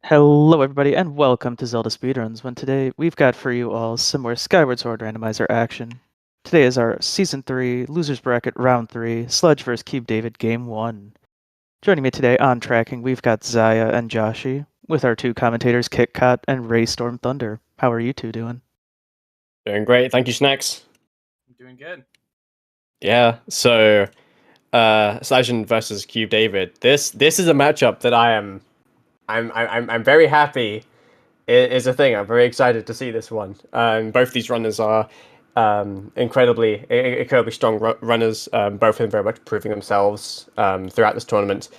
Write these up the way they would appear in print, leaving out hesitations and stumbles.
Hello, everybody, and welcome to Zelda Speedruns. When today we've got for you all some more Skyward Sword randomizer action. Today is our Season 3 Losers Bracket Round 3 Sledge vs. CubeDavid Game 1. Joining me today on tracking, we've got Zaya and Joshi, with our two commentators KitKat and Ray Storm Thunder. How are you two doing? Doing great, thank you, Snacks. I'm doing good. Yeah, so Sledge versus CubeDavid. This is a matchup that I'm very happy is a thing. I'm very excited to see this one. Both these runners are incredibly strong runners. Both of them very much proving themselves throughout this tournament,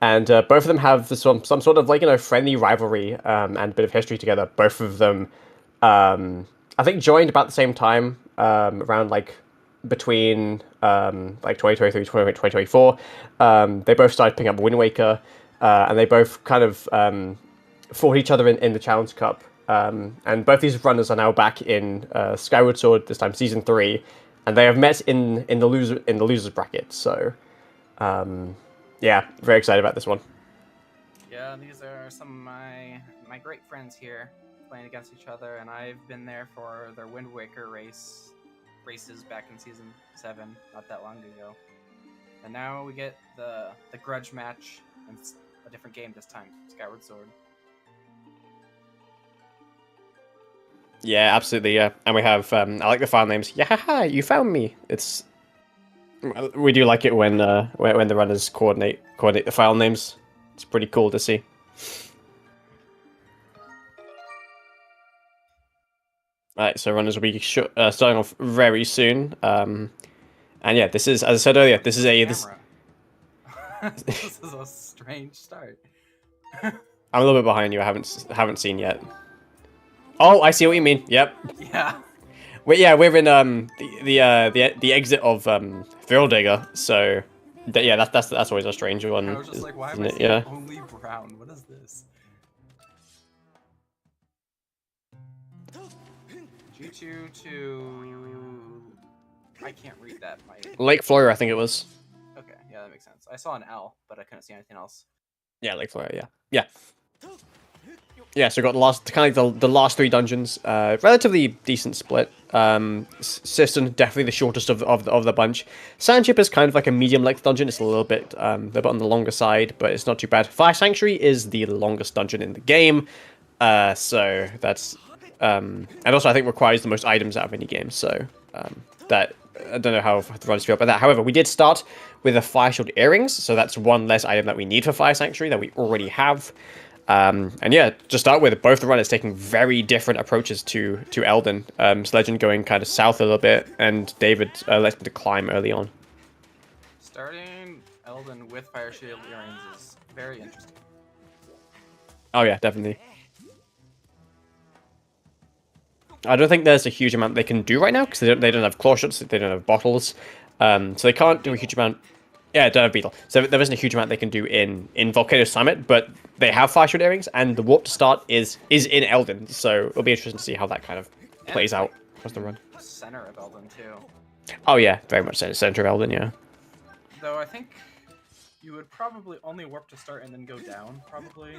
and both of them have some sort of friendly rivalry and a bit of history together. Both of them, I think, joined about the same time, around between 2023 2024. They both started picking up Wind Waker, and they both kind of fought each other in the Challenge Cup. And both these runners are now back in Skyward Sword, this time Season 3, and they have met in the losers bracket. So yeah, very excited about this one. Yeah, these are some of my great friends here playing against each other, and I've been there for their Wind Waker races back in Season 7, not that long ago. And now we get the grudge match, and it's a different game this time, Skyward Sword. Yeah, absolutely. Yeah, and we have I like the file names. Yeah, you found me. We do like it when the runners coordinate the file names. It's pretty cool to see. Alright, so runners will be starting off very soon. And yeah, this is, as I said earlier, this is this is a strange start. I'm a little bit behind you. I haven't seen yet. Oh, I see what you mean. Yep. Yeah. We're in the exit of Thrill Digger. So yeah, that's always a strange one. I was just like, why am I seeing only brown? What is this? G2 to... I can't read that. Lake Flora, I think it was. Okay, yeah, that makes sense. I saw an L, but I couldn't see anything else. Yeah, Lake Flora, yeah. Yeah, so we got the last three dungeons. Relatively decent split. Cistern, definitely the shortest of the bunch. Sandship is kind of like a medium-length dungeon. It's a little bit on the longer side, but it's not too bad. Fire Sanctuary is the longest dungeon in the game. So that's... and also I think requires the most items out of any game, so that... I don't know how the runners feel about that. However, we did start with a Fire Shield Earrings, so that's one less item that we need for Fire Sanctuary that we already have. And yeah, to start with, both the runners taking very different approaches to Elden. Sledge going kind of south a little bit, and David lets him to climb early on. Starting Elden with Fire Shield Earrings is very interesting. Oh yeah, definitely. I don't think there's a huge amount they can do right now, because they don't have claw shots, they don't have bottles, so they can't do a huge amount. Yeah, don't have beetle. So there isn't a huge amount they can do in Volcano Summit, but they have Fire Shield Earrings, and the warp to start is in Elden, so it'll be interesting to see how that kind of plays out across the run. Center of Elden too. Oh yeah, very much center of Elden, yeah. Though I think you would probably only warp to start and then go down, probably.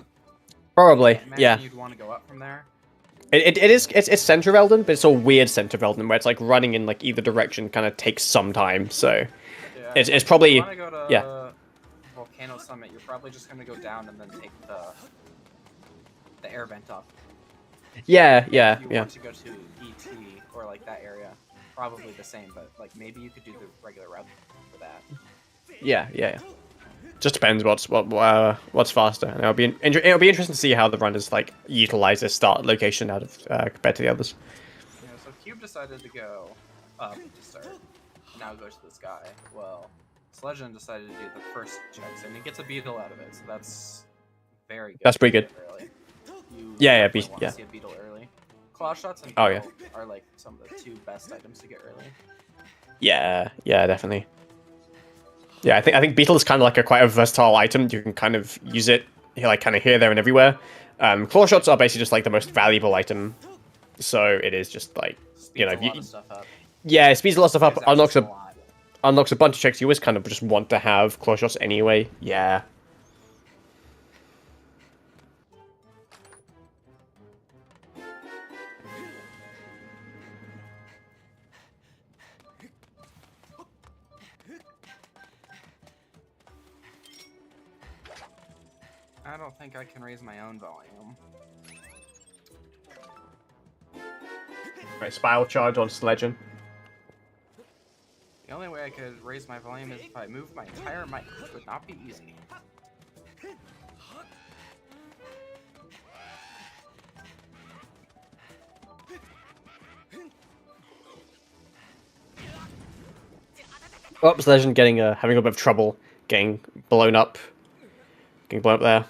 Probably, yeah. You'd want to go up from there. It's center of Elden, but it's a weird center of Elden where it's like running in like either direction kind of takes some time. So yeah, it's probably, if you want to go to yeah. Volcano Summit, you're probably just going to go down and then take the air vent up. Yeah. If you want to go to ET or like that area, probably the same, but like maybe you could do the regular route for that. Yeah. Just depends what's faster. And it'll be interesting to see how the runners like utilize their start location out of compared to the others. Yeah, so Cube decided to go up to start. Now go to the sky. Well, Sledge decided to do the first checks, and he gets a beetle out of it, so that's very good. That's pretty good. Yeah, See a beetle early. Claw shots and oh yeah are like some of the two best items to get early. Yeah, definitely. Yeah, I think beetle is kind of like quite a versatile item. You can kind of use it like kind of here, there, and everywhere. Claw shots are basically just like the most valuable item, so it is just like Speeds a lot of stuff up. Yeah, it speeds a lot of stuff up. Unlocks a bunch of checks. You always kind of just want to have claw shots anyway. Yeah. I don't think I can raise my own volume. Right, spiral charge on Sledge. The only way I could raise my volume is if I moved my entire mic, which would not be easy. Oh, Sledge getting having a bit of trouble getting blown up. Getting blown up there.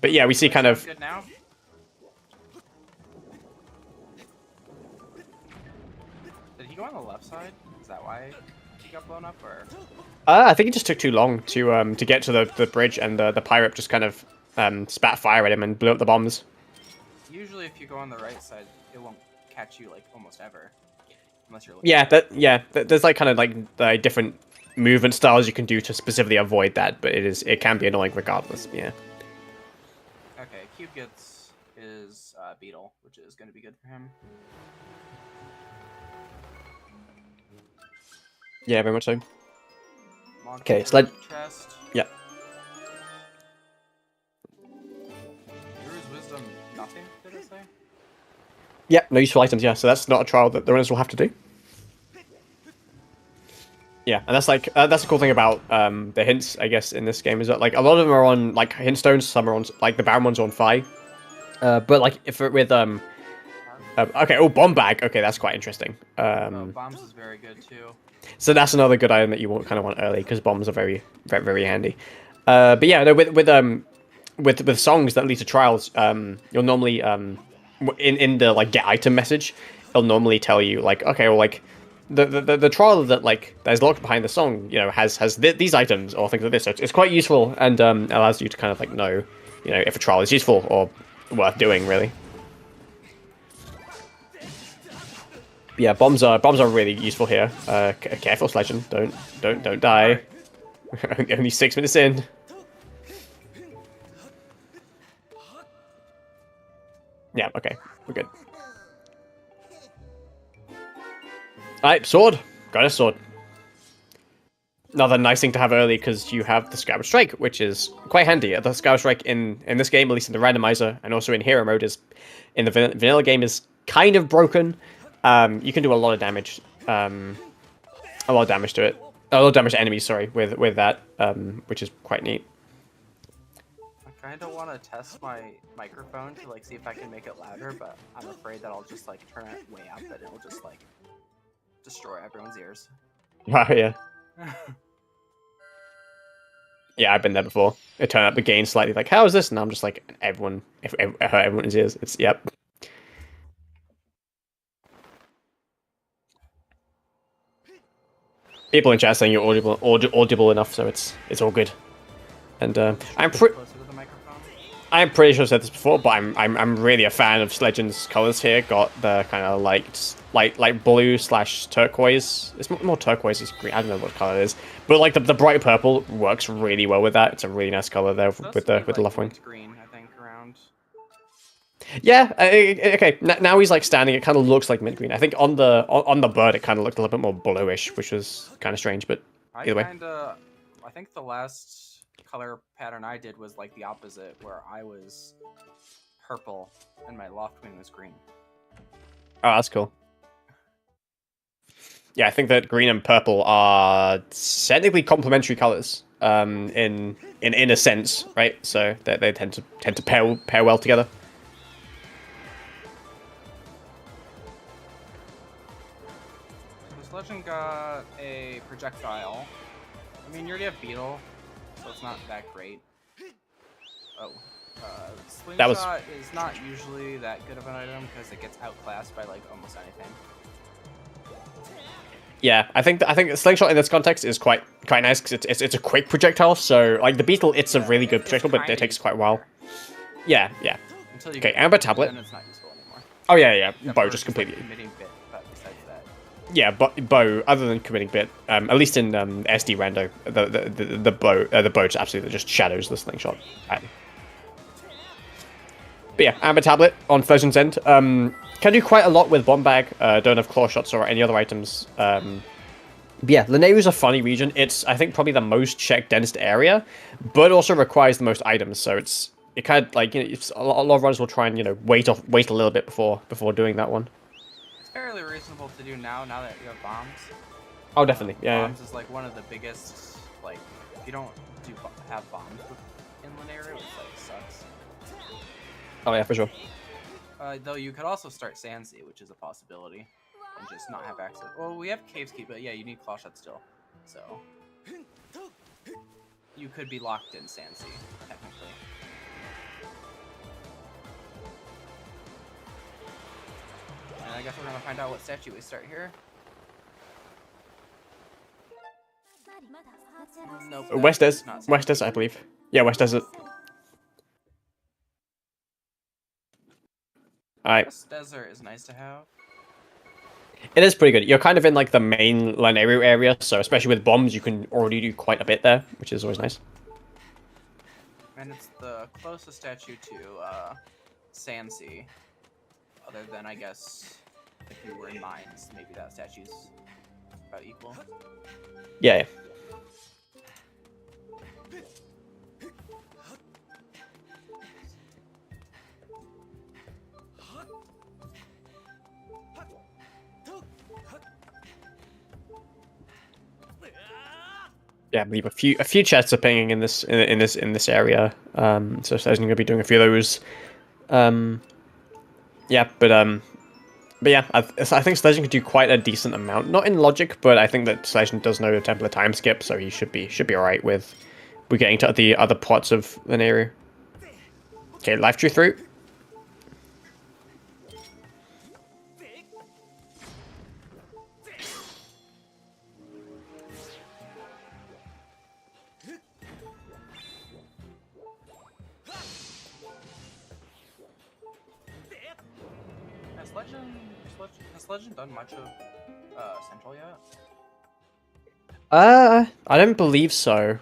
But yeah, we see kind of... Good now? Did he go on the left side? Is that why he got blown up, or? I think it just took too long to get to the bridge, and the pirate just kind of spat fire at him and blew up the bombs. Usually if you go on the right side, it won't catch you, like, almost ever. Unless you're looking There's like kind of like different movement styles you can do to specifically avoid that, but it can be annoying regardless. Yeah. Okay, Cube gets his beetle, which is going to be good for him. Yeah, very much so. Log Okay, to Sledge. Chest. Yeah. Hero's Wisdom, nothing, did it say? Yeah, no useful items. Yeah, so that's not a trial that the runners will have to do. Yeah, and that's like that's the cool thing about the hints, I guess, in this game is that like a lot of them are on like hint stones, some are on like the barren ones are on fire. But like if it, with okay, oh bomb bag, okay, that's quite interesting. Bombs is very good too. So that's another good item that you kind of want early because bombs are very handy. But yeah, no, with songs that lead to trials, you'll normally in the like get item message, it'll normally tell you like, okay, well like the trial that like there's locked behind the song, you know, has these items or things like this. So it's quite useful and allows you to kind of like know, you know, if a trial is useful or worth doing really. Yeah, bombs are really useful here. Careful, Sledge, don't die. Only 6 minutes in. Yeah, okay, we're good. Alright, sword. Got a sword. Another nice thing to have early because you have the Skyward Strike, which is quite handy. The Skyward Strike in this game, at least in the randomizer, and also in hero mode, is in the vanilla game is kind of broken. You can do a lot of damage. A lot of damage to it. A lot of damage to enemies, sorry, with that, which is quite neat. I kind of want to test my microphone to like see if I can make it louder, but I'm afraid that I'll just like turn it way up that it'll just like destroy everyone's ears. Wow, yeah. Yeah, I've been there before. It turned up the gain slightly, like, how is this? And I'm just like, everyone, if I hurt everyone's ears, it's, yep. People in chat saying you're audible enough, so it's all good. And I'm pretty sure I've said this before, but I'm really a fan of Sledge's colors here. Got the kind of like blue / turquoise. It's more turquoise. It's green. I don't know what color it is, but like the bright purple works really well with that. It's a really nice color there with the left wing. Green, I think, around. Yeah. Okay. Now he's like standing. It kind of looks like mint green. I think on the bird it kind of looked a little bit more bluish, which was kind of strange. But either way. I think the last color pattern I did was like the opposite, where I was purple and my loft wing was green. Oh, that's cool. Yeah, I think that green and purple are technically complementary colors, in a sense, right? So they tend to pair well together. This legend got a projectile. I mean, you already have beetle, so it's not that great. Oh. Slingshot is not usually that good of an item because it gets outclassed by like almost anything. Yeah, I think slingshot in this context is quite nice because it's a quick projectile. So like the beetle, it's a really good projectile, but it takes quite a while. Yeah. Okay, Amber Tablet. Then it's not useful anymore. Oh yeah. Bow just completely. Committing bit, but besides that. Yeah, bow. Other than committing bit, at least in SD rando, the bow just absolutely just shadows the slingshot. But yeah, Amber Tablet on Fledge's end. Can do quite a lot with Bomb Bag. Don't have claw shots or any other items. But yeah, Lanayru is a funny region. It's, I think, probably the most check-densed area, but also requires the most items. So it kind of like, you know, it's, a lot of runners will try and, you know, wait a little bit before doing that one. It's fairly reasonable to do now that you have bombs. Oh, definitely. Yeah. Bombs is like one of the biggest. Like, if you don't have bombs in Lanayru, it like sucks. Oh yeah, for sure. Though you could also start Sandsea, which is a possibility, and just not have access. Well, we have Caves Keep, but yeah, you need Claw Shot still. So you could be locked in Sandsea, technically. And I guess we're gonna find out what statue we start here. Nope. West Desert, not West Sandsea. Desert, I believe. Yeah, West Desert. Alright. West Desert is nice to have. It is pretty good. You're kind of in like the main Lanayru area, so especially with bombs, you can already do quite a bit there, which is always nice. And it's the closest statue to Sandsea, other than I guess if you were in mines, maybe that statue's about equal. Yeah. Yeah, I believe a few chests are pinging in this area. So Sledge going to be doing a few of those. Yeah, but yeah, I think Sledge can do quite a decent amount. Not in logic, but I think that Sledge does know the Temple of Time skip, so he should be alright with we getting to the other parts of an area. Okay, life tree through. Has Legend done much of Central yet? I don't believe so.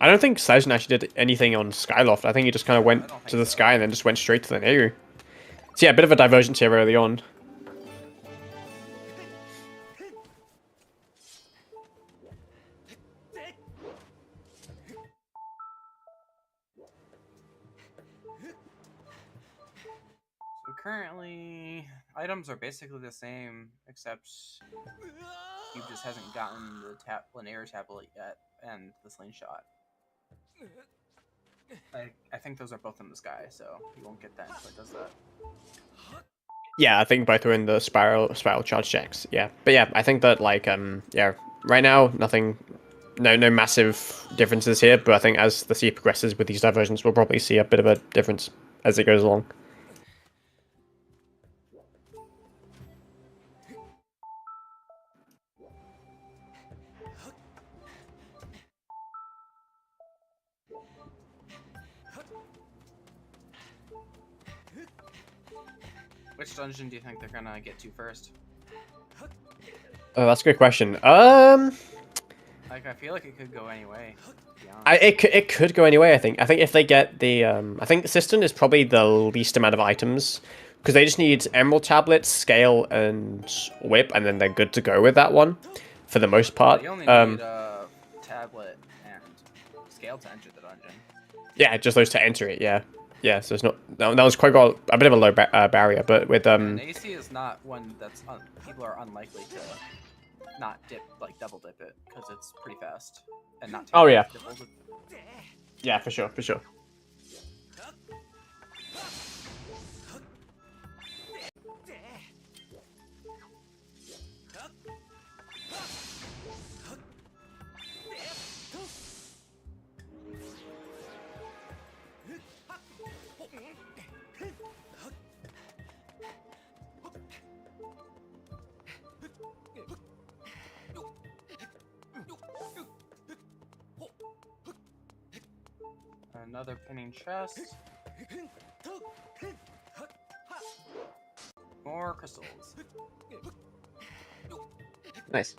I don't think Sledge actually did anything on Skyloft. I think he just kind of went to the sky and then just went straight to the Nehru. So yeah, a bit of a divergence here early on. So currently, items are basically the same, except Cube just hasn't gotten the Linear tablet yet, and the slingshot. I think those are both in the sky, so he won't get that until it does that. Yeah, I think both are in the spiral charge checks. Yeah, but yeah, I think that like yeah, right now nothing, no massive differences here. But I think as the seed progresses with these diversions, we'll probably see a bit of a difference as it goes along. Which dungeon do you think they're gonna get to first? Oh, that's a good question. Like, I feel like it could go any way. It could go anyway. I think if they get the I think Cistern is probably the least amount of items because they just need Emerald Tablet, Scale, and Whip, and then they're good to go with that one for the most part. You only need tablet and Scale to enter the dungeon. Yeah, just those to enter it. Yeah, yeah. So it's not that was quite got a bit of a low barrier, but with And AC is not one that's people are unlikely to not double dip it because it's pretty fast and not. Oh yeah. Yeah, for sure, for sure. Another pinning chest. More crystals. Nice.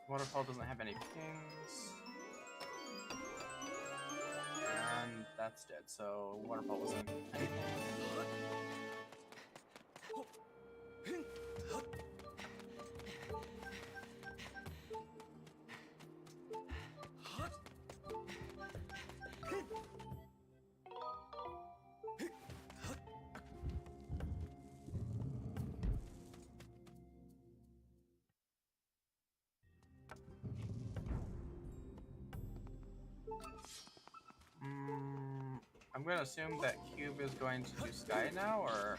Waterfall doesn't have any pings. And That's dead. So water bubbles in. I'm gonna assume that Cube is going to do Sky now, or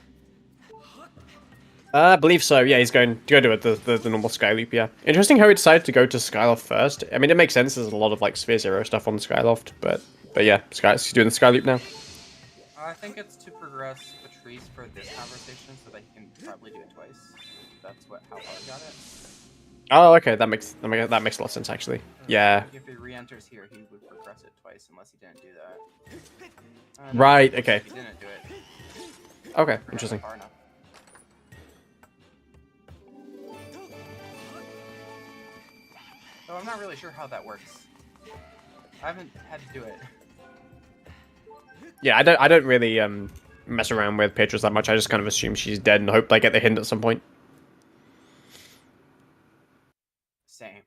I believe so. Yeah, he's going to go do it the normal Sky Loop. Yeah, interesting how he decided to go to Skyloft first. I mean, it makes sense. There's a lot of like Sphere Zero stuff on Skyloft, but yeah, he's doing the Sky Loop now. I think it's to progress Patrice for this conversation, so that he can probably do it twice. That's how I got it. Oh, okay, that makes a lot of sense actually. Yeah. If he re-enters here, he would progress it twice, unless he didn't do that. Right. Okay. He didn't do it. Okay. Interesting. Far enough. So I'm not really sure how that works. I haven't had to do it. Yeah, I don't really mess around with Petrus that much. I just kind of assume she's dead and hope I get the hint at some point. Same.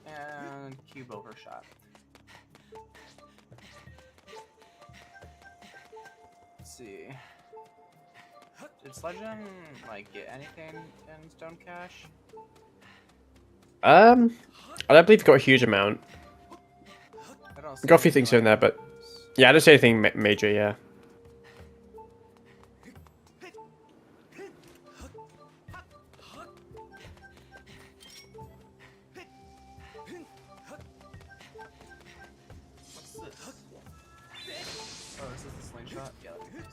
And Cube overshot. Let's see. Did Sledge like get anything in Stone Cache? I don't believe he got a huge amount. I don't Got a few things here and there, but yeah, I don't see anything major. Yeah. What's this? Oh, this is the slingshot? Yeah, that's nice.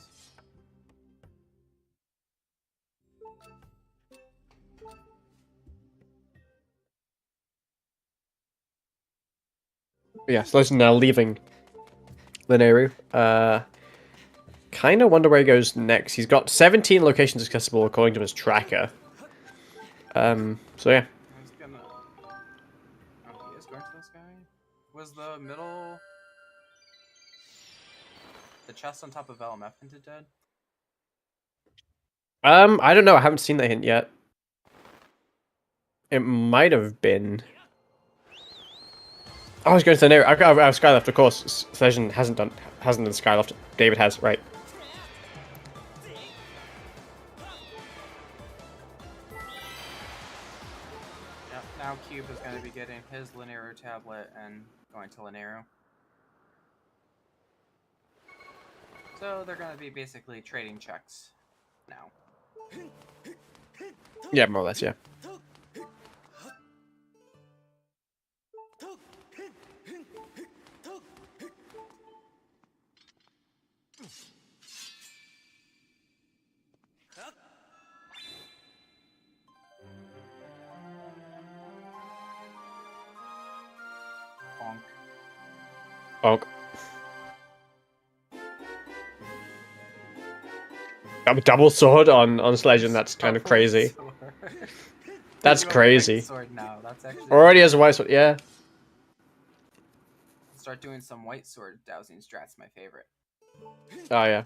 Yeah, Sledge now leaving Linearu. Kind of wonder where he goes next. He's got 17 locations accessible according to his tracker. So yeah. I was gonna... Oh, he is going to this guy? Was the middle... The chest on top of LMF hinted dead? I don't know. I haven't seen that hint yet. It might have been. Oh, I was going to the near. I've Skyloft, of course. Sledge hasn't done Skyloft. David has, right? Yep, now Cube is going to be getting his Linearu tablet and going to Linearu. So they're going to be basically trading checks now. Yeah, more or less, yeah. Bonk. Bonk. Double sword on Sledge, and that's kind of crazy. That's crazy. Sword now. That's actually Already has a white sword, yeah. Start doing some white sword dowsing strats. My favorite. Oh yeah.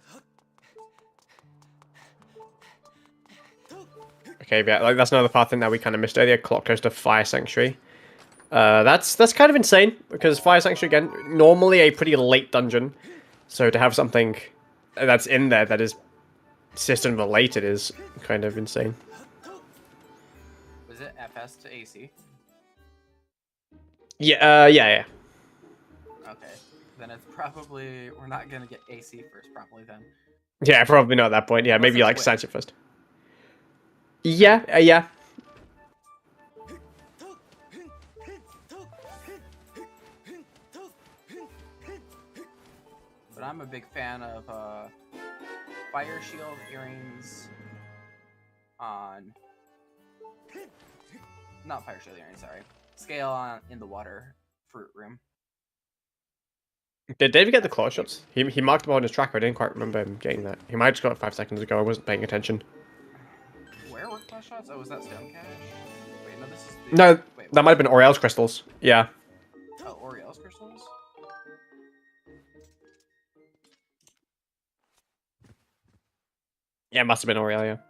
Okay, yeah, like that's another path in that we kind of missed earlier. Clock goes to Fire Sanctuary. That's kind of insane because Fire Sanctuary again, normally a pretty late dungeon, so to have something that's in there that is system related is kind of insane. Was it FS to AC? Yeah, yeah. Okay, then it's probably we're not gonna get AC first, probably then. Yeah, probably not at that point. Yeah, Unless maybe it's like Wit. Sancho first. Yeah, yeah. But I'm a big fan of Fire Shield earrings on... Not Fire Shield earrings, sorry. Scale on in the water fruit room. Did David get the claw shots? He marked them on his tracker. I didn't quite remember him getting that. He might have just got it 5 seconds ago. I wasn't paying attention. Where were claw shots? Oh, was that Stone Cache? Wait, no, this is the... No, Wait, that might have been Aureal's crystals. Yeah. Oh. Yeah, it must have been Aurelia.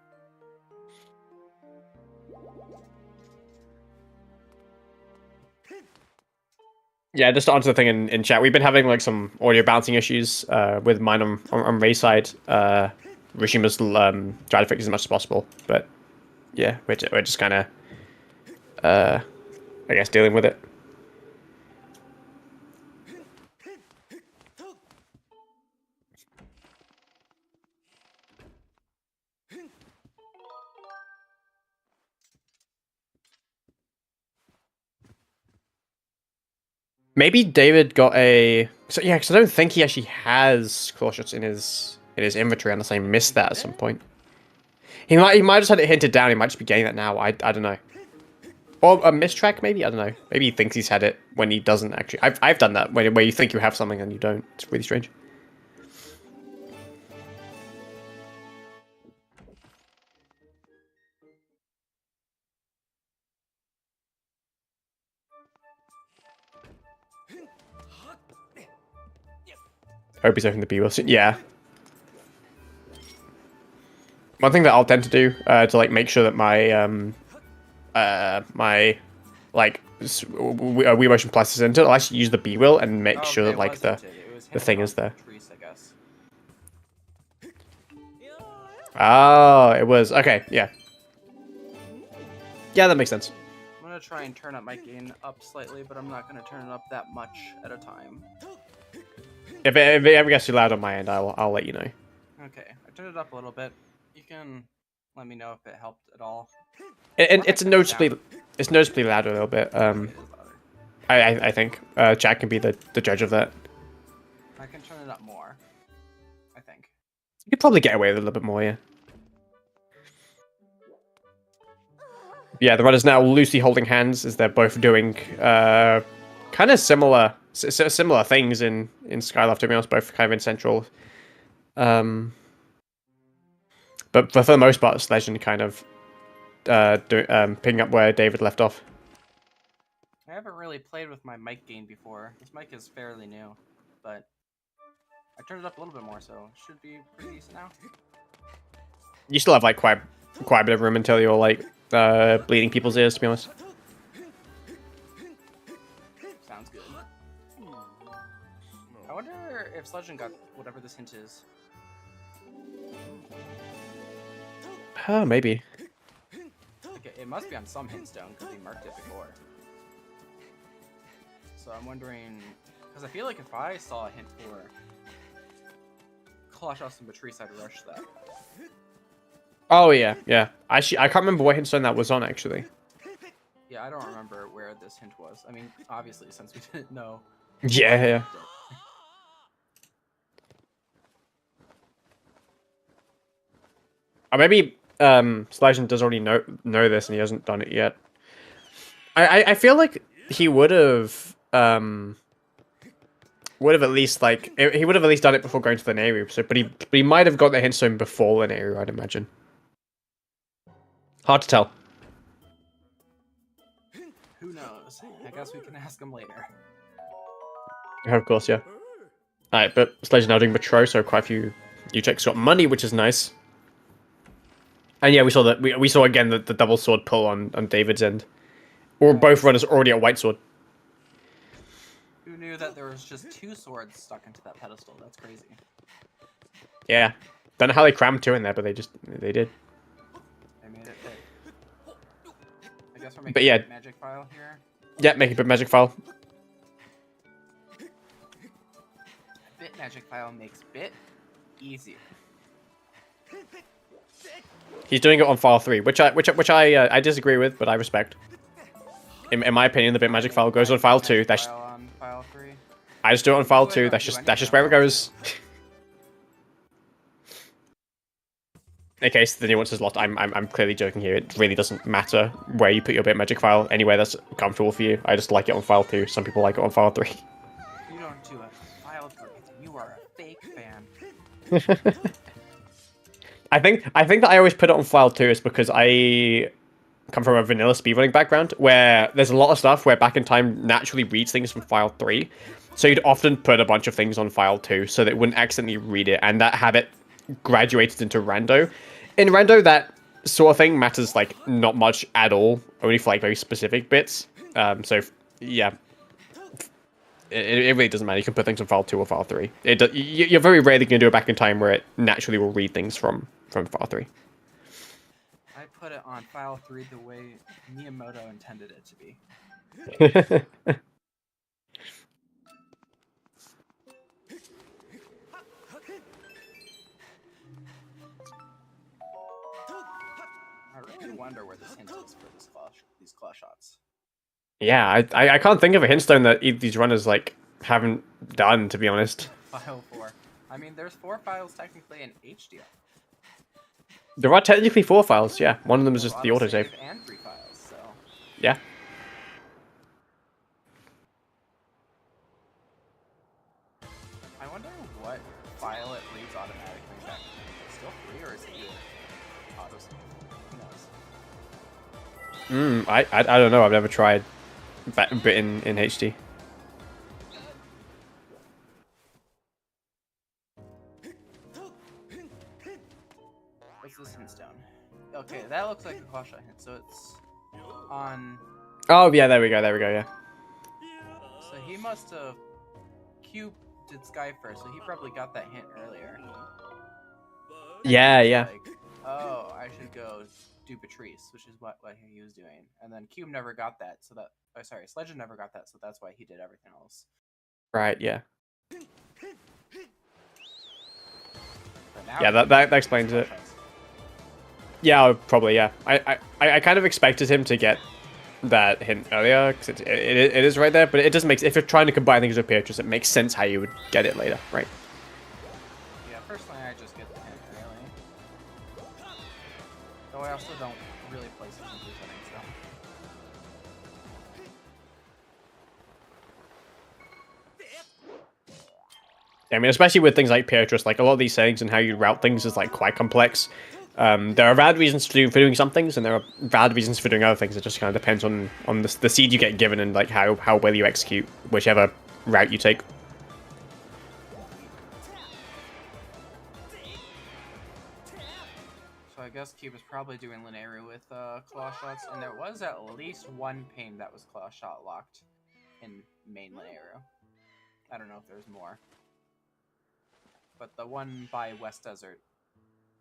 Yeah, just to answer the thing in chat, we've been having like some audio bouncing issues with mine on Ray's side. Rishima's trying to fix as much as possible, but yeah, we're just kind of I guess dealing with it. Maybe David got a yeah, because I don't think he actually has claw shots in his inventory unless I missed that at some point. He might just had it hinted down. He might just be getting that now. I don't know. Or a mistrack, maybe? I don't know. Maybe he thinks he's had it when he doesn't actually. I've done that, where you think you have something and you don't. It's really strange. I hope he's opening the B-wheel soon. Yeah. One thing that I'll tend to do to like make sure that my my like Wii Motion Plus is into it, I'll actually use the B-wheel and make sure that like the thing is there. Oh, it was okay. Yeah. Yeah, that makes sense. I'm gonna try and turn up my gain up slightly, but I'm not gonna turn it up that much at a time. If it ever gets too loud on my end, I'll let you know. Okay, I turned it up a little bit. You can let me know if it helped at all. And it's noticeably louder a little bit. I think Jack can be the judge of that. I can turn it up more, I think. You could probably get away with it a little bit more, yeah. Yeah, the runners now loosely holding hands as they're both doing kind of similar things in Skyloft, to be honest, both kind of in central. But for the most part, Sledge and kind of picking up where David left off. I haven't really played with my mic gain before. This mic is fairly new, but I turned it up a little bit more, so it should be pretty decent now. You still have like quite a bit of room until you're like bleeding people's ears, to be honest. Sounds good. I wonder if Sledge got whatever this hint is. Maybe. Okay, it must be on some hint stone because we marked it before. So I'm wondering, because I feel like if I saw a hint for Colossus and Patrice, I'd rush that. Oh yeah, yeah. I can't remember what hint stone that was on actually. Yeah, I don't remember where this hint was. I mean, obviously, since we didn't know. Yeah, yeah. Or maybe Sledge does already know this and he hasn't done it yet. I feel like he would have at least like he would have at least done it before going to the Nehru. So, but he might have got the hint stone before the Nehru, I'd imagine. Hard to tell. Who knows? I guess we can ask him later. Of course, yeah. Alright, but Sledge now doing Metro, so quite a few checks got money, which is nice. And yeah, we saw that we saw again the double sword pull on David's end. Or both runners already at white sword. Who knew that there was just 2 swords stuck into that pedestal? That's crazy. Yeah. Don't know how they crammed 2 in there, but they did. They made it fit. I guess we're making a magic file here. Yeah, make a bit magic file. Bit magic file makes bit easy. He's doing it on file 3, which I disagree with, but I respect. In my opinion, the bit magic file goes on file 2. That's on file 3. I just do it on file 2. That's just where it goes. In case the nuance is lost, I'm clearly joking here. It really doesn't matter where you put your bit magic file. Anywhere that's comfortable for you. I just like it on file 2. Some people like it on file 3. You don't do it. File 3. You are a fake fan. I think that I always put it on file 2 is because I come from a vanilla speedrunning background where there's a lot of stuff where Back in Time naturally reads things from file 3. So you'd often put a bunch of things on file 2 so that it wouldn't accidentally read it, and that habit graduated into rando. in Rando, that sort of thing matters like not much at all, only for like very specific bits. So yeah, it really doesn't matter. You can put things in file 2 or file 3. You're very rarely going to do it back in time where it naturally will read things from file 3. I put it on file 3 the way Miyamoto intended it to be. I really wonder where this hint is for these claw shots. Yeah, I can't think of a hint stone that these runners like haven't done, to be honest. File 4. I mean, there's 4 files technically in HDL. There are technically 4 files, yeah. One of them is just the autosave. And 3 files, so. Yeah. I wonder what file it reads automatically back. Still 3 or is it autosave? Who knows? I don't know. I've never tried bit in HD. What's this hint stone? Okay, that looks like a claw shot hint, so it's on. Oh yeah, there we go, yeah. So he must have. Cube did Sky first, so he probably got that hint earlier. Yeah. Like, oh, I should go do Patrice, which is what he was doing. And then Cube never got that, so that. Oh, sorry, Sledge never got that, so that's why he did everything else. Right, yeah. Now Yeah, that explains it. Yeah, probably, yeah. I kind of expected him to get that hint earlier, because it is right there, but it doesn't make... If you're trying to combine things with Beatrice, it makes sense how you would get it later, right? Yeah, personally, I just get the hint early. Though I also don't really place it in two settings, though. I mean, especially with things like Beatrice, like a lot of these settings and how you route things is like quite complex. There are valid reasons for doing some things, and there are valid reasons for doing other things. It just kind of depends on the seed you get given and like how well you execute whichever route you take. So I guess Cube is probably doing Linearu with claw shots, and there was at least one pane that was claw shot locked in main Linearu. I don't know if there's more. But the one by West Desert,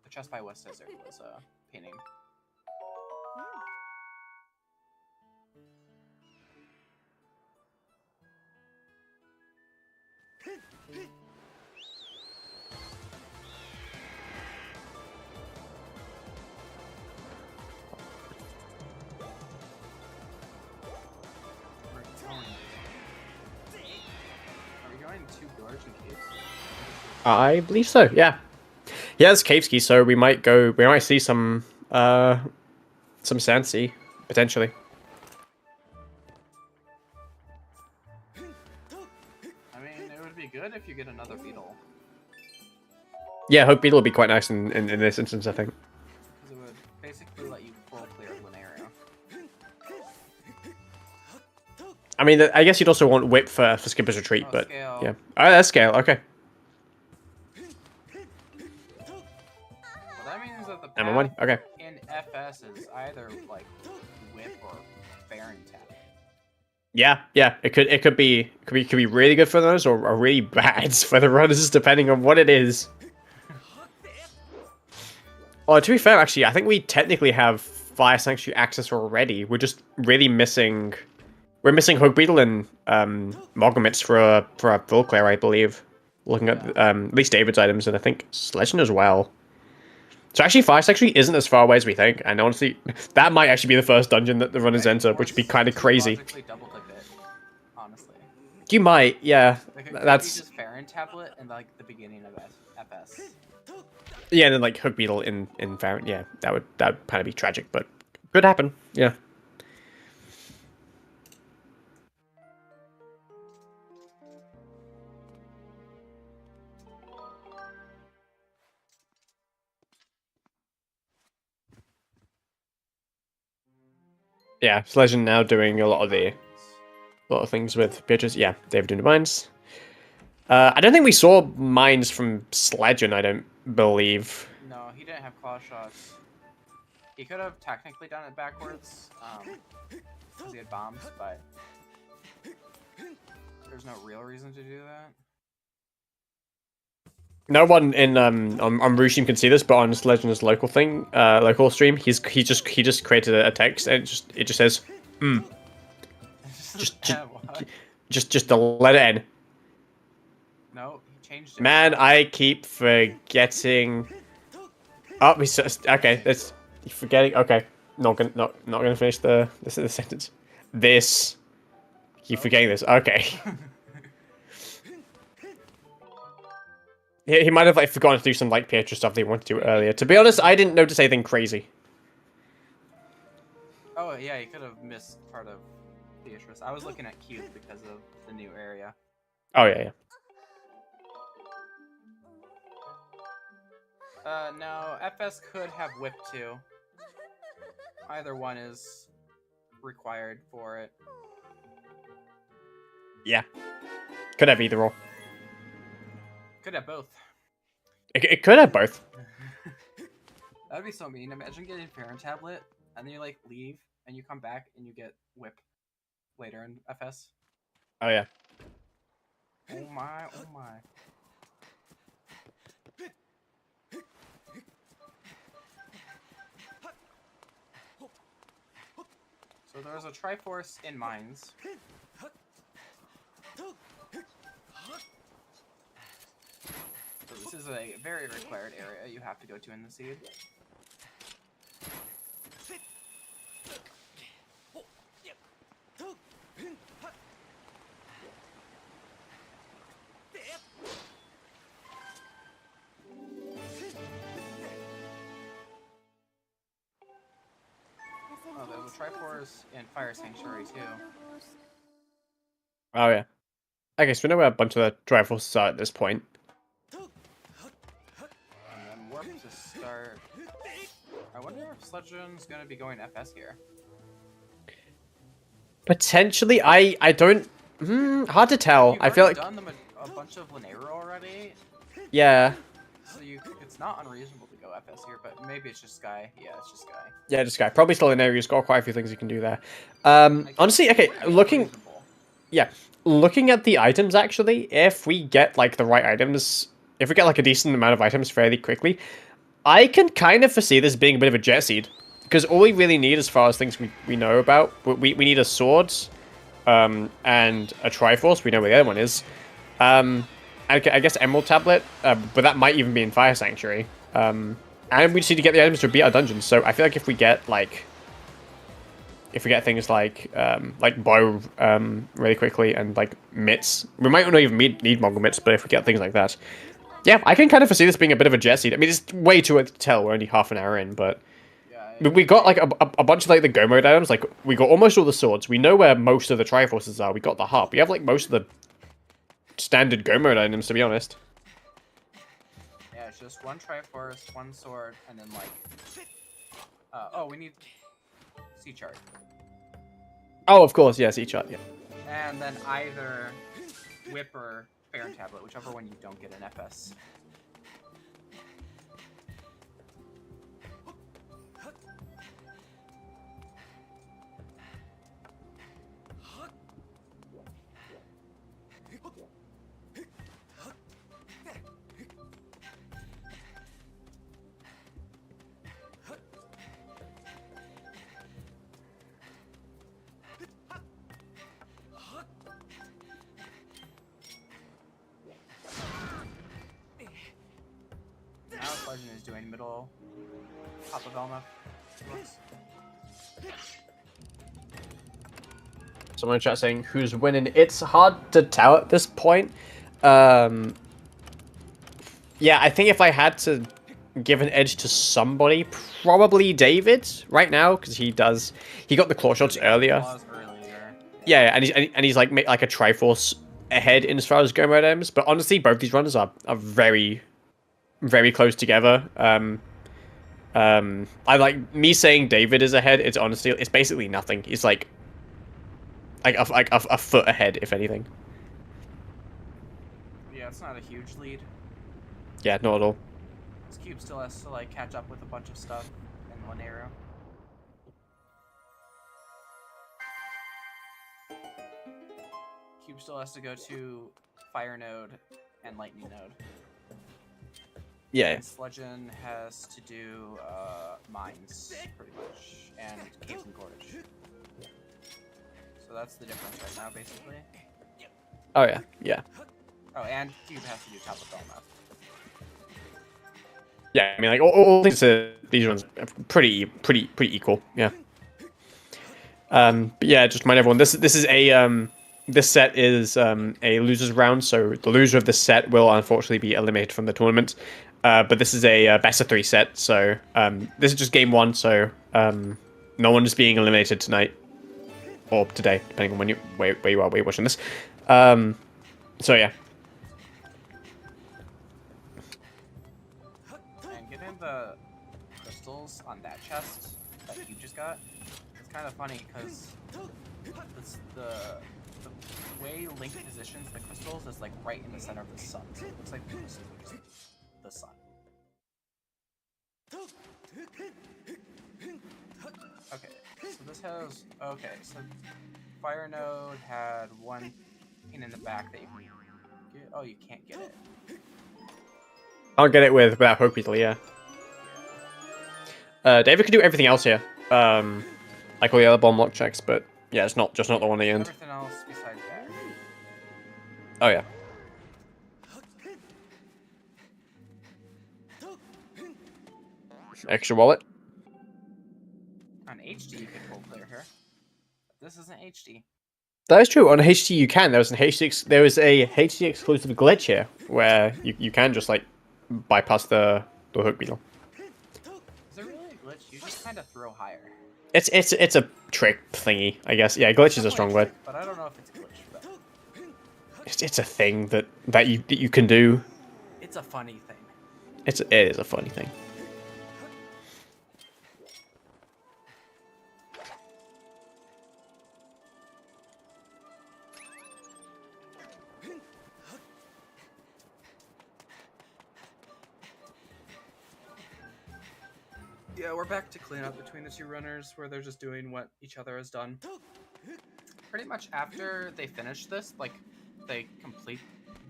the chest by West Desert was painting. Are we going to doors and caves? I believe so. Yeah. Yeah, there's cave ski, so we might see some Sansi potentially. I mean, it would be good if you get another beetle. Yeah, Hope Beetle would be quite nice in this instance, I think. Because it would basically let you full clear Linearu. I mean, I guess you'd also want Whip for Skipper's Retreat, but Scale. yeah. Oh, that's scale. Okay. Well, that means that the Ammo money. path Okay. in FS is either like Whip or Baron Tap. Yeah. It could be really good for those or really bad for the runners, depending on what it is. Well, to be fair, actually, I think we technically have Fire Sanctuary access already. We're just really missing. We're missing Hug Beetle and Mogomitz for a full clear, I believe. Looking at least David's items, and I think Sledge as well. So actually, Fire Sanctuary isn't as far away as we think, and honestly, that might actually be the first dungeon that the runners enter, which would be kind of crazy. Double-click it, honestly. You might, yeah. Like, it That's could be just Baron Tablet and like the beginning of FS. yeah, and then like Hug Beetle in Farron, yeah, that would kind of be tragic, but could happen, yeah. Yeah, Sledge now doing a lot of things with Beatrice. Yeah, David doing the mines. I don't think we saw mines from Sledge, I don't believe. No, he didn't have claw shots. He could have technically done it backwards, because he had bombs, but there's no real reason to do that. No one in on Rushim can see this, but on Sledge and his local thing, local stream, he just created a text and it just says, just to let it in. No, he changed it. Man, I keep forgetting. Oh, okay. That's forgetting. Okay, not gonna finish the sentence. This. Keep forgetting this. Okay. He might have like forgotten to do some like Pietro stuff that he wanted to do earlier. To be honest, I didn't notice anything crazy. Oh yeah, he could have missed part of Beatrice. I was looking at Cube because of the new area. Oh yeah. No, FS could have Whip too. Either one is required for it. Yeah. Could have either or. Could have both. It could have both. That'd be so mean. Imagine getting Farron tablet and then you like leave and you come back and you get Whip later in FS. Oh yeah. Oh my, oh my. So there's a Triforce in Mines. So this is a very required area you have to go to in the seed. Oh, there's a Triforce in Fire Sanctuary too. Oh yeah. Okay, so we know where a bunch of the Triforces are at this point. And then Warp to start. I wonder if Sledge's gonna be going FS here. Potentially, I don't. Hard to tell. You've I feel like done them a bunch of Linear already, yeah. so it's not unreasonable to go FS here. But maybe it's just Sky. Yeah, it's just Sky. Yeah, this guy probably still in area. He's got quite a few things you can do there. Honestly, okay. Looking at the items, actually, if we get like the right items, if we get like a decent amount of items fairly quickly, I can kind of foresee this being a bit of a jet seed. Because all we really need, as far as things we know about, we need a sword, and a Triforce. We know where the other one is. I guess Emerald Tablet, but that might even be in Fire Sanctuary. And we just need to get the items to beat our dungeons. So I feel like if we get things like bow really quickly and like mitts, we might not even need Mongol mitts, but if we get things like that, yeah, I can kind of foresee this being a bit of a jet seed. I mean, it's way too early to tell. We're only half an hour in, but we got like a bunch of like the go mode items. Like we got almost all the swords. We know where most of the Triforces are. We got the harp. We have like most of the standard go mode items, to be honest. Yeah, it's just one Triforce, one sword, and then like. Oh, we need C chart. Oh, of course, yes, each chart, yeah. And then either Whip or Baron Tablet, whichever one you don't get in FS. Legend is doing middle top of Elma. Someone in chat saying who's winning. It's hard to tell at this point. Yeah, I think if I had to give an edge to somebody, probably David right now, because he got the claw shots earlier. Yeah, and he's like a Triforce ahead in as far as go mode items. But honestly, both these runners are very, very close together. I like me saying David is ahead. It's honestly, it's basically nothing. He's like a foot ahead, if anything. Yeah, it's not a huge lead. Yeah, not at all. This Cube still has to like catch up with a bunch of stuff in one area. Cube still has to go to Fire Node and Lightning Node. Yeah. And Sledgen has to do mines, pretty much, and caves and gorge. So that's the difference right now, basically. Oh yeah, yeah. Oh, and Cube has to do top of Belmouth. Yeah, I mean, like all these runs are pretty equal. Yeah. But yeah, just remind everyone this is a this set is a losers round, so the loser of this set will unfortunately be eliminated from the tournament. But this is a best of 3 set, so this is just game 1, so no one is being eliminated tonight or today, depending on when where you are watching this. So yeah. And given the crystals on that chest that you just got, it's kind of funny because the way Link positions the crystals is like right in the center of the sun, so it looks like the crystals are just the sun. Okay, so this has so Fire Node had one pin in the back that you can get. Oh, you can't get it. I'll get it without hope easily, yeah. David could do everything else here. Like all the other bomb lock checks, but yeah, it's not the one at the end. Everything else besides that. Oh yeah. Extra wallet. On HD, you can full clear here. This isn't HD. That is true. On HD, you can. There was a HD exclusive glitch here where you can just like bypass the hook beetle. Is it really a glitch? You just kind of throw higher. It's a trick thingy, I guess. Yeah, glitch is a strong word. But I don't know if it's a glitch. But It's a thing that you can do. it's a funny thing. It is a funny thing. Yeah, we're back to clean up between the two runners, where they're just doing what each other has done. Pretty much after they finish this, like, they complete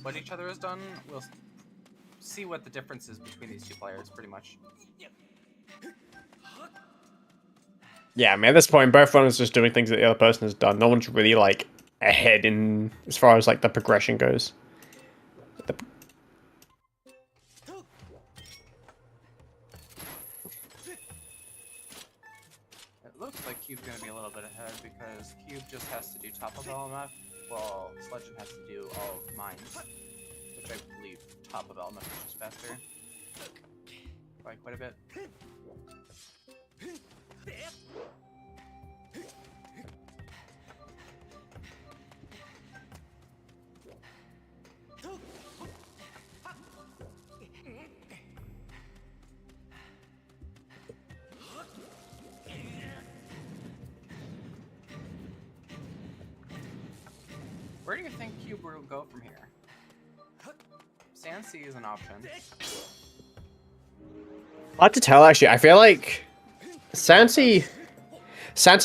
what each other has done, we'll see what the difference is between these two players, pretty much. Yeah, I mean, at this point, both runners just doing things that the other person has done. No one's really, like, ahead in as far as, like, the progression goes. It looks like Cube's gonna be a little bit ahead, because Cube just has to do top of LMF, while Sledge has to do all of mines, which I believe top of LMF is just faster. By quite a bit. Where do you think Cube will go from here? Sandsea is an option. Hard to tell, actually. I feel like Sandsea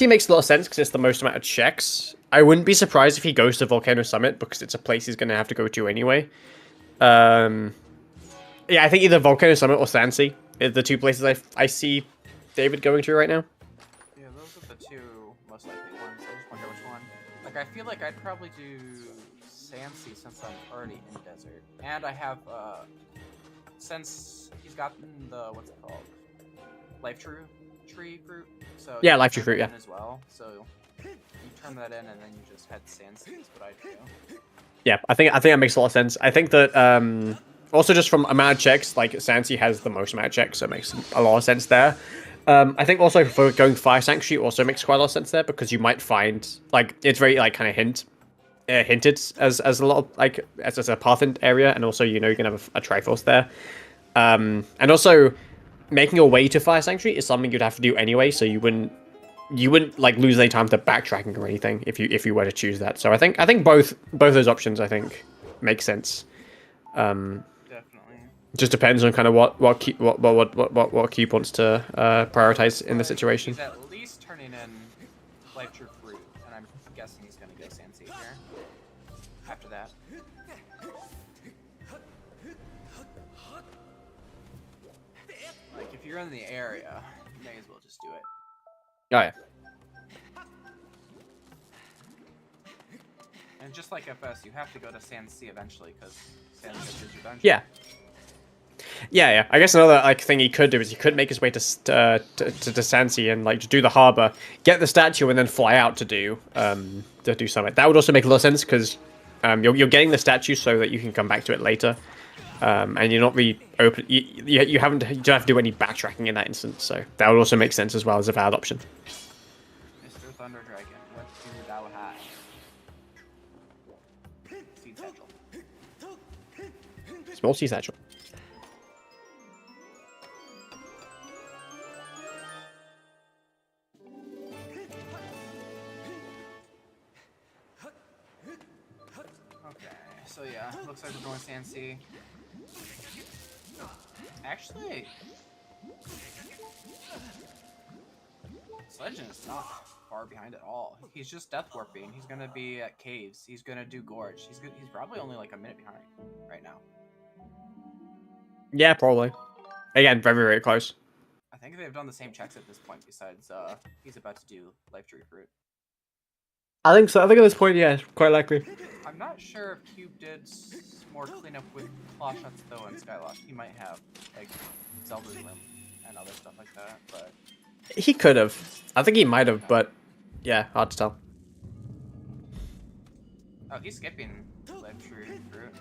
makes a lot of sense because it's the most amount of checks. I wouldn't be surprised if he goes to Volcano Summit because it's a place he's going to have to go to anyway. Yeah, I think either Volcano Summit or Sandsea are the two places I see David going to right now. Yeah, those are the two most likely ones. I just wonder which one. Like, I feel like I'd probably do Sandsea since I'm already in desert. And I have, since he's gotten the, what's it called? Life Tree fruit. So Yeah, Life Tree fruit, yeah. as well. So you turn that in and then you just head Sandsea is what I do. Yeah, I think that makes a lot of sense. I think that also just from amount of checks, like Sandsea has the most amount of checks, so it makes a lot of sense there. I think also for going Fire Sanctuary also makes quite a lot of sense there because you might find like it's very like kind of hinted as a lot of like as a path area, and also you know you're gonna have a Triforce there, and also making your way to Fire Sanctuary is something you'd have to do anyway, so you wouldn't like lose any time to backtracking or anything if you were to choose that. So I think both those options I think make sense. Definitely. Just depends on kind of what Cube wants to prioritize in the situation. He's at least turning in Life True Fruit, and I'm guessing he's gonna go Sansi here. After that. Like, if you're in the area, you may as well just do it. Oh yeah. And just like FS, you have to go to Sansi eventually, because Sansi is your dungeon. Yeah. Yeah. I guess another like thing he could do is he could make his way to Sansi and like do the harbor, get the statue, and then fly out to do something. That would also make a lot of sense because you're getting the statue so that you can come back to it later, and you're not really open. You don't have to do any backtracking in that instance. So that would also make sense as well as a valid option. Mr. Thunder Dragon, what do thou have? Seed satchel. Small sea satchel. So yeah, looks like we're going Sansi. Actually, Sledge is not far behind at all. He's just death warping. He's gonna be at caves. He's gonna do gorge. He's probably only like a minute behind right now. Yeah, probably. Again, very, very close. I think they've done the same checks at this point. Besides, he's about to do Life Tree Fruit. I think so. I think at this point, yeah, quite likely. I'm not sure if Cube did more cleanup with claw shots though in Skyloft. He might have like Zelda's room and other stuff like that, but he could have. I think he might have, but yeah, hard to tell. Oh, he's skipping Life Tree Fruit.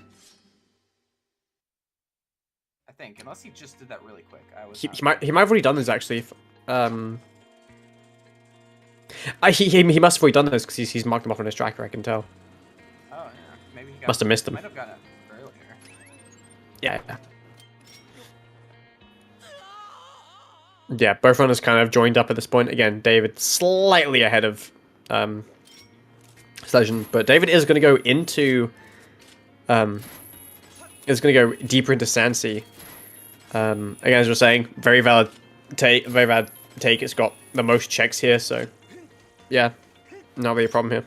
I think, unless he just did that really quick. He might have already done this actually. He must have already done this because he's marked him off on his tracker. I can tell. Oh yeah, maybe he Must have missed him. Might have gotten it earlier. Yeah. Yeah, both runners kind of joined up at this point. Again, David slightly ahead of Sledge, but David is going to go into is going to go deeper into Sansi. Again, as we're saying, very valid take. Very valid take. It's got the most checks here, so yeah, not really a problem here.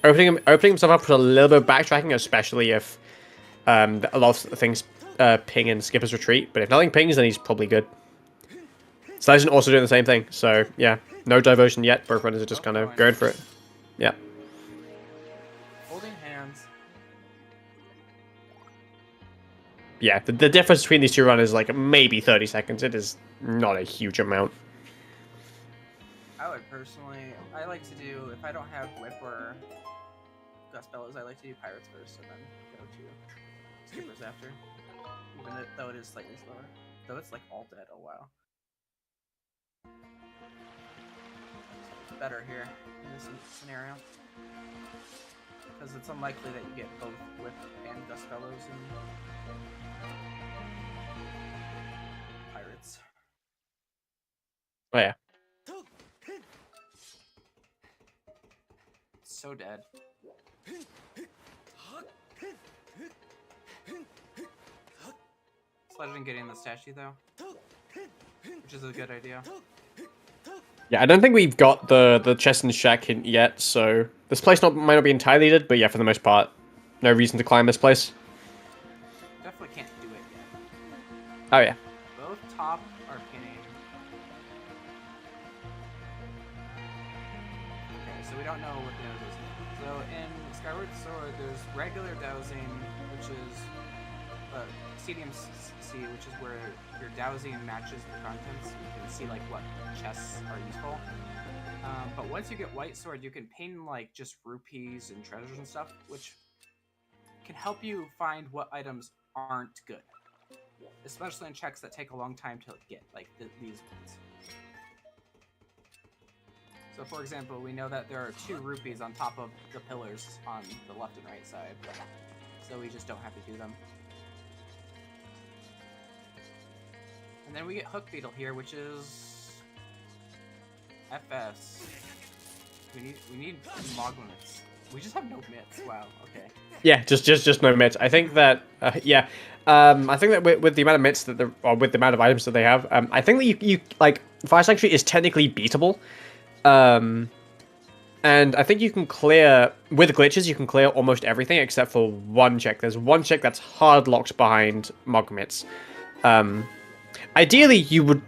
Opening himself up for a little bit of backtracking, especially if a lot of things ping and skip his retreat. But if nothing pings, then he's probably good. Sledge also doing the same thing, so yeah, no diversion yet. Both runners are just kind of going for it. Yeah. Holding hands. Yeah, the difference between these two runners is like maybe 30 seconds. It is not a huge amount. I would personally, I like to do, if I don't have Whip or Gust Bellows, I like to do Pirates first and then go to Skippers after. Even though it is slightly slower. Though it's like all dead, oh wow. It's better here in this scenario. Because it's unlikely that you get both Whip and Gust Bellows in Pirates. Oh yeah. So dead. Sledge in getting the statue though, which is a good idea. Yeah, I don't think we've got the chest and shack hint yet, so this place might not be entirely dead, but yeah, for the most part, no reason to climb this place. Definitely can't do it yet. Oh yeah. Both top are pinning. Okay, so we don't know what the nose is. So in Skyward Sword, there's regular dowsing, which is CDMC, which is where your dowsing matches the contents. You can see like what chests are useful. But once you get White Sword, you can ping like just rupees and treasures and stuff, which can help you find what items aren't good, especially in checks that take a long time to get, like these ones. So for example, we know that there are 2 rupees on top of the pillars on the left and right side, so we just don't have to do them. And then we get Hook Beetle here, which is FS. We need Moglins. We just have no mitts. Wow. Okay. Yeah, just no mitts. I think that yeah, I think that with the amount of mitts that or with the amount of items that they have, I think that you like Fire Sanctuary is technically beatable, and I think you can clear with glitches. You can clear almost everything except for one check. There's one check that's hard locked behind Mog mitts. Ideally, you would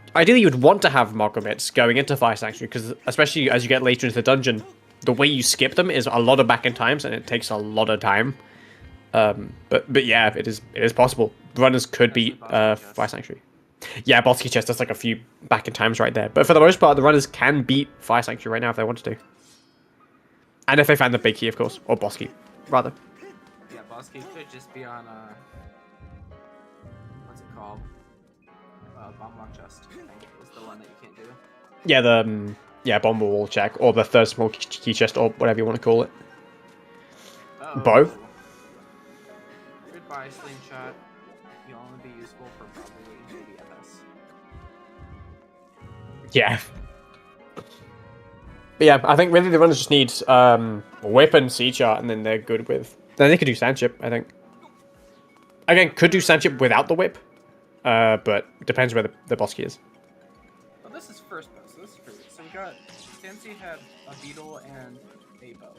want to have Mog mitts going into Fire Sanctuary because especially as you get later into the dungeon, the way you skip them is a lot of back in times and it takes a lot of time. But yeah, it is possible. Runners could beat Fire Sanctuary. Yeah, Bosky Chest, that's like a few back in times right there. But for the most part, the runners can beat Fire Sanctuary right now if they wanted to. And if they found the big key, of course. Or Bosky, rather. Yeah, Bosky could just be on what's it called? Bomb Lock Chest, I think is the one that you can't do. Yeah, the bomb wall check, or the third small key chest, or whatever you want to call it. Uh-oh. Bow. Goodbye, slingshot. You'll only be useful for probably maybe FS. Yeah. But yeah, I think really the runners just need whip and sea chart, and then they're good with. Then they could do sandship, I think. Again, could do sandship without the whip, but depends where the boss key is. Well, this is first bow, so this is pretty good. So we got Stancy had a beetle and a bow.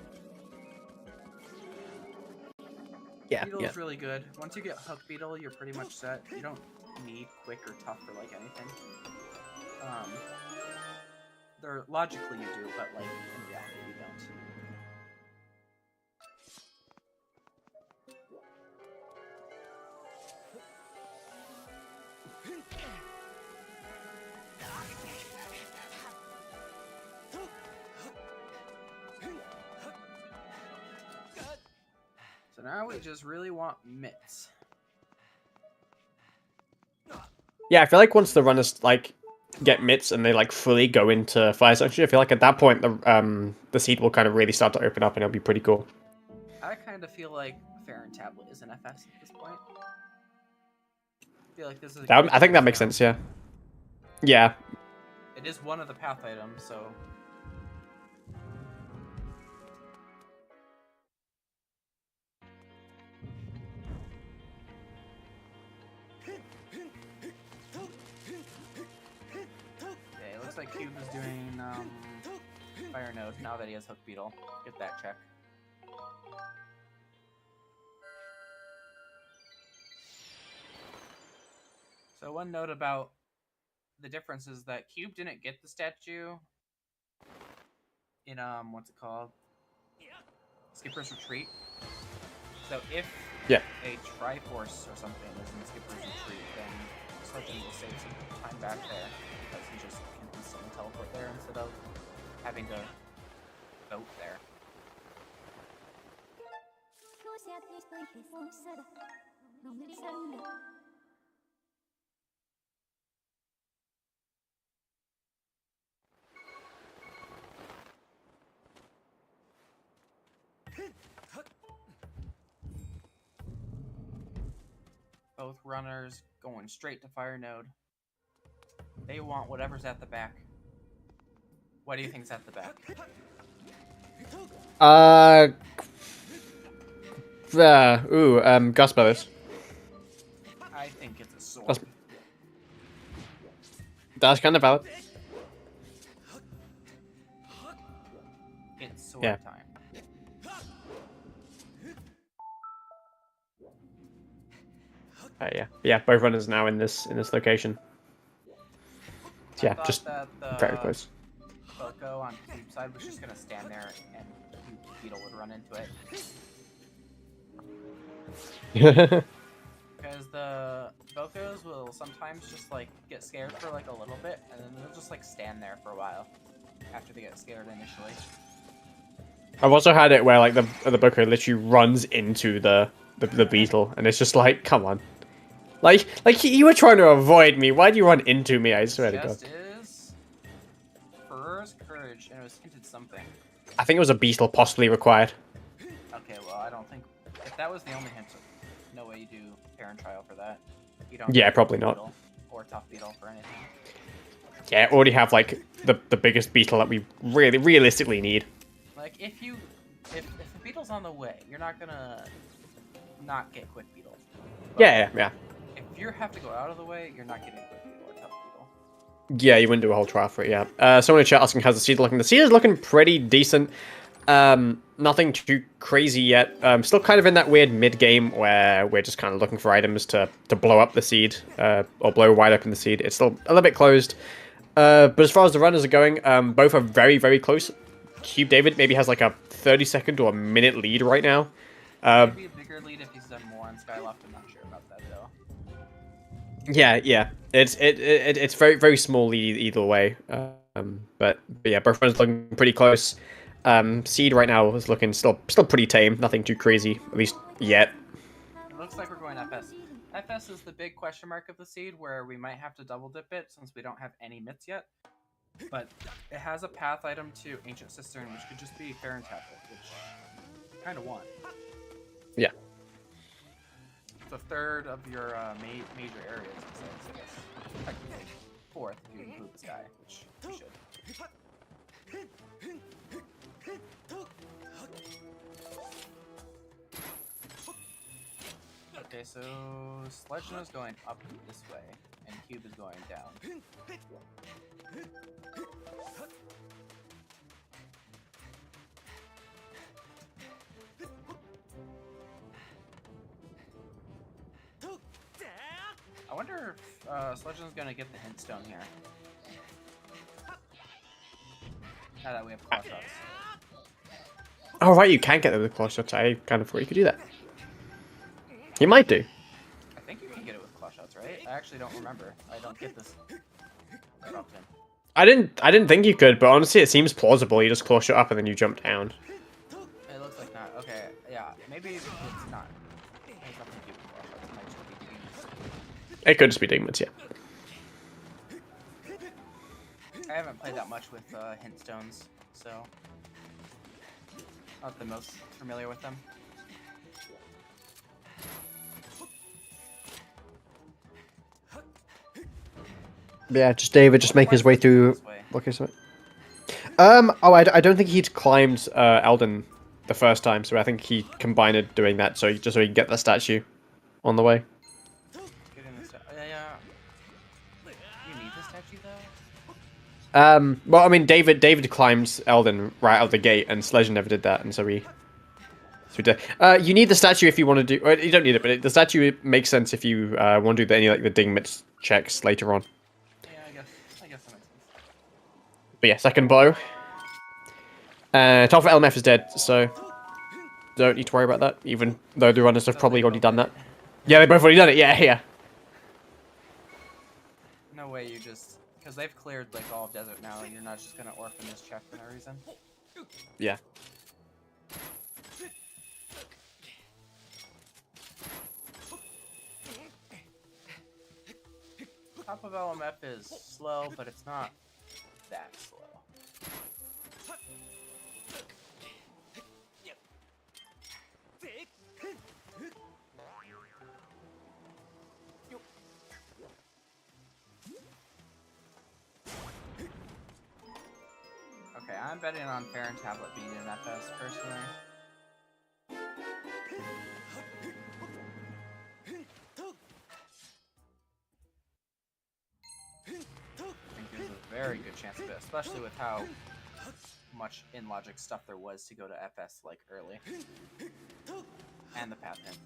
Yeah, Beetle yeah. is really good. Once you get Hook Beetle, you're pretty much set. You don't need quick or tough for like anything. They're logically you do, but like in reality you don't. So now we just really want mitts. Yeah, I feel like once the runners like get mitts and they like fully go into Fire Sanctuary, I feel like at that point the seed will kind of really start to open up and it'll be pretty cool. I kind of feel like Farron Tablet is an FS at this point. I feel like this is. I think that makes sense. Yeah. Yeah. It is one of the path items, so. Okay, it looks like Cube is doing Fire Node now that he has Hook Beetle. Get that check. So one note about the difference is that Cube didn't get the statue in what's it called? Skipper's Retreat. So if a Triforce or something is in Skipper's Retreat, then Sledge will save some time back there because he just can instantly teleport there instead of having to boat there. Both runners going straight to Fire Node. They want whatever's at the back. What do you think's at the back? Gus Brothers. I think it's a sword. That's kind of valid. It's sword Yeah. time. Yeah. Both runners now in this location. I Yeah, thought just that the very close. Boko on Cube's side was just gonna stand there and Beetle would run into it. Because the Bokos will sometimes just like get scared for like a little bit and then they'll just like stand there for a while after they get scared initially. I've also had it where like the Boko literally runs into the beetle, and it's just like, come on, like you were trying to avoid me. Why'd you run into me? I swear to God. Just is Ferrer's courage, and it was hinted something. I think it was a beetle possibly required. Okay, well I don't think if that was the only hint, no way you do parent trial for that. You don't. Yeah, do probably Beetle not. Or tough beetle for anything. Yeah, already have like the biggest beetle that we really realistically need. Like if you if the beetle's on the way, you're not gonna not get quick beetle. But Yeah. if you have to go out of the way, you're not getting quick beetle or tough beetle. Yeah, you wouldn't do a whole trial for it, yeah. Someone in chat asking how's the seed looking. The seed is looking pretty decent. Nothing too crazy yet. Still kind of in that weird mid-game where we're just kind of looking for items to blow up the seed, or blow wide open the seed. It's still a little bit closed. But as far as the runners are going, both are very, very close. CubeDavid maybe has like a 30-second or a minute lead right now. Maybe a bigger lead if he's done more on Skyloft. I'm not sure about that though. Yeah. It's very, very small lead either way. But yeah, both runners looking pretty close. Seed right now is looking still pretty tame. Nothing too crazy, at least yet. It looks like we're going FS. FS is the big question mark of the seed, where we might have to double dip it since we don't have any mitts yet. But it has a path item to Ancient Cistern, which could just be Fair and Tablet, which I kind of want. Yeah. It's a third of your major areas, besides, I guess, technically fourth if you include the sky, which you should. Okay, so Sledge is going up this way, and Cube is going down. I wonder if Sledge is going to get the hint stone here. Now that we have claw shots. Oh, right, you can get them with claw shots. I kind of thought you could do that. You might do. I think you can get it with claw shots, right? I actually don't remember. I don't get this that often. I didn't think you could, but honestly, it seems plausible. You just claw shot up and then you jump down. It looks like not. Okay, yeah, maybe it's not. It has nothing to do with claw shots. It might just be demons. It could just be demons, yeah. I haven't played that much with hint stones, so not the most familiar with them. Yeah, just David, just making his way through. Okay, sorry. Oh, I don't think he'd climbed Elden the first time, so I think he combined it doing that, so just so he can get the statue on the way. Getting the you need the statue though. Well, I mean, David climbed Elden right out the gate, and Sledge never did that, and so we did. You need the statue if you want to do. Or you don't need it, but the statue makes sense if you want to do any like the ding mitts checks later on. I guess that makes sense. But yeah, second blow. Top of LMF is dead, so don't need to worry about that, even though the runners have probably already done that. Yeah, they both already done it, yeah. No way you just... Because they've cleared like all of desert now, and you're not just gonna orphan this check for no reason. Yeah. Top of LMF is slow, but it's not that slow. Okay, I'm betting on Fair and Tablet being an FS personally. I think there's a very good chance of it, especially with how much in-logic stuff there was to go to FS like early. And the path hint.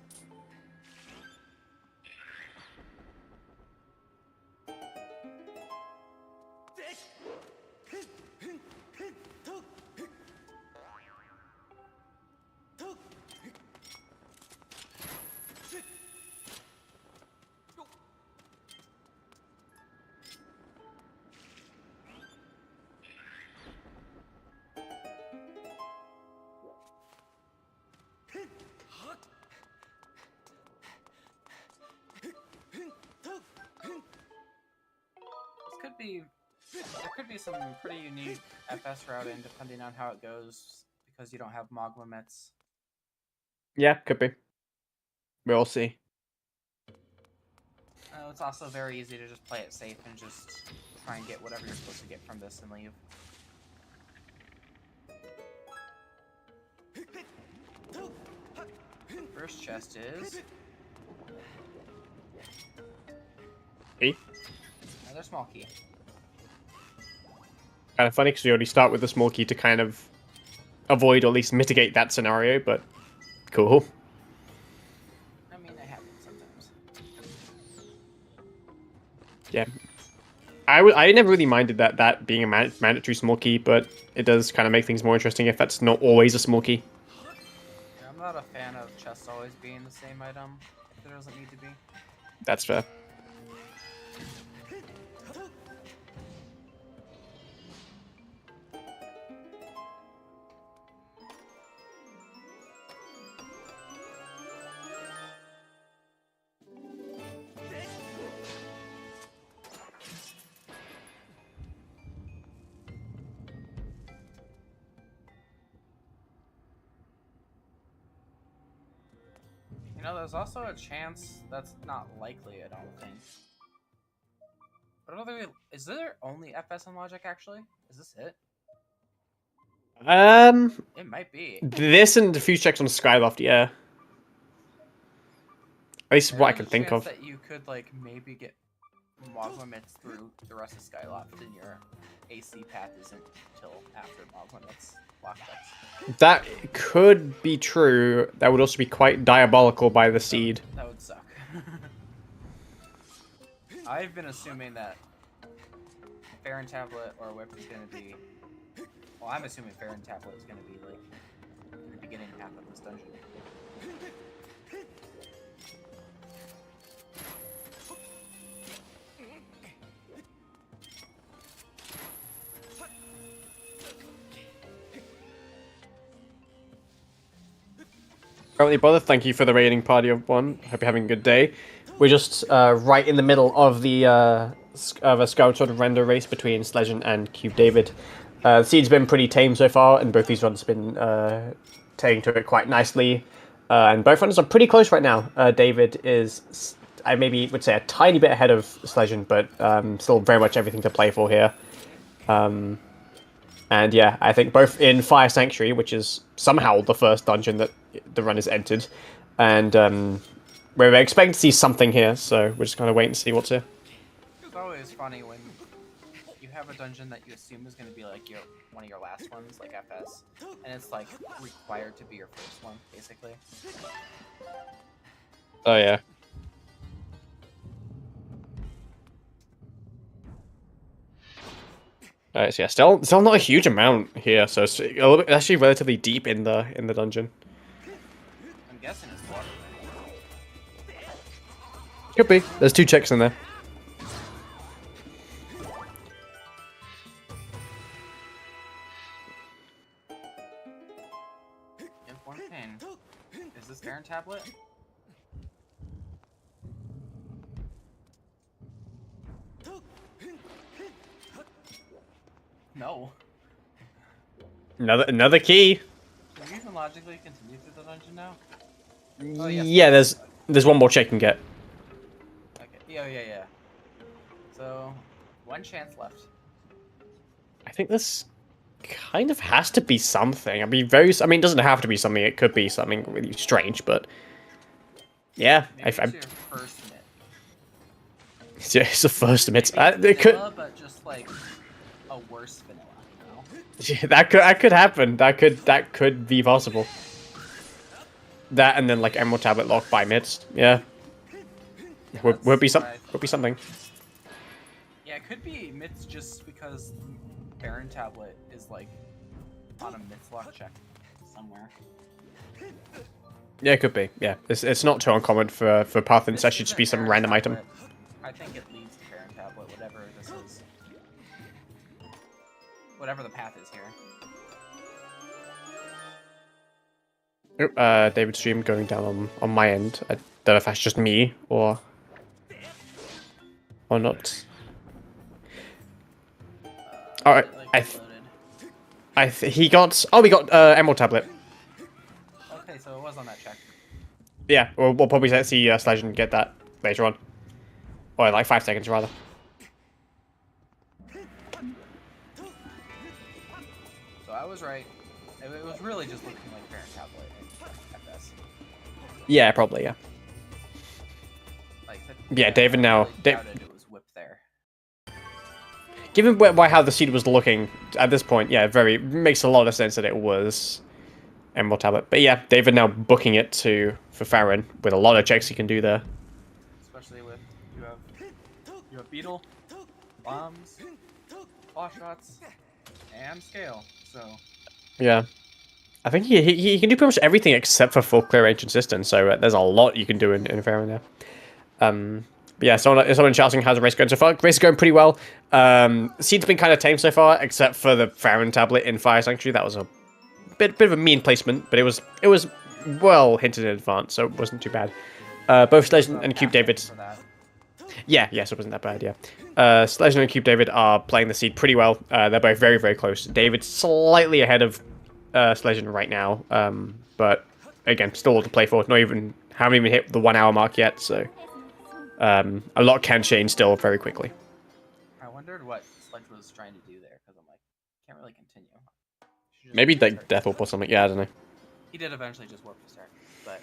There could be some pretty unique FS routing depending on how it goes, because you don't have Mogma Mets. Yeah, could be. We'll see. It's also very easy to just play it safe and just try and get whatever you're supposed to get from this and leave. First chest is E. another small key. Kind of funny because we already start with the small key to kind of avoid or at least mitigate that scenario, but cool. I mean, it happens sometimes. Yeah. I never really minded that being a mandatory small key, but it does kind of make things more interesting if that's not always a small key. Yeah, I'm not a fan of chests always being the same item if there doesn't need to be. That's fair. You know, there's also a chance that's not likely, I don't think. But I don't think is there only FS and logic actually? Is this it? It might be. This and a few checks on Skyloft, yeah. At least what I can There's a think chance of. that you could like maybe get Mogma Mitts through the rest of Skyloft, and your AC path isn't until after Mogma Mitts lockbacks. That could be true. That would also be quite diabolical by the seed. That would suck. I've been assuming that Farron Tablet or Whip is going to be... Well, I'm assuming Farron Tablet is going to be like in the beginning half of this dungeon. Currently, brother, thank you for the raiding party of one. Hope you're having a good day. We're just right in the middle of the Skyward sort of render race between Sledge and CubeDavid. The seed's been pretty tame so far, and both these runs have been taking to it quite nicely. And both runners are pretty close right now. David is, I maybe would say, a tiny bit ahead of Sledge, but still very much everything to play for here. And yeah, I think both in Fire Sanctuary, which is somehow the first dungeon that the run has entered, and we're expecting to see something here, so we're just going to wait and see what's here. It's always funny when you have a dungeon that you assume is going to be like one of your last ones, like FS, and it's like required to be your first one, basically. Oh yeah. Alright, so yeah, still not a huge amount here, so it's a little bit, actually relatively deep in the dungeon. I'm guessing it's water. Could be. There's 2 checks in there. Give one pain. Is this Farron Tablet? No. Another key. Can we even logically continue through the dungeon now? Oh, yes. Yeah, there's one more check you can get. Okay. Yeah. So, one chance left. I think this kind of has to be something. I mean, it doesn't have to be something. It could be something really strange, but yeah, Maybe it's your first mitt. Yeah, it's the first admit. Maybe It could. vanilla, but just like a worse vanilla. You know? Yeah, that could happen. That could be possible. That and then like Emerald Tablet locked by Mist. Yeah. Would be something. Yeah, it could be Mitts just because Farron Tablet is like on a Mitts lock check somewhere. Yeah, it could be. Yeah, it's not too uncommon for path and This should just isn't be some Farron random item. Tablet. I think it leads to Farron Tablet, whatever this is. Whatever the path is here. David's stream going down on my end. I don't know if that's just me or not. All right, he got. Oh, we got Emerald Tablet. Okay, so it was on that check. Yeah, we'll probably see Sledge and get that later on, or in like 5 seconds rather. So I was right. It was really just looking like Farron Tablet and FS. Yeah, probably, yeah. Like, Yeah, David now. I doubted it was whip there. Given how the seed was looking at this point, yeah, makes a lot of sense that it was Emerald Tablet. But yeah, David now booking it for Farron with a lot of checks he can do there. Especially with you have Beetle, bombs, claw shots, and scale. So Yeah. I think he can do pretty much everything except for full clear ancient system, so there's a lot you can do in Farron there. But yeah, someone shouting how's the race going so far. Race is going pretty well. Seed's been kind of tame so far, except for the Farron tablet in Fire Sanctuary. That was a bit of a mean placement, but it was well hinted in advance, so it wasn't too bad. Both Sledge and CubeDavid. Yeah, so it wasn't that bad, yeah. Sledge and CubeDavid are playing the seed pretty well. They're both very, very close. David's slightly ahead of Sledge right now, but again, still all to play for. Haven't even hit the 1 hour mark yet, so a lot can change still very quickly. I wondered what Sledge was trying to do there, because I'm like, can't really continue. Maybe like Death Warp or something. Yeah, I don't know. He did eventually just warp to start, but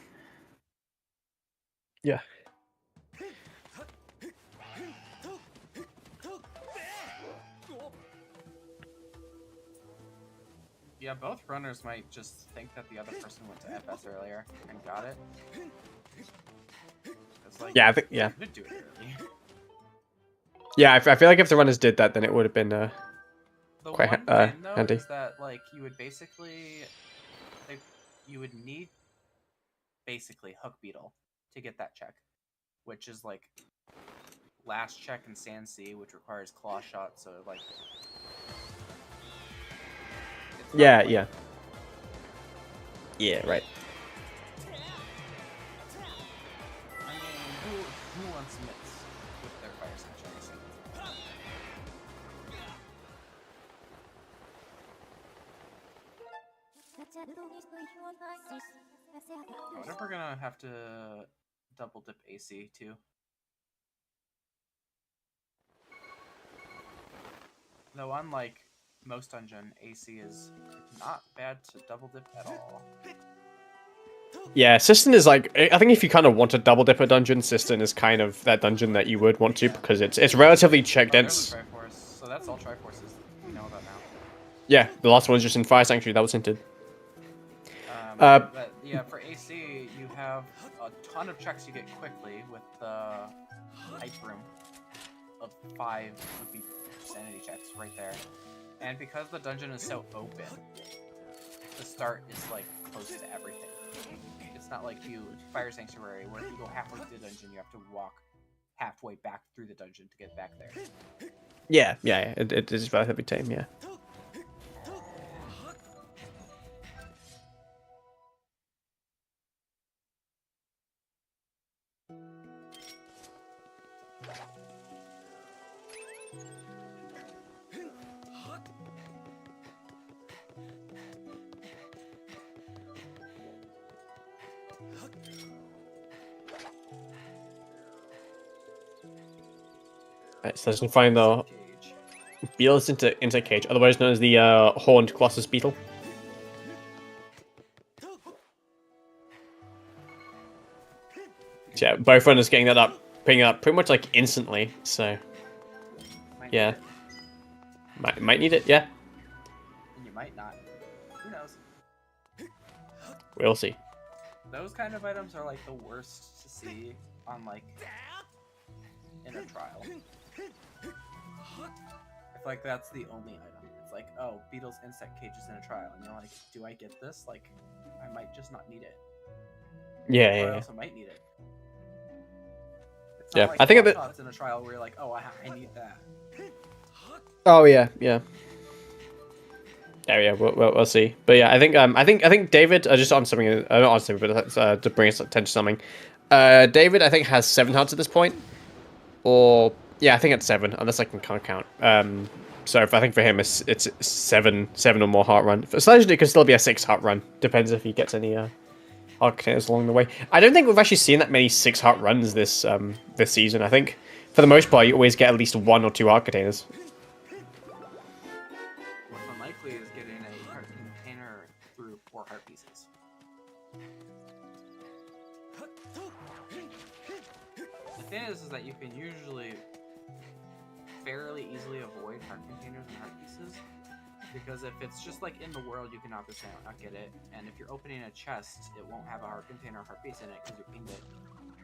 yeah. Yeah, both runners might just think that the other person went to FS earlier and got it. Like, yeah, I think, yeah. Did do it early. Yeah, I feel like if the runners did that, then it would have been the quite one thing, though, handy. is that like you would basically, like, you would need basically Hook Beetle to get that check, which is like last check in Sand Sea, which requires claw shot. So like, yeah, right. I mean, who wants mitts with their fire sanctuary? I wonder if we're gonna have to double dip AC too. Though unlike most dungeon, AC is not bad to double dip at all. Yeah, Sistine is like, I think if you kind of want to double dip a dungeon, Sistine is kind of that dungeon that you would want to, because it's relatively check dense. Triforce, so that's all Triforces we know about now. Yeah, the last one's just in Fire Sanctuary, that was hinted. But yeah, for AC, you have a ton of checks you get quickly with the hype room of 5 would be sanity checks right there. And because the dungeon is so open, the start is like close to everything. It's not like Fire Sanctuary, where if you go halfway through the dungeon, you have to walk halfway back through the dungeon to get back there. Yeah, it is relatively tame, yeah. Alright, so let's find the Beetle's into cage, otherwise known as the horned Colossus Beetle. Yeah, both runners getting that up, picking it up pretty much like instantly. So, yeah, might need it. Yeah, and you might not. Who knows? We'll see. Those kind of items are like the worst to see on like in a trial. I feel like that's the only item. It's like, oh, Beetle's insect cage is in a trial, and you're like, do I get this? Like, I might just not need it. Yeah, or yeah. I also might need it. It's Yeah, like I think it's in a trial where you're like, oh, I need that. Oh yeah. Yeah, we'll see. But yeah, I think David. Just on something, not on something, but to bring us attention to something. David, I think, has 7 hearts at this point, or yeah, I think it's 7, unless I can count. So I think for him it's 7 or more heart run. For Sledge, it could still be a 6 heart run. Depends if he gets any heart containers along the way. I don't think we've actually seen that many 6 heart runs this season. I think for the most part you always get at least 1 or 2 heart containers. What's unlikely is getting a heart container through 4 heart pieces. The thing is that you can usually fairly easily avoid heart containers and heart pieces, because if it's just like in the world, you can obviously not get it, and if you're opening a chest, it won't have a heart container or heart piece in it because you pinged it.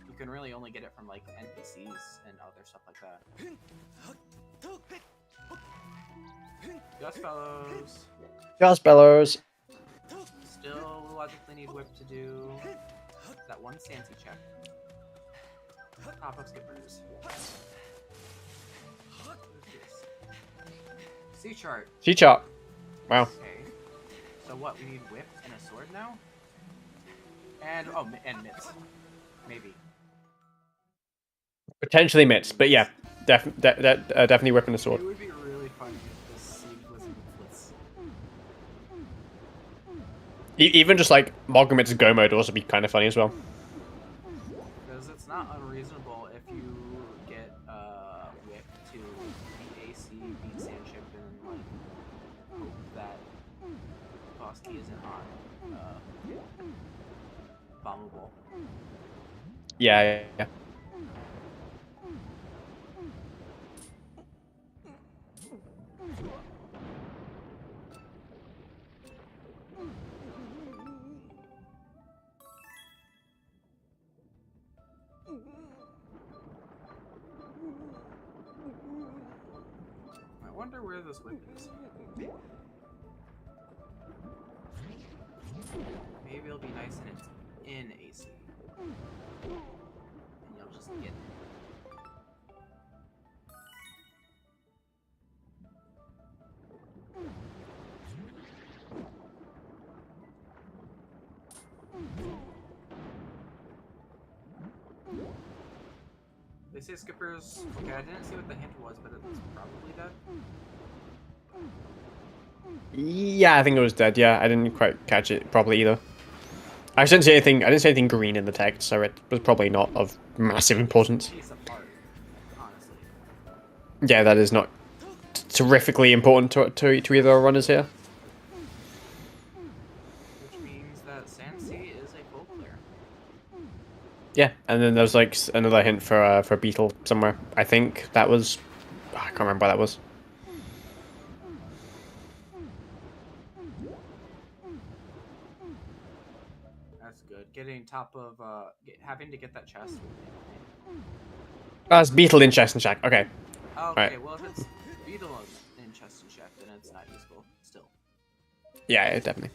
You can really only get it from like NPCs and other stuff like that. Just fellows. Just bellows. Still logically need whip to do that one Sansi check. Top of skippers. C chart. C chart. Wow. Okay. So what? We need whip and a sword now. And and mitts. Maybe. Potentially mitts, but yeah, definitely whipping the sword. It would be really fun if this seed was mittless. Even just like Moggamit's Go mode would also be kind of funny as well. Because it's not unreasonable if you get whip to beat AC, beat Sandship, and like hope that boss key isn't on bombable. Yeah. I wonder where this whip is. Maybe it'll be nice and it's in AC. And you'll just get it. They say skippers. Okay, I didn't see what the hint was, but it's probably dead. Yeah, I think it was dead. Yeah, I didn't quite catch it properly either. I didn't see anything. I didn't see anything green in the text, so it was probably not of massive importance. Piece of art, honestly. Yeah, that is not terrifically important to either our runners here. Which means that Sansi is a full clear. Yeah, and then there's like another hint for Beetle somewhere. I think that was. I can't remember what that was. That's good. Getting top of having to get that chest. That's Beetle in chest and shack. Okay. Okay, Right. well if it's Beetle in chest and check, then it's not useful still. Yeah, definitely.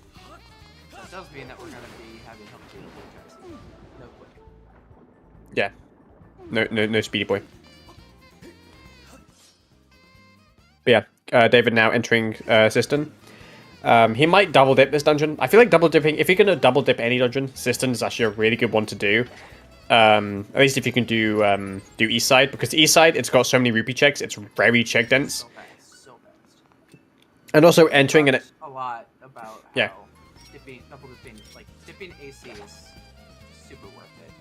So it does mean that we're gonna be having help Beetle in chest. No quick. Yeah. No speedy boy. But yeah, David now entering Cistern. He might double dip this dungeon. I feel like double dipping, if you're gonna double dip any dungeon, Cistern is actually a really good one to do. At least if you can do east side, because the east side it's got so many rupee checks, it's very check dense. So fast, so fast. And also entering in it. A lot about how Yeah. double dipping, like dipping AC is super worth it.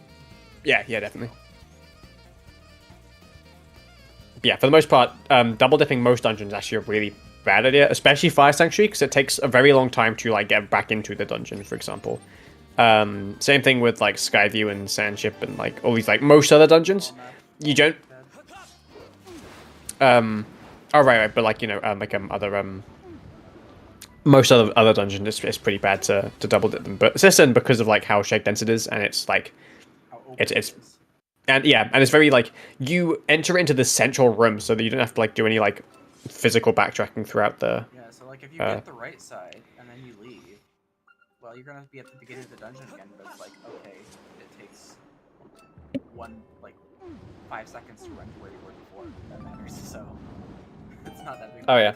Yeah, definitely. But yeah, for the most part, double dipping most dungeons is actually a really bad idea, especially Fire Sanctuary, because it takes a very long time to like get back into the dungeon, for example. Same thing with like Skyview and Sandship and like all these like most other dungeons. You don't. Oh right, but like most other dungeons, it's pretty bad to double dip them. But Cistern, because of like how shake dense it is, and it's like it's and yeah, and it's very like you enter into the central room, so that you don't have to like do any like physical backtracking throughout the. Yeah, so like if you get the right side and then you leave, well, you're gonna be at the beginning of the dungeon again. But it's like okay, it takes 5 seconds to run to where you were before. That matters. So it's not that big. Oh, yeah.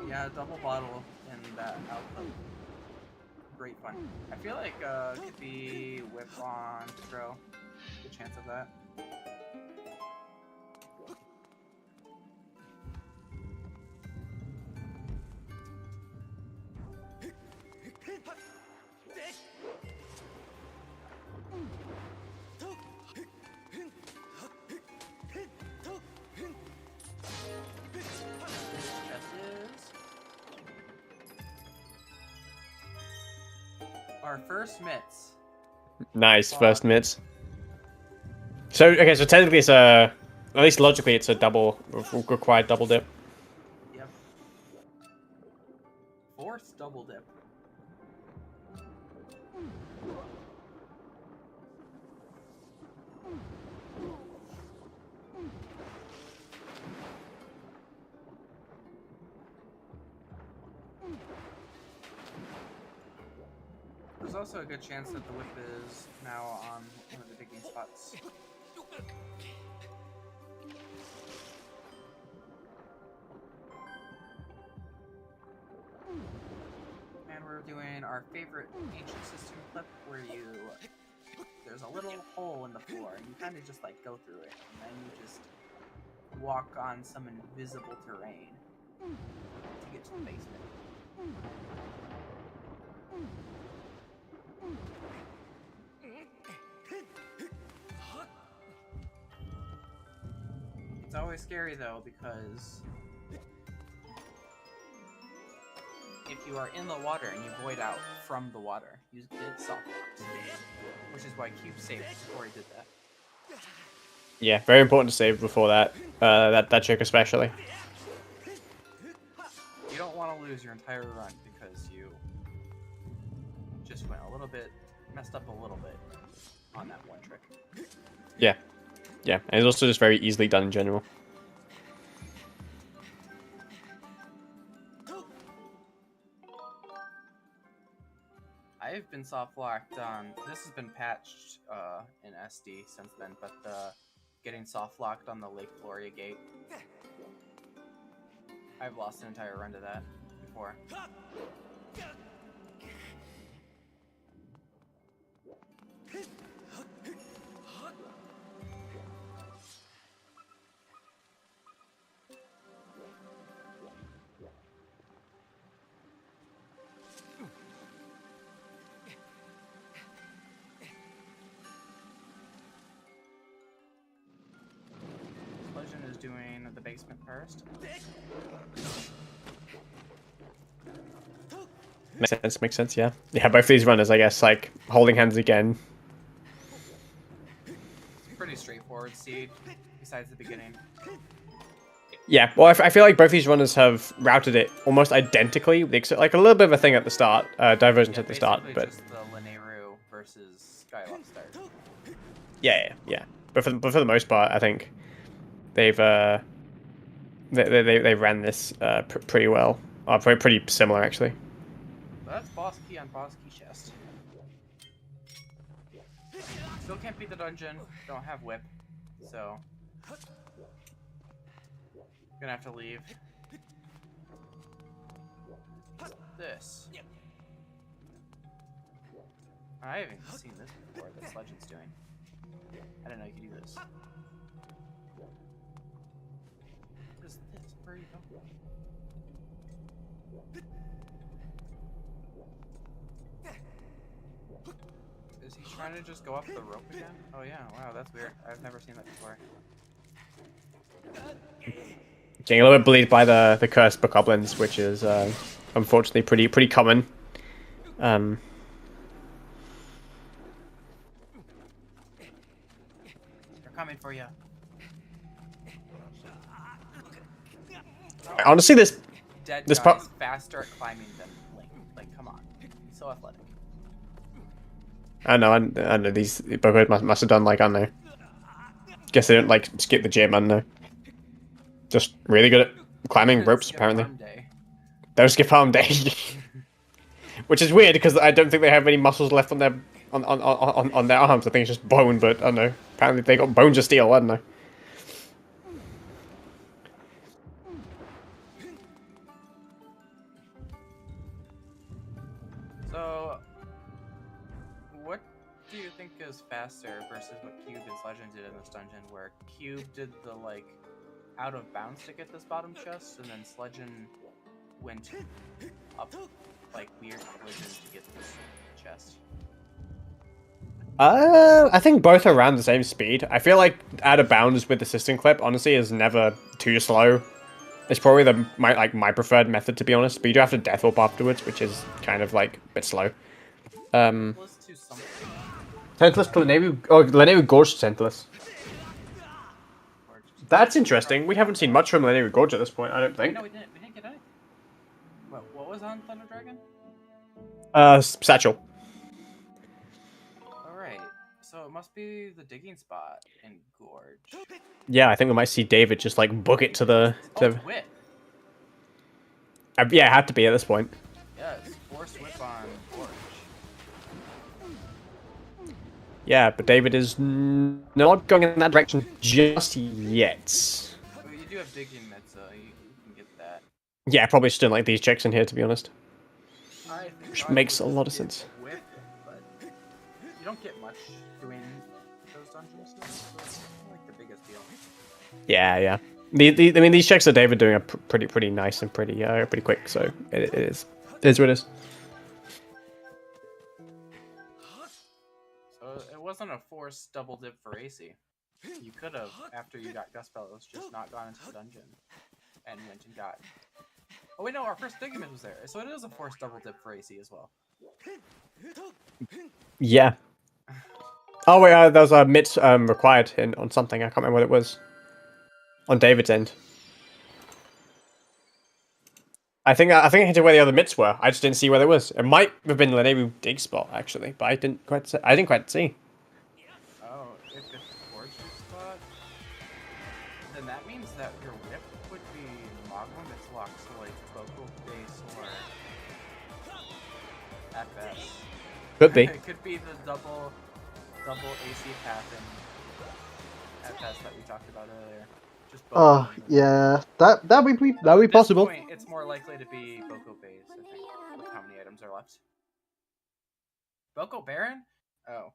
Yeah, double bottle in that output. Great fun. I feel like could be whip on throw. Good chance of that. Chest Our first mitts. Nice, first mitts. So, okay, so technically it's a... At least logically it's a double... required double dip. Yep. Fourth double dip. There's also a good chance that the whip is now on one of the digging spots. And we're doing our favorite ancient system clip where there's a little hole in the floor and you kind of just like go through it and then you just walk on some invisible terrain to get to the basement. It's always scary though because if you are in the water and you void out from the water, you get soft locks, which is why Cube saved before he did that. Yeah, very important to save before that. That trick especially. You don't want to lose your entire run because you just went a little bit, messed up a little bit on that one trick. Yeah. Yeah, and it's also just very easily done in general. I've been soft locked on. This has been patched in SD since then, but getting soft locked on the Lake Floria gate, I've lost an entire run to that before. Legend is doing the basement first. Makes sense, yeah. Yeah, both these runners, I guess, like, holding hands again. It's pretty straightforward seed, besides the beginning. Yeah, well, I feel like both these runners have routed it almost identically, except like a little bit of a thing at the start, divergence at the start, but... just the Lineru versus Skyward start. Yeah. But for the most part, I think they've they ran this pretty well. Pretty similar, actually. That's boss key on boss key chest. Still can't beat the dungeon, don't have whip, so gonna have to leave. What's this? I haven't seen this before that Sledge's doing. I didn't know you could do this. What is this? Where are you going? Is he trying to just go up the rope again? Oh yeah, wow, that's weird. I've never seen that before. Getting a little bit bullied by the cursed bokoblins, which is unfortunately pretty common. They're coming for you. Honestly, this Dead guys faster at climbing than Link. Like, come on. He's so athletic. I know these bokoblins must have done, like, I don't know. Guess they don't, like, skip the gym, I don't know. Just really good at climbing ropes, apparently. Don't skip arm day. Which is weird, because I don't think they have any muscles left on their on their arms. I think it's just bone, but I don't know. Apparently they got bones of steel, I don't know. So, what do you think is faster versus what Cube and Legend did in this dungeon, where Cube did the, like, out of bounds to get this bottom chest, and then Sledgen went up, like, weird collisions to get this chest? I think both are around the same speed. I feel like out of bounds with the system clip, honestly, is never too slow. It's probably my preferred method, to be honest. But you do have to death warp afterwards, which is kind of like a bit slow. Tentless to something. Tentless to Laneru. Oh, Laneru Gorge to Tentless. That's interesting. We haven't seen much from Laneru Gorge at this point, I don't think. No, we didn't. We didn't get any. What was on Thunder Dragon? Satchel. Alright. So it must be the digging spot in Gorge. Yeah, I think we might see David just like book it to the. Oh, it's whip. Yeah, it had to be at this point. Yes, force whip on Gorge. Yeah, but David is not going in that direction just yet. Well, you do have digging mid, so you can get that. Yeah, probably still like these checks in here, to be honest. Which makes a lot of would sense. Whip, but you don't get much doing those dungeons. So it's not like the biggest deal. Yeah, yeah. I mean, these checks that David doing are pretty nice and pretty quick. So it is what it is. So it wasn't a forced double dip for AC. You could have, after you got Gus Fellows, just not gone into the dungeon and went and got. Oh wait, no, our first Digimon was there, so it is a forced double dip for AC as well. Yeah. Oh wait, there was a MIT required on something. I can't remember what it was. On David's end. I think I hinted where the other MITs were. I just didn't see where it was. It might have been the Laneru dig spot actually, but I didn't quite see. Oh, if it's the Gorge spot, then that means that your whip would be Mogwai that's locked to like Vocal Base or FS. Could be. It could be the double AC path in FS that we talked about earlier. Just Oh, yeah. That'd be possible. Point, it's more likely to be Boko Base, I think. With how many items are left? Boko Baron? Oh.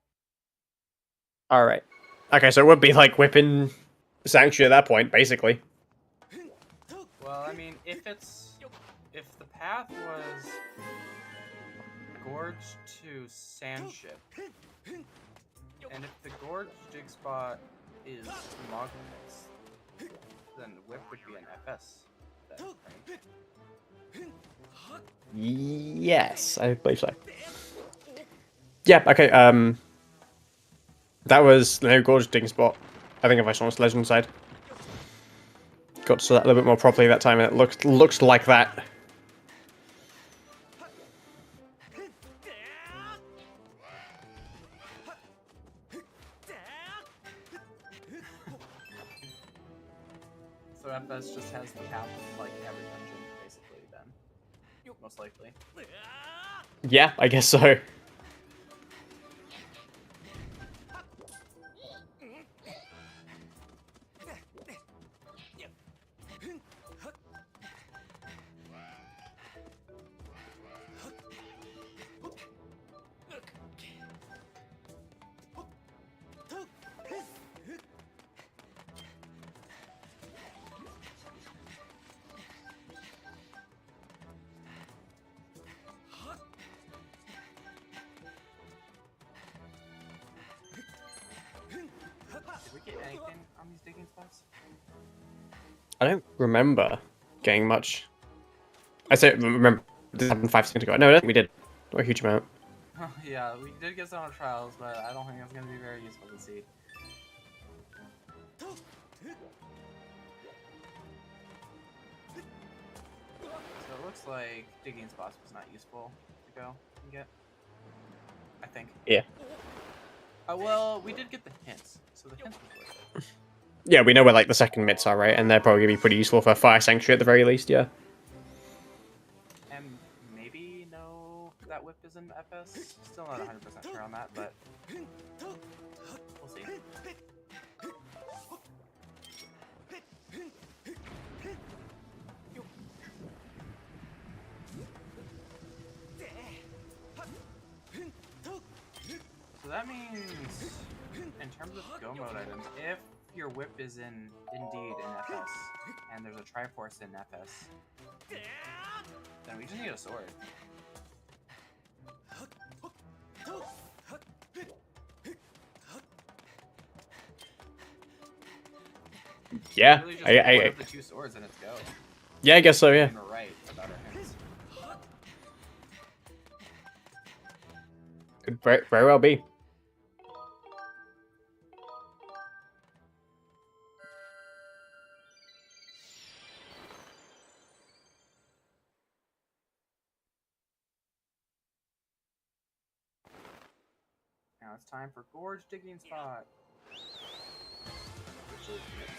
Alright. Okay, so it would be like whipping Sanctuary at that point, basically. Well, I mean, if the path was Gorge to Sandship, and if the Gorge dig spot is Mogwai, then whip would be an FS. Then, right? Yes, I believe so. Yeah, okay, that was the Laneru Gorge digging spot. I think if I saw on Sledge side. Got to that a little bit more properly that time, and it looks like that. So FS just has the path of like every dungeon, basically, then. Most likely. Yeah, I guess so. Did we get anything on these digging spots? I don't remember getting much. I say remember this happened 5 seconds ago. No, I don't think we did. Not a huge amount. Yeah, we did get some on trials, but I don't think it's going to be very useful to see. So it looks like digging spots was not useful to go and get. I think. Yeah. Well, we did get the hints, so the hints was worth it. Yeah, we know where like the second mitts are, right? And they're probably gonna be pretty useful for Fire Sanctuary at the very least, yeah. And maybe know that whip is in FS. Still not 100% sure on that, but we'll see. So that means, in terms of go mode items, if your whip is indeed in FS, and there's a Triforce in FS, then we just need a sword. Yeah, Really just one of the two swords and it's go. Yeah, I guess so, yeah. And we're right about our hints. very well be. Now it's time for gorge digging spot. Which is this.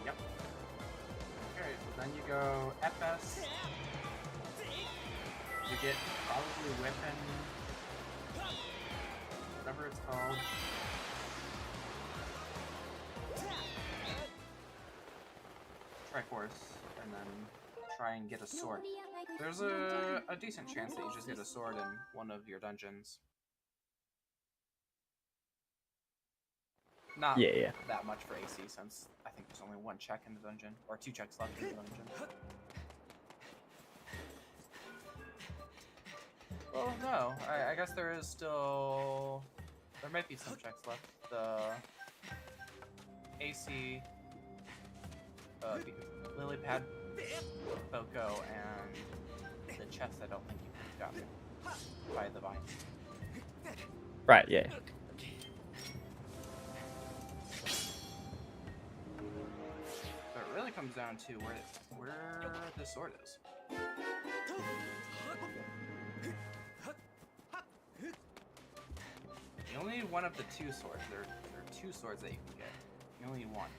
Yep. Okay, so then you go FS. You get probably weapon, whatever it's called. Triforce, and then try and get a sword. There's a decent chance that you just get a sword in one of your dungeons. Not that much for AC, since I think there's only one check in the dungeon, or 2 checks left in the dungeon. Well, no, I guess there is still... There might be some checks left. The AC, Lily Pad, Boko, and the chest I don't think you got by the vines. Right, yeah. So it really comes down to where the sword is. You only need one of the 2 swords. There are 2 swords that you can get. You only need one.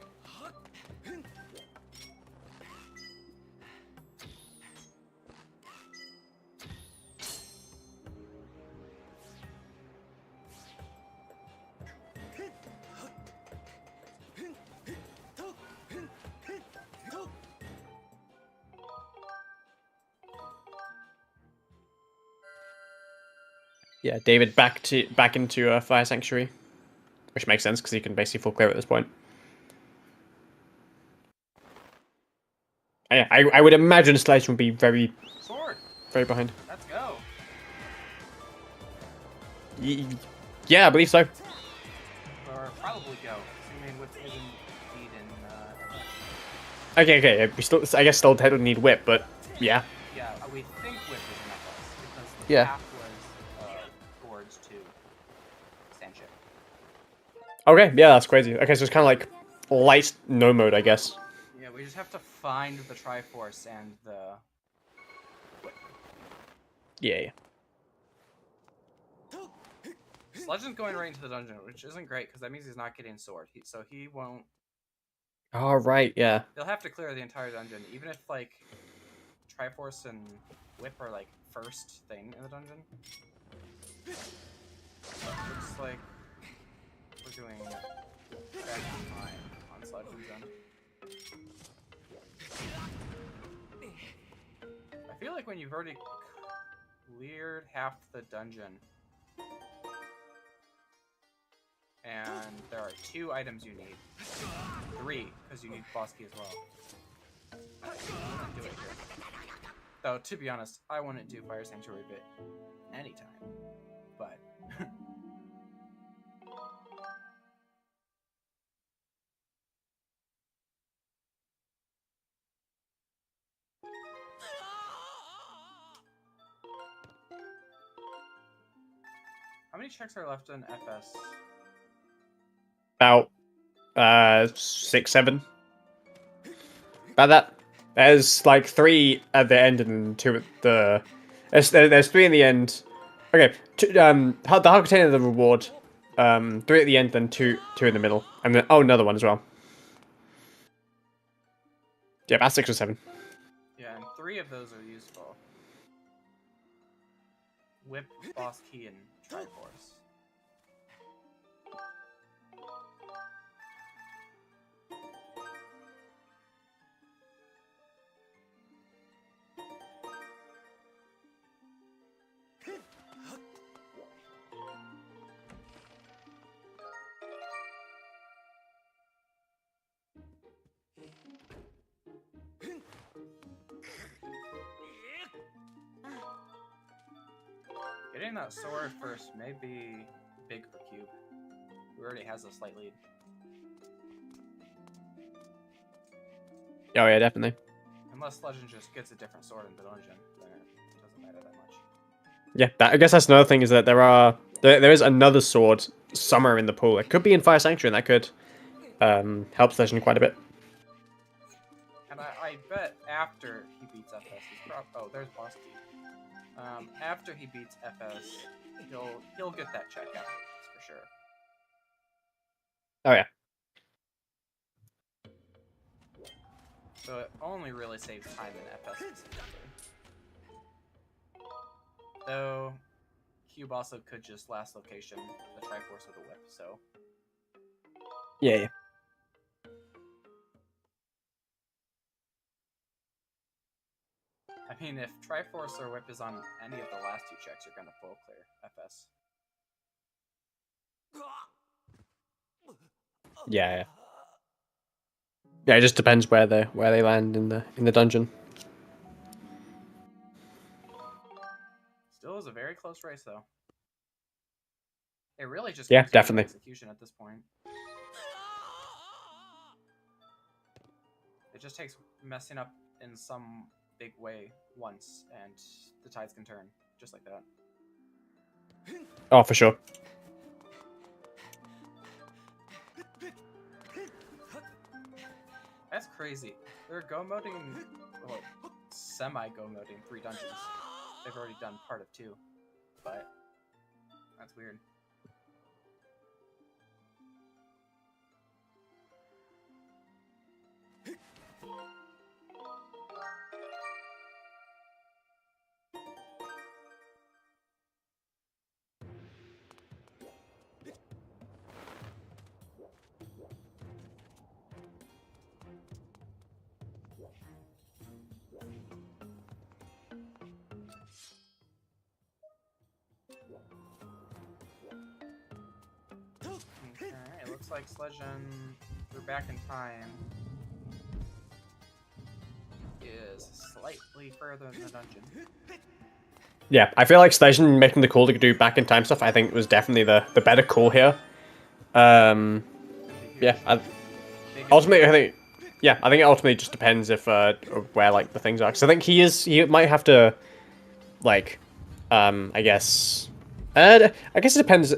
Yeah, David back into Fire Sanctuary, which makes sense because he can basically full clear at this point. Yeah, I would imagine Sledge would be very behind. Let's go. Yeah, I believe so. Or probably go, assuming whip isn't need in. Okay, yeah, we still, I guess, still would need whip, but yeah. Yeah, we think whip is in FS because the path was towards to Sandship. Okay, yeah, that's crazy. Okay, so it's kind of like light no mode, I guess. Yeah, we just have to find the Triforce and the whip. Yeah. Sledge is going right into the dungeon, which isn't great because that means he's not getting sword. So he won't. Oh, right, yeah. He'll have to clear the entire dungeon, even if like Triforce and whip are like first thing in the dungeon. Looks like we're doing bad time on Sledge's end. I feel like when you've already cleared half the dungeon, and there are 2 items you need. 3, because you need boss key as well. I wouldn't do it here. Though, to be honest, I wouldn't do Fire Sanctuary bit anytime. But... How many checks are left in FS? About 6, 7. About that. There's like 3 at the end and 2 at the. There's 3 in the end. Okay, the hard container of the reward. 3 at the end, then 2 in the middle, and then another one as well. Yeah, about 6 or 7. Yeah, and 3 of those are useful. Whip, boss key, and Triforce. Getting that sword first may be big for Cube, who already has a slight lead. Oh yeah, definitely. Unless Legend just gets a different sword in the dungeon, then it doesn't matter that much. Yeah, I guess that's another thing is that there is another sword somewhere in the pool. It could be in Fire Sanctuary, and that could help Sledge quite a bit. And I bet after he beats FS, oh, there's boss key. After he beats FS, he'll get that check afterwards for sure. Oh yeah. So it only really saves time in FS specifically. Though Cube also could just last location the Triforce of the Whip, so. Yeah. I mean, if Triforce or Whip is on any of the last two checks, you're gonna full clear FS. Yeah. Yeah, it just depends where they land in the dungeon. Still is a very close race, though. It really just Yeah, comes down to definitely. execution at this point. It just takes messing up in some big way once, and the tides can turn just like that. Oh, for sure. That's crazy. They're go-moding, well, semi-go-moding 3 dungeons. They've already done part of 2, but that's weird. Okay, it looks like Sledge and We're Back in Time is slightly further in the dungeon. Yeah, I feel like Sledge making the call to do back in time stuff, I think was definitely the better call here. Yeah, ultimately, I think it ultimately just depends if where like the things are. Because I think he might have to, like, I guess it depends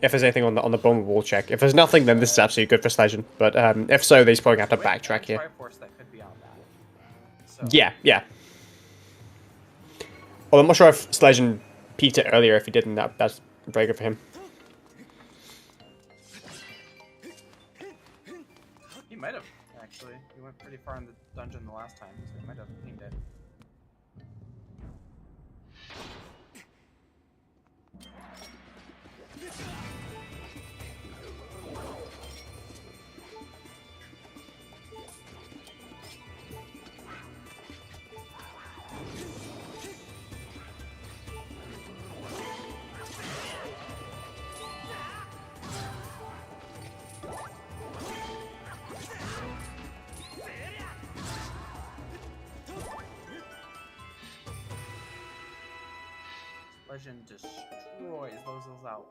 if there's anything on the bone wall check. If there's nothing, then this is absolutely good for Sledge. But if so, he's probably gonna have to backtrack here. Triforce that could be on that. So. Yeah. Well, I'm not sure if Sledge peaked it earlier. If he didn't, that's very good for him. He might have, actually. He went pretty far in the dungeon the last time, so he might have pinged it. Legend destroys those owls.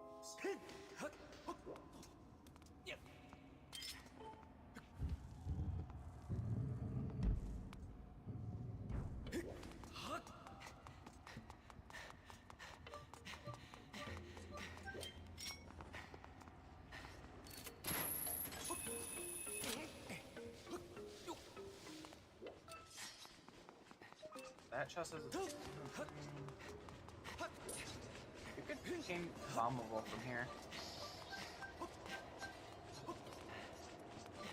That chest is. You could ping bombable from here.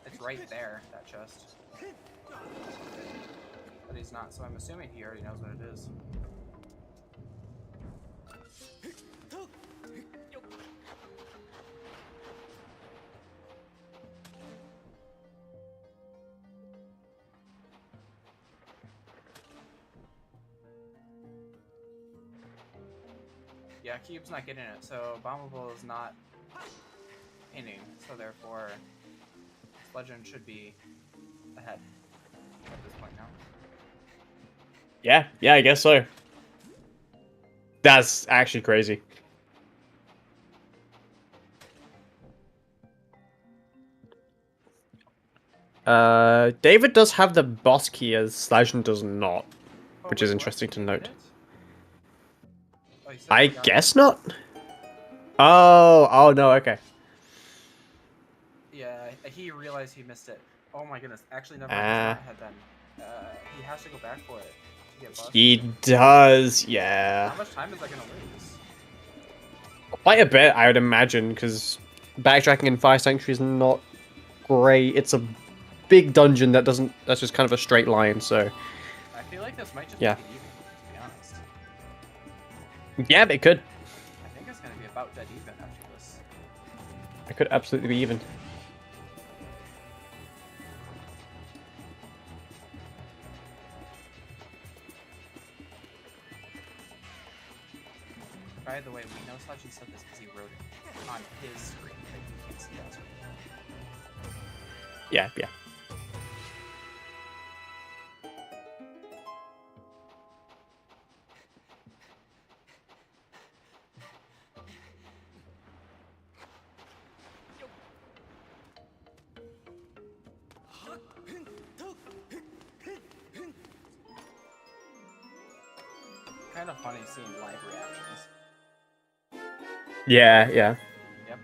It's right there, that chest. But he's not, so I'm assuming he already knows what it is. Yeah, Cube's not getting it, so bombable is not inning, so therefore Legend should be ahead at this point now. Yeah, I guess so. That's actually crazy. David does have the boss key as Sledge does not, which is interesting to note. he said I he got guess it. not. Oh no, okay. Yeah, he realized he missed it. Oh my goodness. Actually, never mind. He's not ahead then. He has to go back for it to get buffed. He does, yeah. How much time is that going to lose? Quite a bit, I would imagine, because backtracking in Fire Sanctuary is not great. It's a big dungeon that's just kind of a straight line, so I feel like this might just yeah. make it even, to be honest. Yeah, it could. I think it's going to be about dead even after this. It could absolutely be even. By the way, we know Sledge said this because he wrote it on his screen, but you can't see that screen. Yeah, yeah. Kind of funny seeing live reactions. Yeah, yeah. Yep.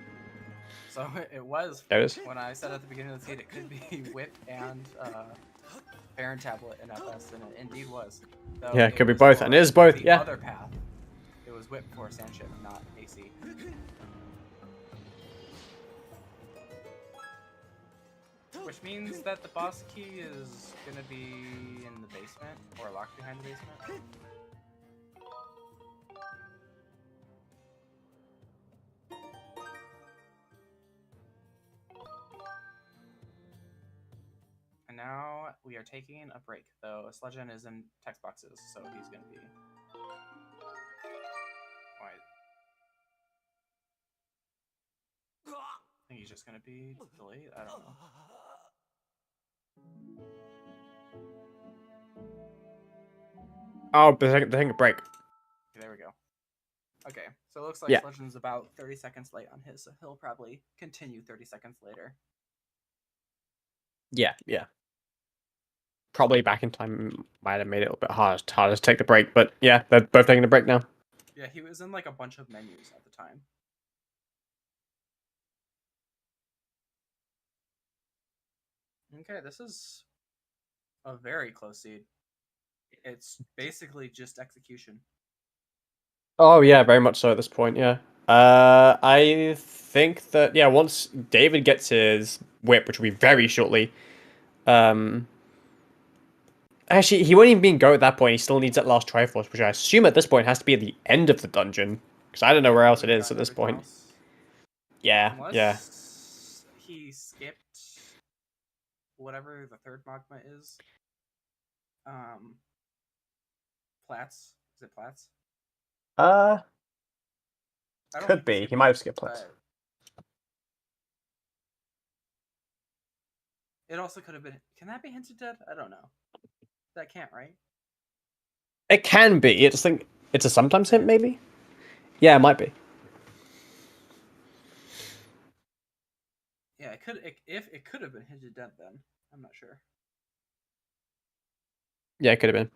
So it was, There it is. when I said at the beginning of the seed, it could be Whip and Baron Tablet in FS, and it indeed was. Though Yeah, it could be was both, for and it is both, the yeah. other path. It was Whip for Sandship, not AC. Which means that the boss key is gonna be in the basement, or locked behind the basement. And now we are taking a break, though Sledge is in text boxes, so he's gonna be... Why? I think he's just gonna be delayed? I don't know. Oh, but they're taking a break. Okay, there we go. Okay, so it looks like Yeah. Sledge's about 30 seconds late on his, so he'll probably continue 30 seconds later. Yeah, yeah. Probably back in time might have made it a little bit harder to take the break, but yeah, they're both taking a break now. Yeah, he was in like a bunch of menus at the time. Okay, this is a very close seed. It's basically just execution. Oh yeah, very much so at this point, yeah. I think that yeah, once David gets his whip, which will be very shortly, actually he won't even be in go at that point. He still needs that last Triforce, which I assume at this point has to be at the end of the dungeon, because I don't know where else it We've is at gotten this everything point. else. Yeah, Unless yeah. he skipped whatever the third magma is. Platts. Is it Platts? I don't Could think be. skipped He might have it, skipped Platts. but it also could have been. Can that be hinted dead? I don't know. That can't, right? It can be. It's think it's a sometimes hint, maybe. Yeah, it might be. Yeah, it could. If it could have been hinted dead, then I'm not sure Yeah, it could have been.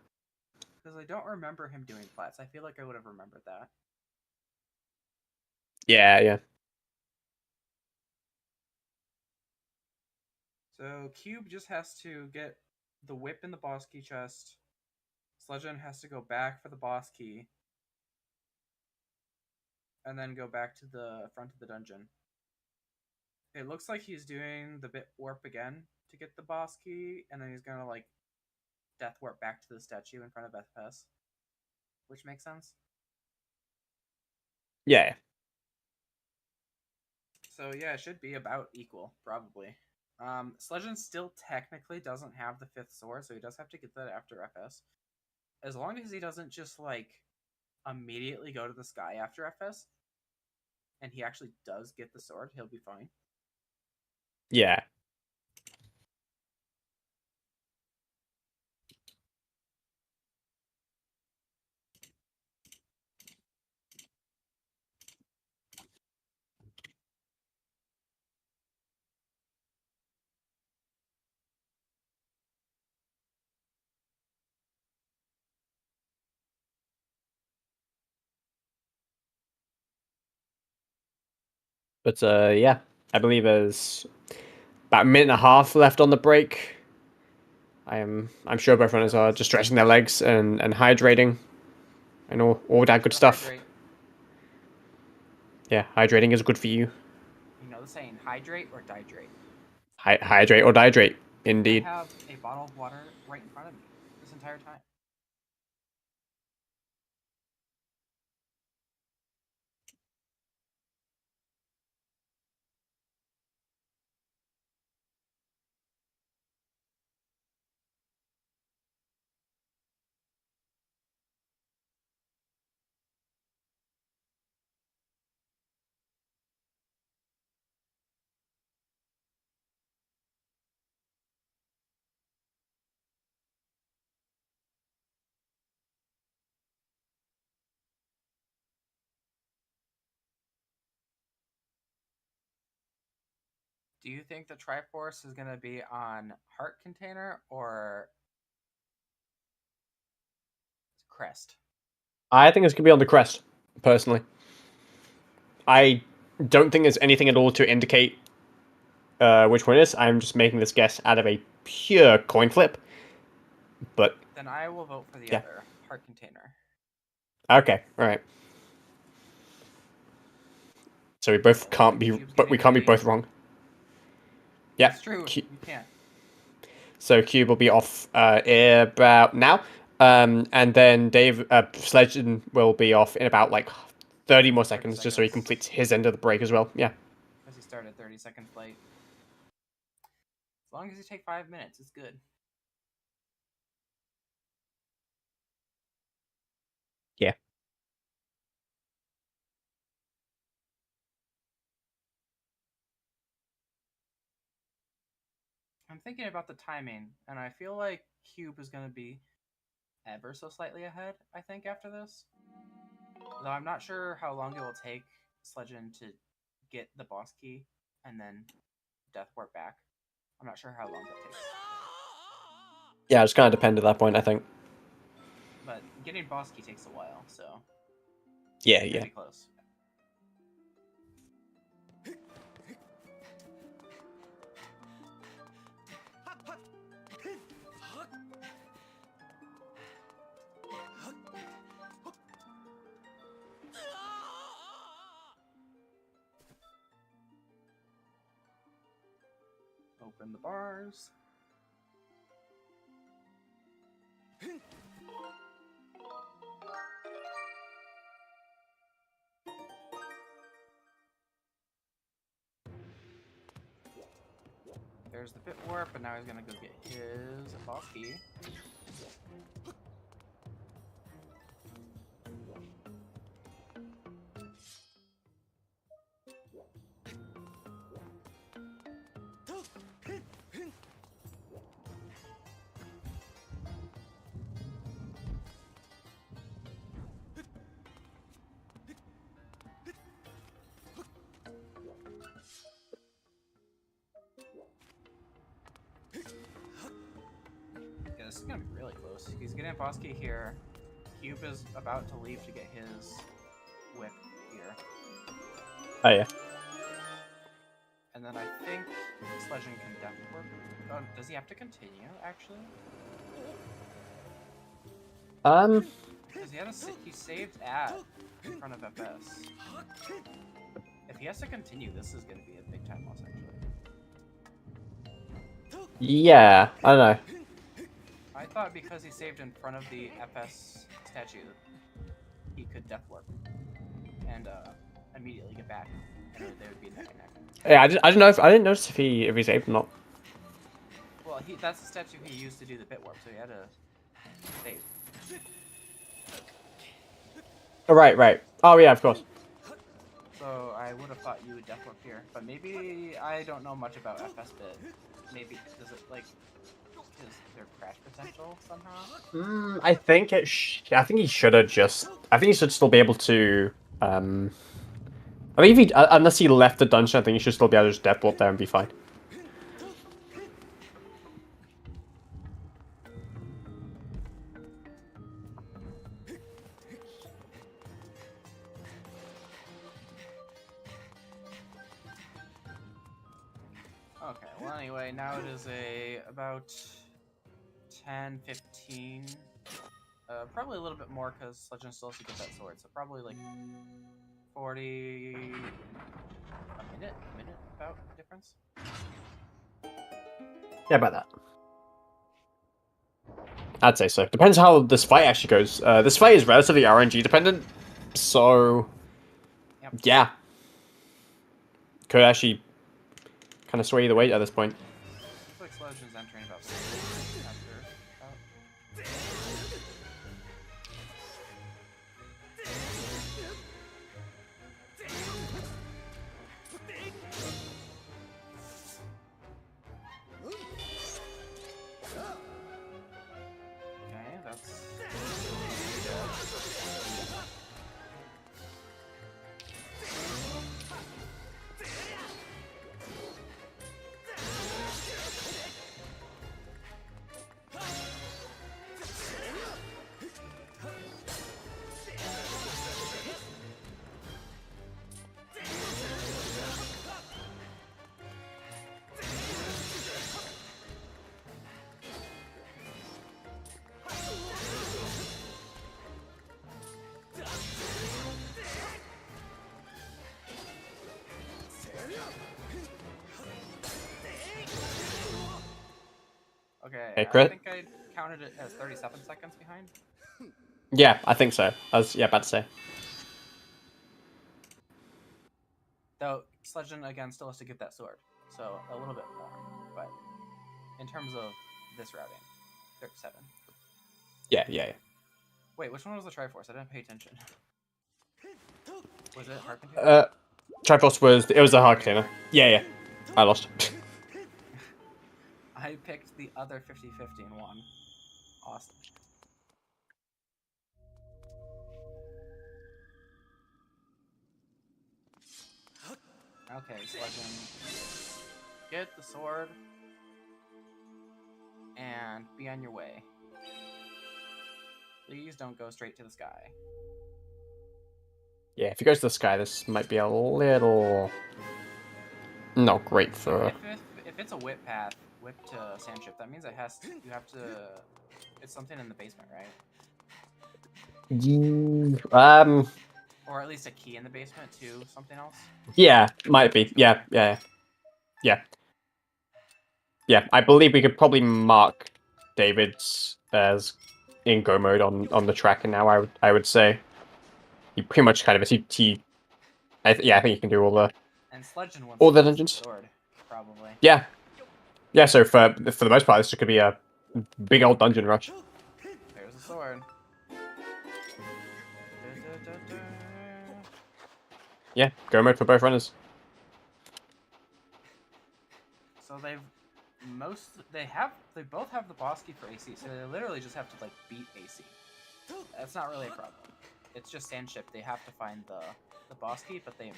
because I don't remember him doing Platts. I feel like I would have remembered that. Yeah, yeah. So Cube just has to get the whip in the boss key chest. Sledgeon has to go back for the boss key. And then go back to the front of the dungeon. It looks like he's doing the bit warp again to get the boss key, and then he's gonna like death warp back to the statue in front of FPS. Which makes sense. Yeah. So yeah, it should be about equal, probably. Sledgeon still technically doesn't have the 5th sword, so he does have to get that after FS. As long as he doesn't just like immediately go to the sky after FS, and he actually does get the sword, he'll be fine. Yeah. But yeah, I believe there's about a minute and a half left on the break. I'm sure both runners are just stretching their legs and hydrating and all that good stuff. Hydrate. Yeah, hydrating is good for you. You know the saying, hydrate or dihydrate. Hydrate or dihydrate, indeed. I have a bottle of water right in front of me this entire time. Do you think the Triforce is going to be on Heart Container or Crest? I think it's gonna be on the crest, personally. I don't think there's anything at all to indicate which one it is. I'm just making this guess out of a pure coin flip. But Then I will vote for the Yeah. other, Heart Container. okay, all right. So we both can't be, Cube's but we getting can't be ready. both wrong. Yeah. It's true, Cu- you can't. So Cube will be off about now, and then Sledge will be off in about like 30 more seconds, just so he seconds. completes his end of the break as well. Yeah. Because he started 30 seconds late. As long as you take 5 minutes, it's good. Yeah. I'm thinking about the timing, and I feel like Cube is going to be ever so slightly ahead, I think, after this. Though I'm not sure how long it will take Sledgen to get the boss key and then Death Warp back. I'm not sure how long that takes. Yeah, it's kind of depend at that point, I think. But getting boss key takes a while, so Yeah, it's yeah. gonna be close. Open the bars. There's the bit warp, and now he's gonna go get his boss key. Yeah, this is gonna be really close. He's getting a boss key here. Cube is about to leave to get his whip here. Oh, yeah. And then I think Sledging can Death Warp. Oh, does he have to continue, actually? Because he saved at in front of FS. If he has to continue, this is going to be a big time loss, actually. Yeah, I don't know. I thought because he saved in front of the FS statue, he could Death Warp and immediately get back, and they would be neck and neck. Yeah, I didn't know I didn't notice if he's able or not. Well, that's the statue he used to do the bit warp, so he had to save. Oh, right. Oh, yeah, of course. So I would have thought you would Death Warp here, but maybe I don't know much about FS bit. Maybe does it like is there crash potential somehow? I think I think he should have just. I think he should still be able to. I mean, if he unless he left the dungeon, I think he should still be able to just depth warp there and be fine. Okay, well anyway, now it is about 10:15. Probably a little bit more because Sledge still has to get that sword, so probably like 40... a minute about difference. Yeah, about that. I'd say so. Depends how this fight actually goes. This fight is relatively RNG dependent, so Yep. yeah, could actually kind of sway either way at this point. Looks like Sledge is entering about 6 after about. Okay, that's... Okay, Hey, I crit? think I counted it as 37 seconds behind. Yeah, I think so. I was about to say. Though Sledge again still has to get that sword, so a little bit more. But in terms of this routing, 37. Yeah. Wait, which one was the Triforce? I didn't pay attention. Was it Heart Container? Triforce was a hard container. Yeah. I lost. I picked the other 50-50 and won. Awesome. Okay, Sledge, get the sword and be on your way. Please don't go straight to the sky. Yeah, if he goes to the sky, this might be a little not great for. If it's a whip path, whip to Sandship, that means you have to. It's something in the basement, right? Or at least a key in the basement to something else. Yeah, might be. Yeah. I believe we could probably mark David's as in go mode on the tracker now. I would say he pretty much kind of is. I think he can do all the And all the dungeons. Sword, probably. Yeah. So for the most part, this could be a big old dungeon rush. There's the sword. Yeah, go mode for both runners. So they both have the boss key for AC, so they literally just have to like beat AC. That's not really a problem. It's just Sandship. They have to find the boss key, but they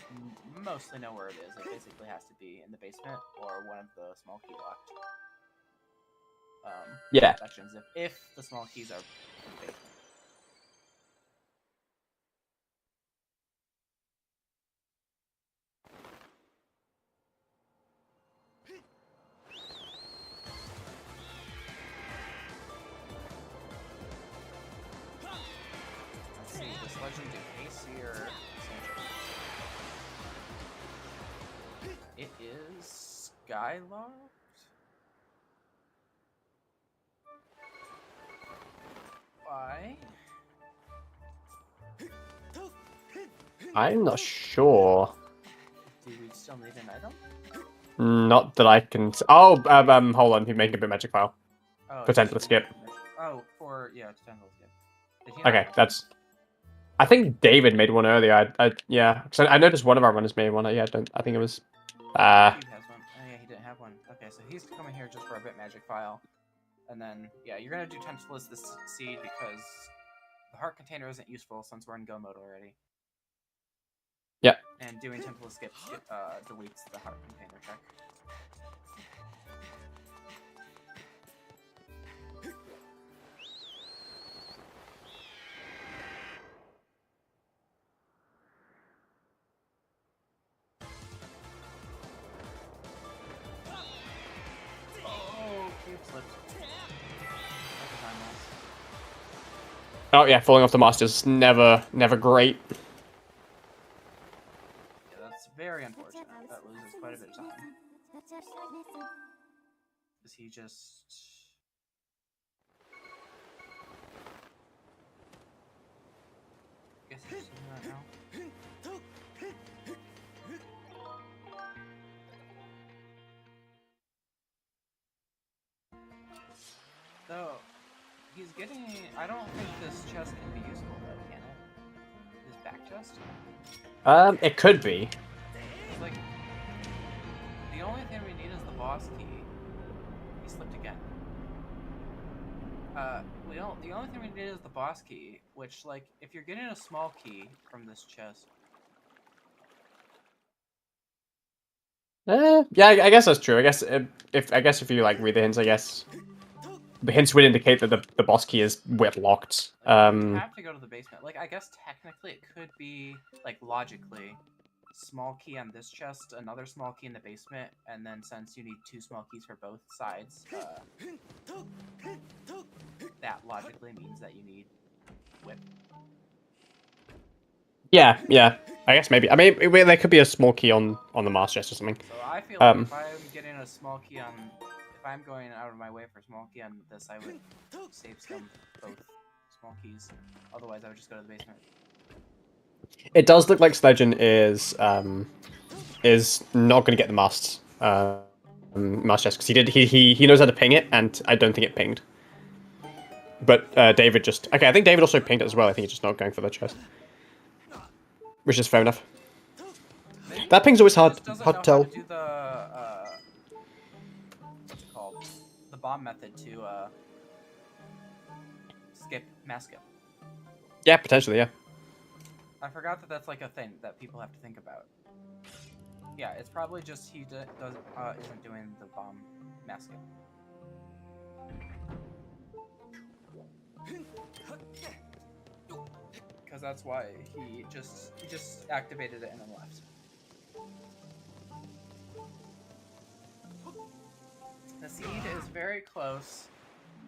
mostly know where it is. It basically has to be in the basement or one of the small key locked sections. If the small keys are in the basement. Let's see, does Legend do AC or Sandship? It is Skyward? Why? I'm not sure. Do we still need an item? Not that I can. Oh, hold on. He's making a bit magic file. Oh, Potential skip. Oh, potential skip. Did he Okay, not- that's. I think David made one earlier. Yeah, because I noticed one of our runners made one. Yeah, I think it was. He has one. Oh yeah, he didn't have one. Okay, so he's coming here just for a bit magic file, and then yeah, you're gonna do Tentaculus this seed because the heart container isn't useful since we're in go mode already. Yeah. And doing Tentaculus skip deletes the heart container check. slipped. Like a time loss. Oh yeah, falling off the mast is never great. Yeah, that's very unfortunate. That loses quite a bit of time. Because he just... I guess he's just doing that now. So, he's getting... I don't think this chest can be useful though, can it? This back chest? It could be. It's like... The only thing we need is the boss key. He slipped again. The only thing we need is the boss key, which, like, if you're getting a small key from this chest... Yeah, I guess that's true. I guess if you like read the hints, I guess the hints would indicate that the boss key is whip locked. You have to go to the basement. Like, I guess technically it could be, like, logically, small key on this chest, another small key in the basement, and then since you need 2 small keys for both sides, that logically means that you need whip. Yeah. I guess maybe. I mean, there could be a small key on the master chest or something. So I feel like if I'm getting a small key on, if I'm going out of my way for a small key on this, I would save some both small keys. Otherwise, I would just go to the basement. It does look like Sledge is not going to get the mast chest because he knows how to ping it, and I don't think it pinged. But David just okay. I think David also pinged it as well. I think he's just not going for the chest, which is fair enough. Maybe That ping's always hard. Hard to tell. To do the what's it called? The bomb method to mass skip. Yeah, potentially. Yeah. I forgot that that's like a thing that people have to think about. Yeah, it's probably just he isn't doing the bomb mass skip. Because that's why he just activated it and then left. The seed is very close.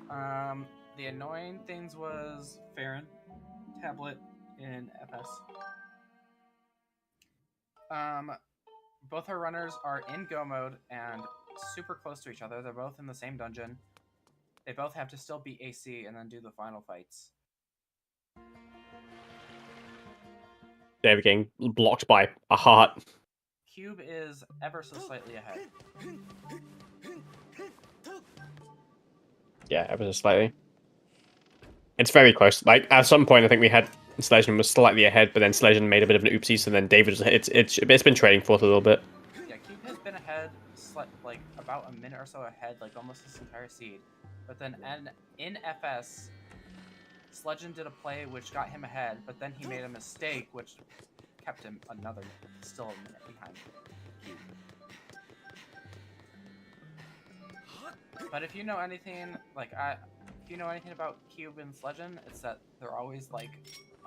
The annoying things was Farron, tablet in FS. Both our runners are in go mode and super close to each other. They're both in the same dungeon. They both have to still beat AC and then do the final fights. David getting blocked by a heart. Cube is ever so slightly ahead. Yeah, ever so slightly. It's very close. Like at some point, I think we had Sledge was slightly ahead, but then Sledge made a bit of an oopsie. So then David was it's been trading forth a little bit. Yeah, Cube has been ahead, like about a minute or so ahead, like almost this entire seed. But then in FS, Sledgen did a play which got him ahead, but then he made a mistake which kept him still a minute behind Cube. But if you know anything, like if you know anything about Cube and Sledgen, it's that they're always like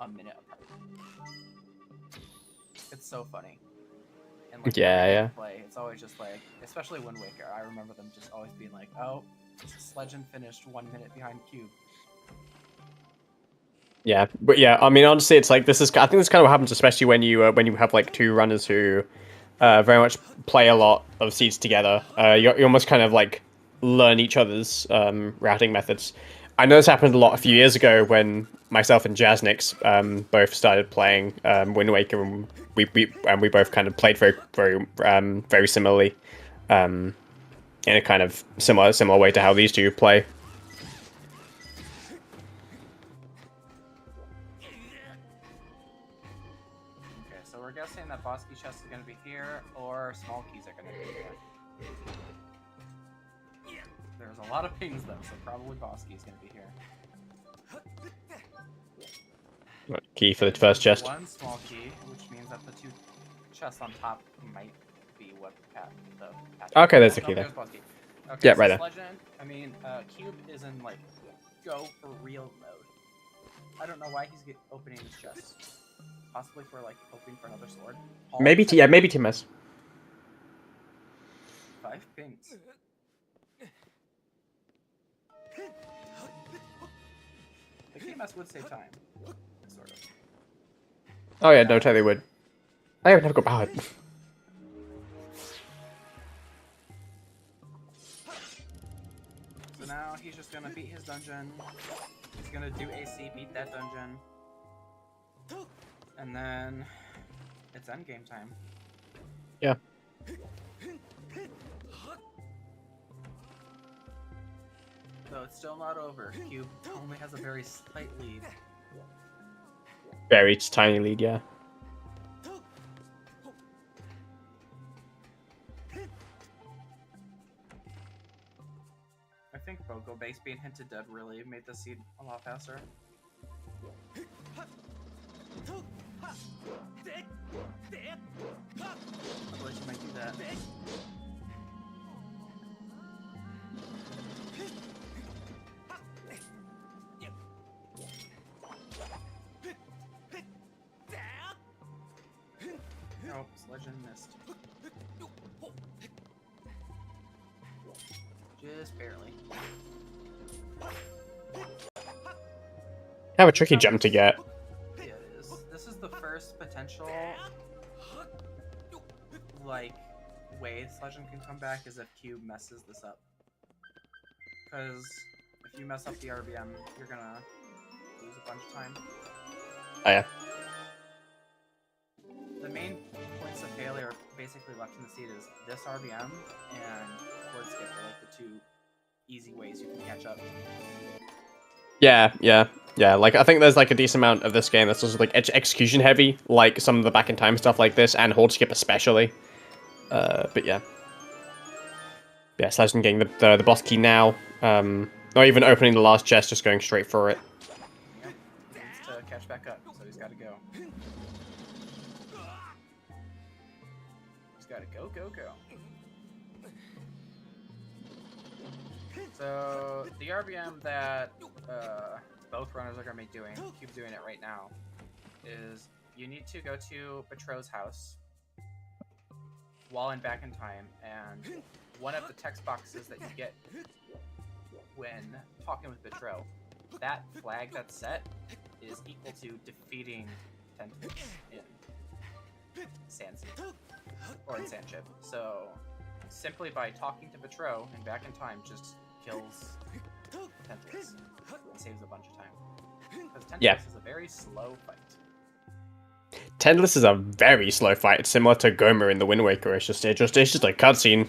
a minute apart. It's so funny. And like yeah. Play, it's always just like, especially Wind Waker. I remember them just always being like, "Oh, Sledgen finished 1 minute behind Cube." Yeah, but yeah, I mean, honestly, it's like I think this is kind of what happens, especially when you have like 2 runners who very much play a lot of seeds together. You almost kind of like learn each other's routing methods. I know this happened a lot a few years ago when myself and Jaznix both started playing Wind Waker, and we both kind of played very similarly, in a kind of similar way to how these two play. Okay, so we're guessing that boss key chest is going to be here, or small keys are going to be here. There's a lot of pings though, so probably boss key is going to be here. Key for the first chest. 1 small key, which means that the 2 chests on top might be what the path. Okay, there's the key there. Boss key. Okay, Yeah, so right there. Cube is in like go for real mode. I don't know why he's opening his chest. Possibly for like hoping for another sword. Maybe Team S. 5 pings. BMS would save time, sort of. Oh yeah, no, totally would. I have never got powered. So now he's just gonna beat his dungeon. He's gonna do AC, beat that dungeon. And then it's endgame time. Yeah. So it's still not over. Cube only has a very slight lead. Very tiny lead, yeah. I think Bogo Base being hinted dead really made the seed a lot faster. Otherwise you might do that. Oh, Sledge missed. Just barely. Have a tricky jump to get. Yeah, it is. This is the first potential, like, way Sledge can come back is if Cube messes this up. Because if you mess up the RBM, you're gonna lose a bunch of time. Oh yeah. The main points of failure basically left in the seed is this RBM and Chord Skip are like the two easy ways you can catch up. Yeah. Like I think there's like a decent amount of this game that's also like execution heavy, like some of the back in time stuff like this, and hold skip especially. But yeah. Yeah, Sledge getting the boss key now. Not even opening the last chest, just going straight for it. Yep. He needs to catch back up, so he's gotta go. He's gotta go. So the RBM that both runners are gonna be doing, Cube's doing it right now, is you need to go to Betro's house while in back in time, and one of the text boxes that you get when talking with Betro, that flag that's set is equal to defeating Tentacles in Sandseed or in Sandship. So simply by talking to Betro and back in time just kills Tentacles and saves a bunch of time. Because Tentacles is a very slow fight. Tendless is a very slow fight. It's similar to Gomer in the Wind Waker. It's just a cutscene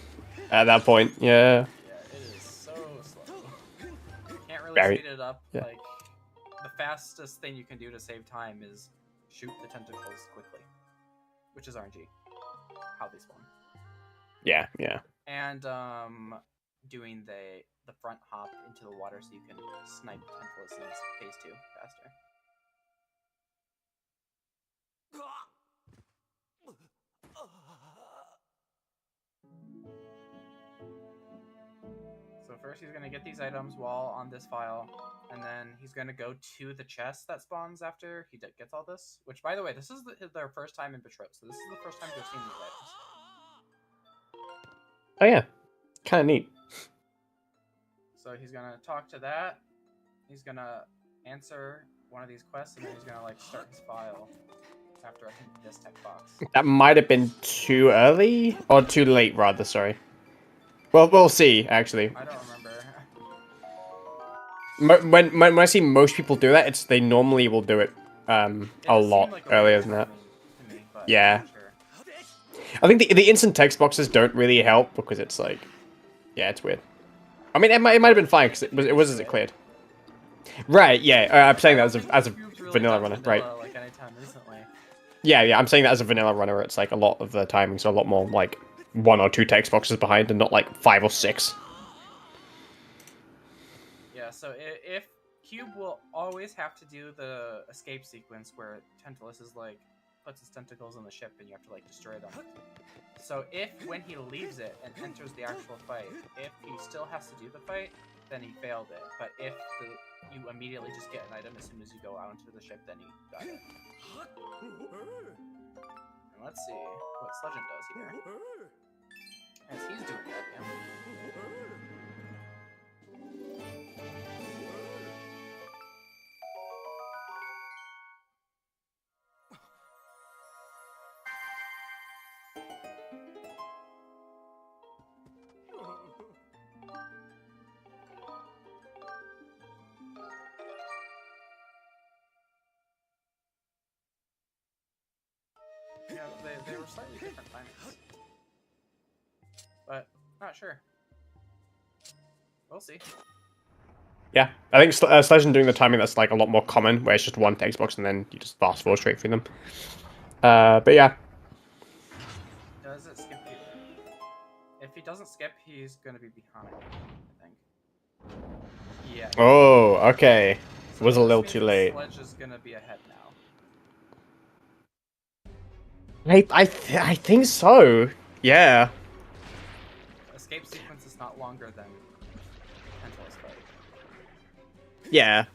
at that point. Yeah. Yeah, it is so slow. You can't really Very- speed it up. yeah. Like the fastest thing you can do to save time is shoot the tentacles quickly, which is RNG. How they spawn. Yeah. And doing the front hop into the water so you can snipe Tentacles in phase 2 faster. So first he's gonna get these items while on this file, and then he's gonna go to the chest that spawns after he gets all this. Which, by the way, this is their first time in Betro, so this is the first time they've seen these items. Oh yeah. Kind of neat. So he's gonna talk to that. He's gonna answer one of these quests, and then he's gonna like start his file after I think this tech box. That might have been too early or too late, rather. Sorry. Well, we'll see. Actually, I don't remember. when I see most people do that, they normally will do it a It lot seemed like earlier waste than that. to me, but Yeah. I'm not sure. I think the instant text boxes don't really help because it's like, yeah, it's weird. I mean, it might have been fine because it was as it cleared. Right? Yeah. I'm saying that as a Cube's really vanilla done runner, right? Like anytime recently. Yeah. I'm saying that as a vanilla runner, it's like a lot of the timings are a lot more like 1 or 2 text boxes behind, and not like 5 or 6. Yeah, so if Cube will always have to do the escape sequence where Tentacles is like puts his tentacles on the ship and you have to like destroy them. So if when he leaves it and enters the actual fight, if he still has to do the fight, then he failed it. But if you immediately just get an item as soon as you go out into the ship, then he got it. And let's see what Sledge does here. As he's doing that, yeah. they were slightly different timings. But, not sure. We'll see. Yeah, I think Sledge doing the timing that's like a lot more common, where it's just one text box and then you just fast forward straight through them. But yeah. Does it skip you? If he doesn't skip, he's gonna be behind, I think. Yeah. Oh, okay. So Was a this little means too that late. Sledge is gonna be ahead now. I think so. Yeah. Escape sequence is not longer than Pentel's fight. Yeah.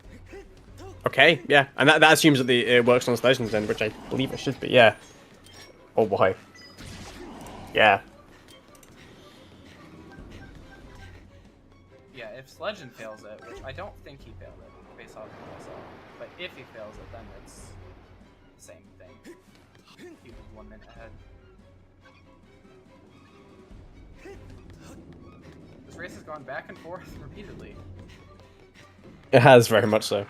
Okay, yeah. And that assumes that it works on Sledge's end, which I believe it should be, yeah. Oh boy. Yeah. Yeah, if Sledge fails it, which I don't think he failed it, based off of what I saw, but if he fails it, then it's the same thing. He was 1 minute ahead. This race has gone back and forth repeatedly. It has, very much so.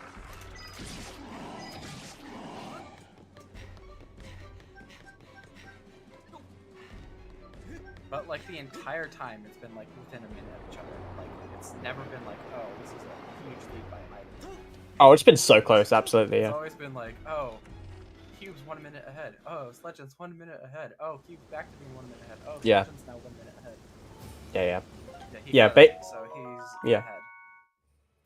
But like the entire time, it's been like within a minute of each other. Like it's never been like, oh, this is a huge lead by either. Oh, it's been so close, absolutely, It's yeah. always been like, oh, Cube's 1 minute ahead. Oh, Sledge's 1 minute ahead. Oh, Cube's back to being 1 minute ahead. Oh, Yeah. Sledge's now 1 minute ahead. Yeah. He Yeah, got ba- it, so he's yeah. ahead.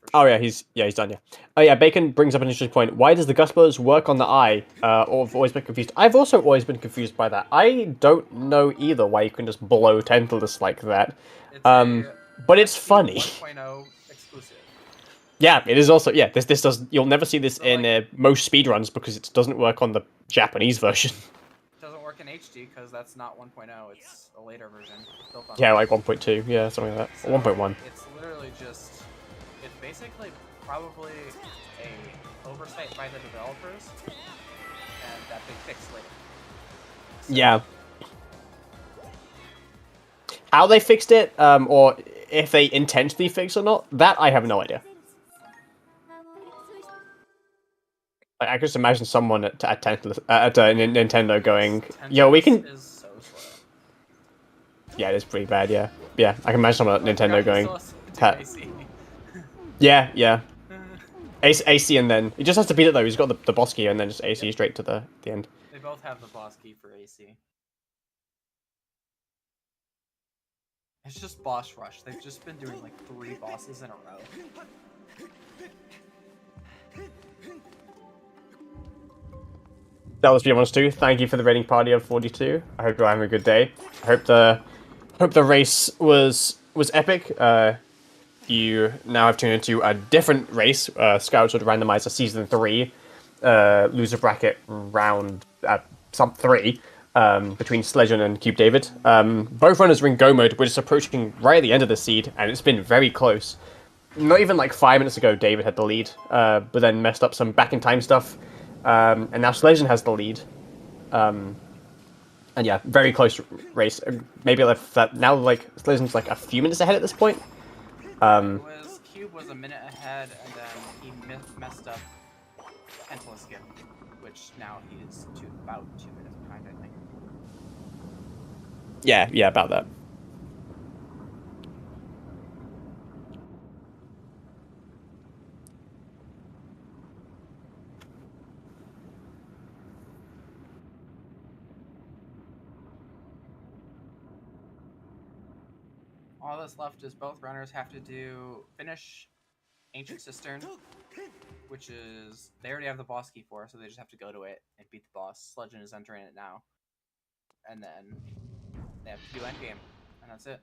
For Oh sure. yeah, he's done, yeah. Oh yeah, Bacon brings up an interesting point. Why does the gust blowers work on the eye? Or I've always been confused. I've also always been confused by that. I don't know either why you can just blow Tantalus like that. It's But it's funny. 1.0 exclusive. Yeah, it is also, yeah, this does, you'll never see this So, in like- most speedruns because it doesn't work on the Japanese version. It doesn't work in HD because that's not 1.0. It's a later version built on. Yeah, like 1.2, yeah, something like that. So Or 1.1. It's literally just. It's basically probably a oversight by the developers, and that they fix later. So, Yeah. How they fixed it, or if they intentionally fixed it or not, that I have no idea. Like, I can just imagine someone at Nintendo going, "Yo, we can." Is so slow. Yeah, it is pretty bad. Yeah, yeah. I can imagine someone at Nintendo going, "Ha." "Yeah." AC and then he just has to beat it though. He's got the boss key and then just AC straight to the end. They both have the boss key for AC. It's just boss rush. They've just been doing like 3 bosses in a row. ZeldaSpeedRuns 2, thank you for the raiding party of 42. I hope you're having a good day. I hope the race was epic. You now have tuned into a different race, Skyward Randomizer Season 3, loser bracket round 3, between Sledge and CubeDavid. Both runners are in go mode. We're just approaching right at the end of the seed, and it's been very close. Not even like 5 minutes ago, David had the lead, but then messed up some back in time stuff. And now Sledge has the lead. And yeah, very close race. Maybe like that now, like Sledge's like a few minutes ahead at this point. Cube was a minute ahead, and then he messed up Pentel's skip, which now he is about 2 minutes behind, I think. Yeah, about that. All that's left is both runners have to finish Ancient Cistern, which is they already have the boss key for, so they just have to go to it and beat the boss. Sledge is entering it now, and then they have to do endgame, and that's it.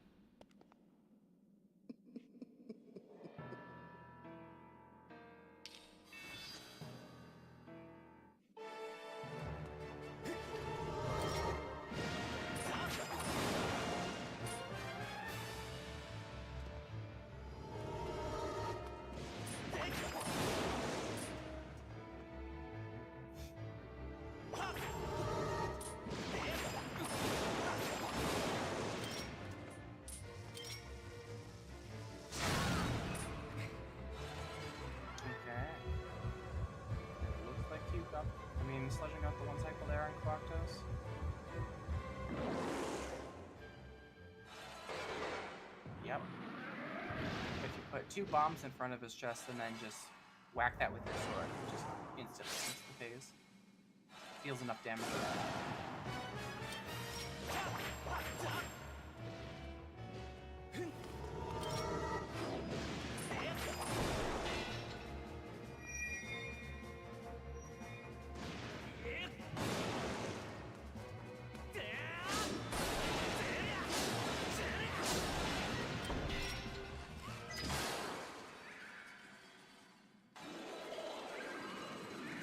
Sledge got the 1 cycle there on Quactos. Yep. If you put 2 bombs in front of his chest and then just whack that with your sword, just instant phase. Deals enough damage.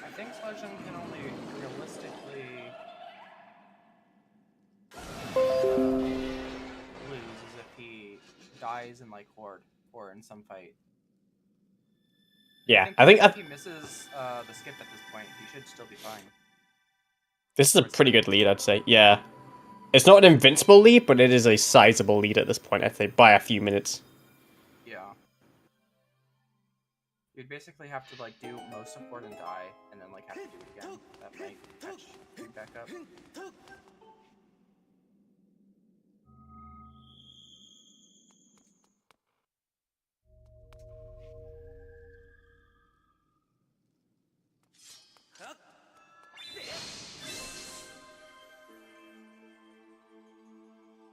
I think Sledge can only realistically lose is if he dies in like Horde or in some fight. Yeah, I think if I he misses the skip at this point, he should still be fine. this is a pretty good lead, I'd say. Yeah. It's not an invincible lead, but it is a sizable lead at this point, I'd say, by a few minutes. Yeah. You'd basically have to like do most of Horde and die, and then like have to do it again. That might catch you back up.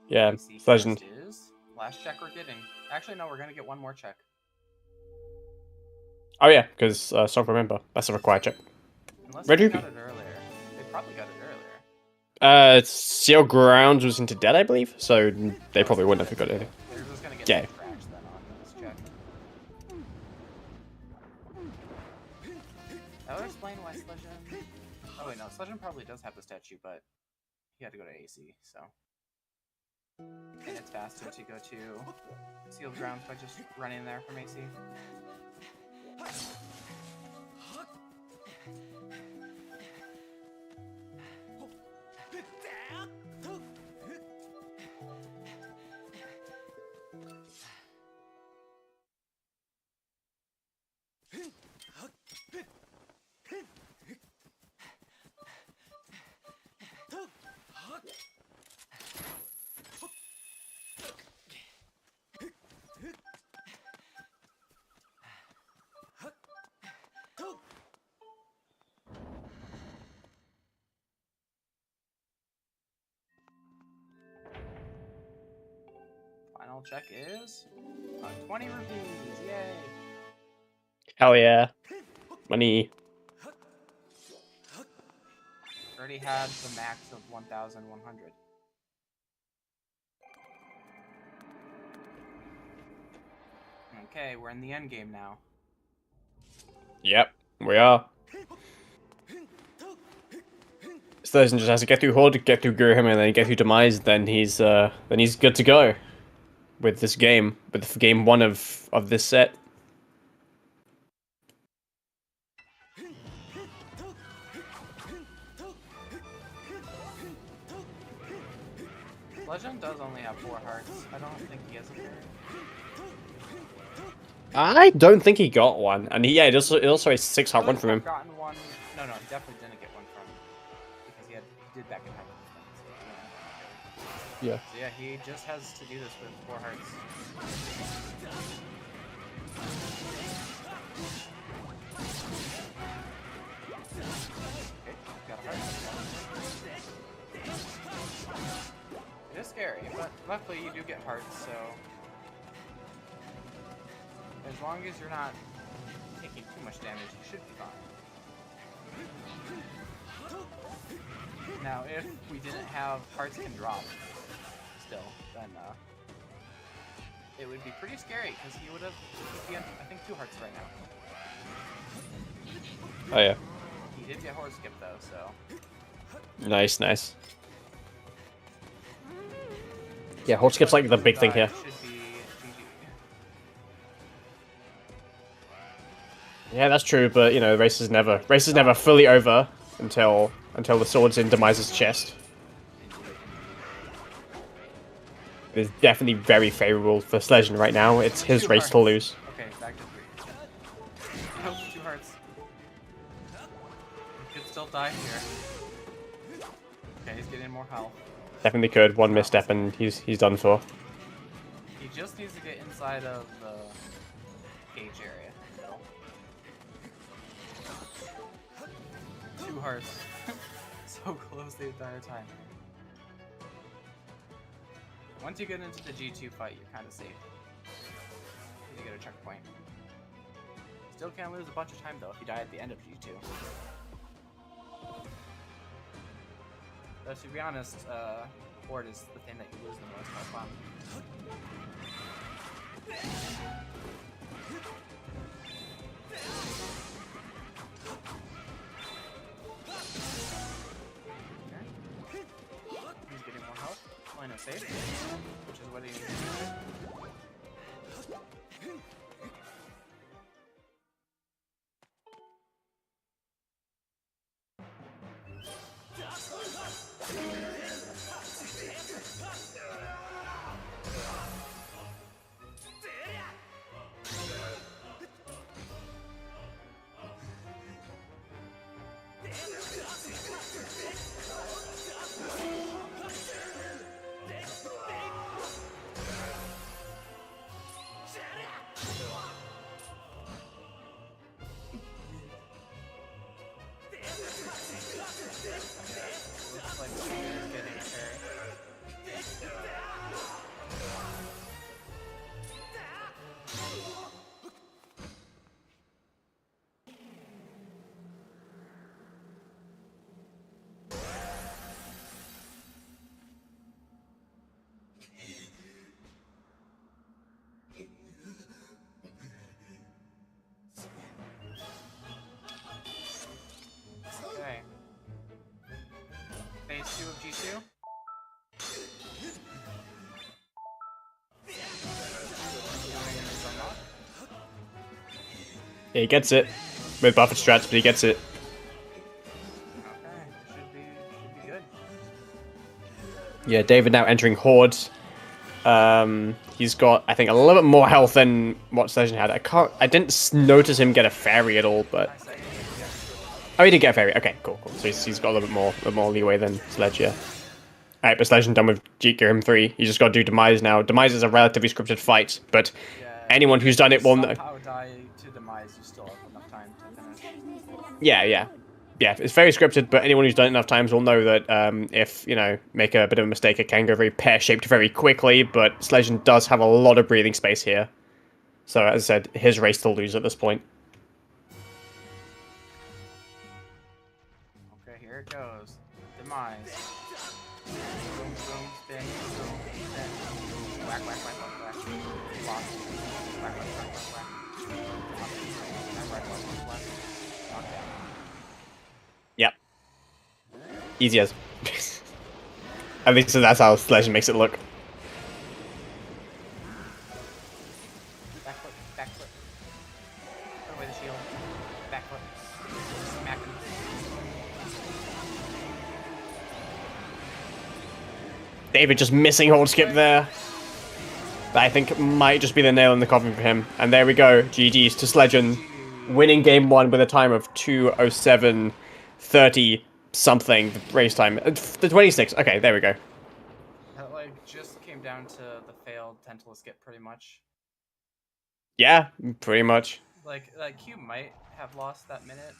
Yeah, AC Legend. first is last check we're getting. Actually, no, we're gonna get one more check. Oh yeah, because Song Remember. That's a required check. Unless Red they Ruby. got it earlier. They probably got it earlier. Seal Grounds was into Dead, I believe, so they probably wouldn't have got it. They're just gonna get Yeah. crashed then on this check. That would explain why Sledge. Oh wait, no, Sledge probably does have the statue, but he had to go to AC, so. And it's faster to go to Sealed Grounds by just running there from AC. Final check is 20 rupees, yay! Hell yeah. Money. Already had the max of 1,100. Okay, we're in the end game now. Yep, we are. Sledge just has to get through Horde, get through Gurham, and then get through Demise, then he's good to go with this game, with game 1 of this set. Legend does only have 4 hearts. I don't think he has a third. I don't think he got one, and it also a 6-heart one from him. Gotten one. No, he definitely didn't get one from because he did back in high. Yeah. So yeah, he just has to do this with 4 hearts. Okay, got a heart. It is scary, but luckily you do get hearts, so as long as you're not taking too much damage, you should be fine. Now, if we didn't have hearts can drop still, then it would be pretty scary because he would have, I think, 2 hearts right now. Oh yeah. He did get horse skip though, so. Nice. Yeah, Horde skip's like the big thing here. Should be GG. Yeah, that's true, but you know, race is never fully over until the sword's in Demise's chest. It's definitely very favorable for Sledge right now. It's his 2 race to hearts. lose. Okay, back to 3. Nope, 2 hearts. He could still die here. Okay, he's getting more health. Definitely could. One misstep and he's done for. He He just needs to get inside of the cage area. No. 2 hearts. So close the entire time. Once you get into the G2 fight, you're kind of safe. You get a checkpoint. Still can't lose a bunch of time though if you die at the end of G2. Though to be honest, Horde is the thing that you lose the most by fun. Okay. He's getting more health. Line of safe, which is what he needs. Looks like he's getting a carry. Okay. Phase 2 of G2. Yeah, he gets it. With buffered strats, but he gets it. Okay, should be good. Yeah, David now entering Horde. He's got, I think, a little bit more health than what Sledge had. I didn't notice him get a fairy at all, but... Oh, he did get a fairy. Okay, cool. So he's got a little bit more leeway than Sledge, yeah. Alright, but Sledge is done with Geekgear M3. You just got to do Demise now. Demise is a relatively scripted fight, but anyone who's done it will know. Somehow die to Demise, you still have enough time to finish. Yeah, it's very scripted, but anyone who's done it enough times will know that if, make a bit of a mistake, it can go very pear-shaped very quickly, but Sledge does have a lot of breathing space here. So, as I said, his race to lose at this point. Okay, here it goes. Demise. Boom, boom, spin, boom, spin. Whack, whack, whack, whack, whack. Lock. Whack, whack, whack, whack, whack. Lock. Whack, whack, whack, whack, whack. Knockdown. Yep. Easy as. At least that's how Sledge makes it look. Backflip, backflip. Put away the shield. Backflip. Smack him. David just missing hold skip there. That I think might just be the nail in the coffin for him. And there we go. GG's to Sledgen, winning game 1 with a time of 2:07:30 something. The race time. The 26. Okay, there we go. That just came down to the failed Tentacle skip pretty much. Yeah, pretty much. Like Cube might have lost that minute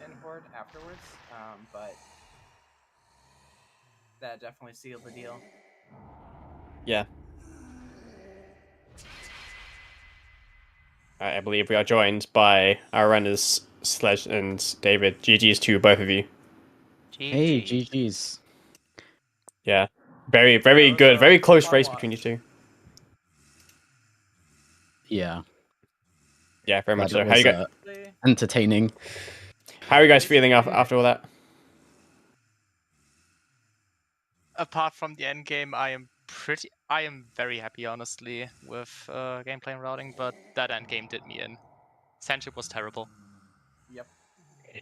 in Horde afterwards, but that definitely sealed the deal. Yeah. I believe we are joined by our runners, Sledge and David. GG's to both of you. Hey, GG's. Yeah. Very, very good. Very close race between you two. Yeah. Yeah, very much Glad so. it How you was, entertaining. How are you guys feeling after all that? Apart from the end game, I am very happy, honestly, with gameplay and routing, but that end game did me in. Sandship was terrible. Yep.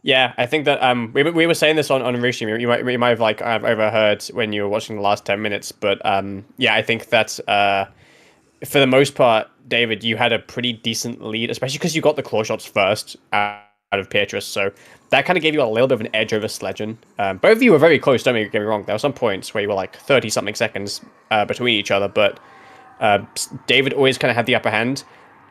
Yeah, I think that we were saying this on Rishim. You might have I've overheard when you were watching the last 10 minutes, but yeah, I think that for the most part, David, you had a pretty decent lead, especially because you got the claw shots first out of Beatrice, so that kind of gave you a little bit of an edge over Sledgen. Both of you were very close, don't get me wrong. There were some points where you were 30-something seconds between each other, but David always kind of had the upper hand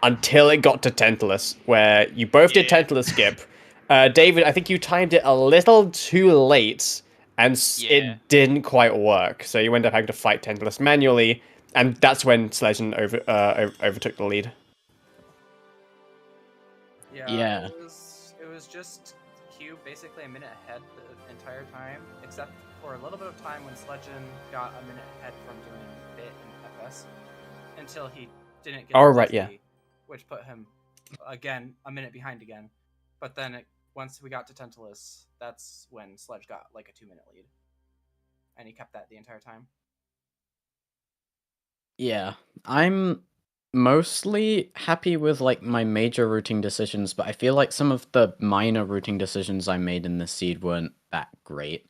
until it got to Tantalus, where you both did Tantalus skip. David, I think you timed it a little too late, and it didn't quite work. So you ended up having to fight Tantalus manually, and that's when Sledge overtook the lead. Yeah. It was just Cube basically a minute ahead the entire time, except for a little bit of time when Sledgen got a minute ahead from doing Bit and FS, until he didn't get which put him again a minute behind again. But then once we got to Tantalus, that's when Sledge got like a 2-minute lead, and he kept that the entire time. Yeah, I'm mostly happy with like my major routing decisions, but I feel like some of the minor routing decisions I made in this seed weren't that great.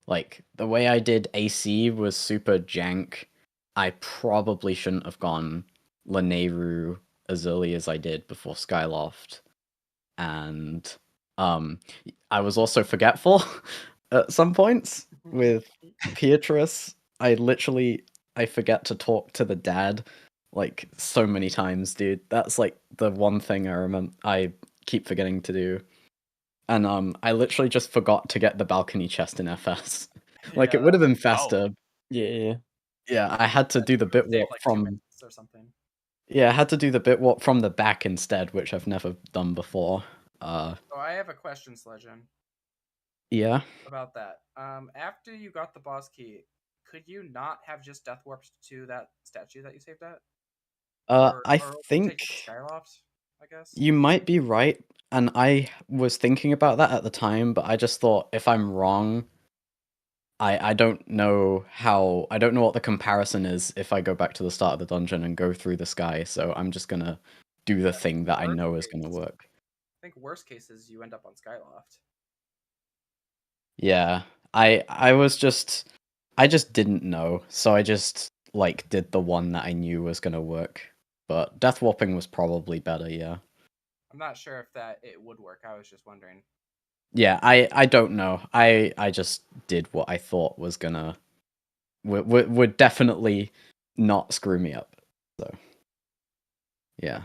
Like the way I did AC was super jank. I probably shouldn't have gone Lanayru as early as I did before Skyloft. And I was also forgetful at some points with Beatrice. I forget to talk to the dad like so many times, dude. That's like the one thing I keep forgetting to do. And I literally just forgot to get the balcony chest in FS. Like it would have been faster. Yeah. Yeah, I had to do the bit warp like from or something. Yeah, I had to do the bit warp from the back instead, which I've never done before. So I have a question, Sledgen. Yeah. About that. After you got the boss key, could you not have just death warped to that statue that you saved at? I think Skyloft, I guess. you might be right, and I was thinking about that at the time, but I just thought if I'm wrong, I don't know what the comparison is if I go back to the start of the dungeon and go through the sky, so I'm just gonna do the thing that I know is gonna work. I think worst case is you end up on Skyloft. Yeah, I just didn't know, so I just like did the one that I knew was gonna work. But death warping was probably better, yeah. I'm not sure if it would work. I was just wondering. Yeah, I don't know. I just did what I thought was gonna would definitely not screw me up. So yeah.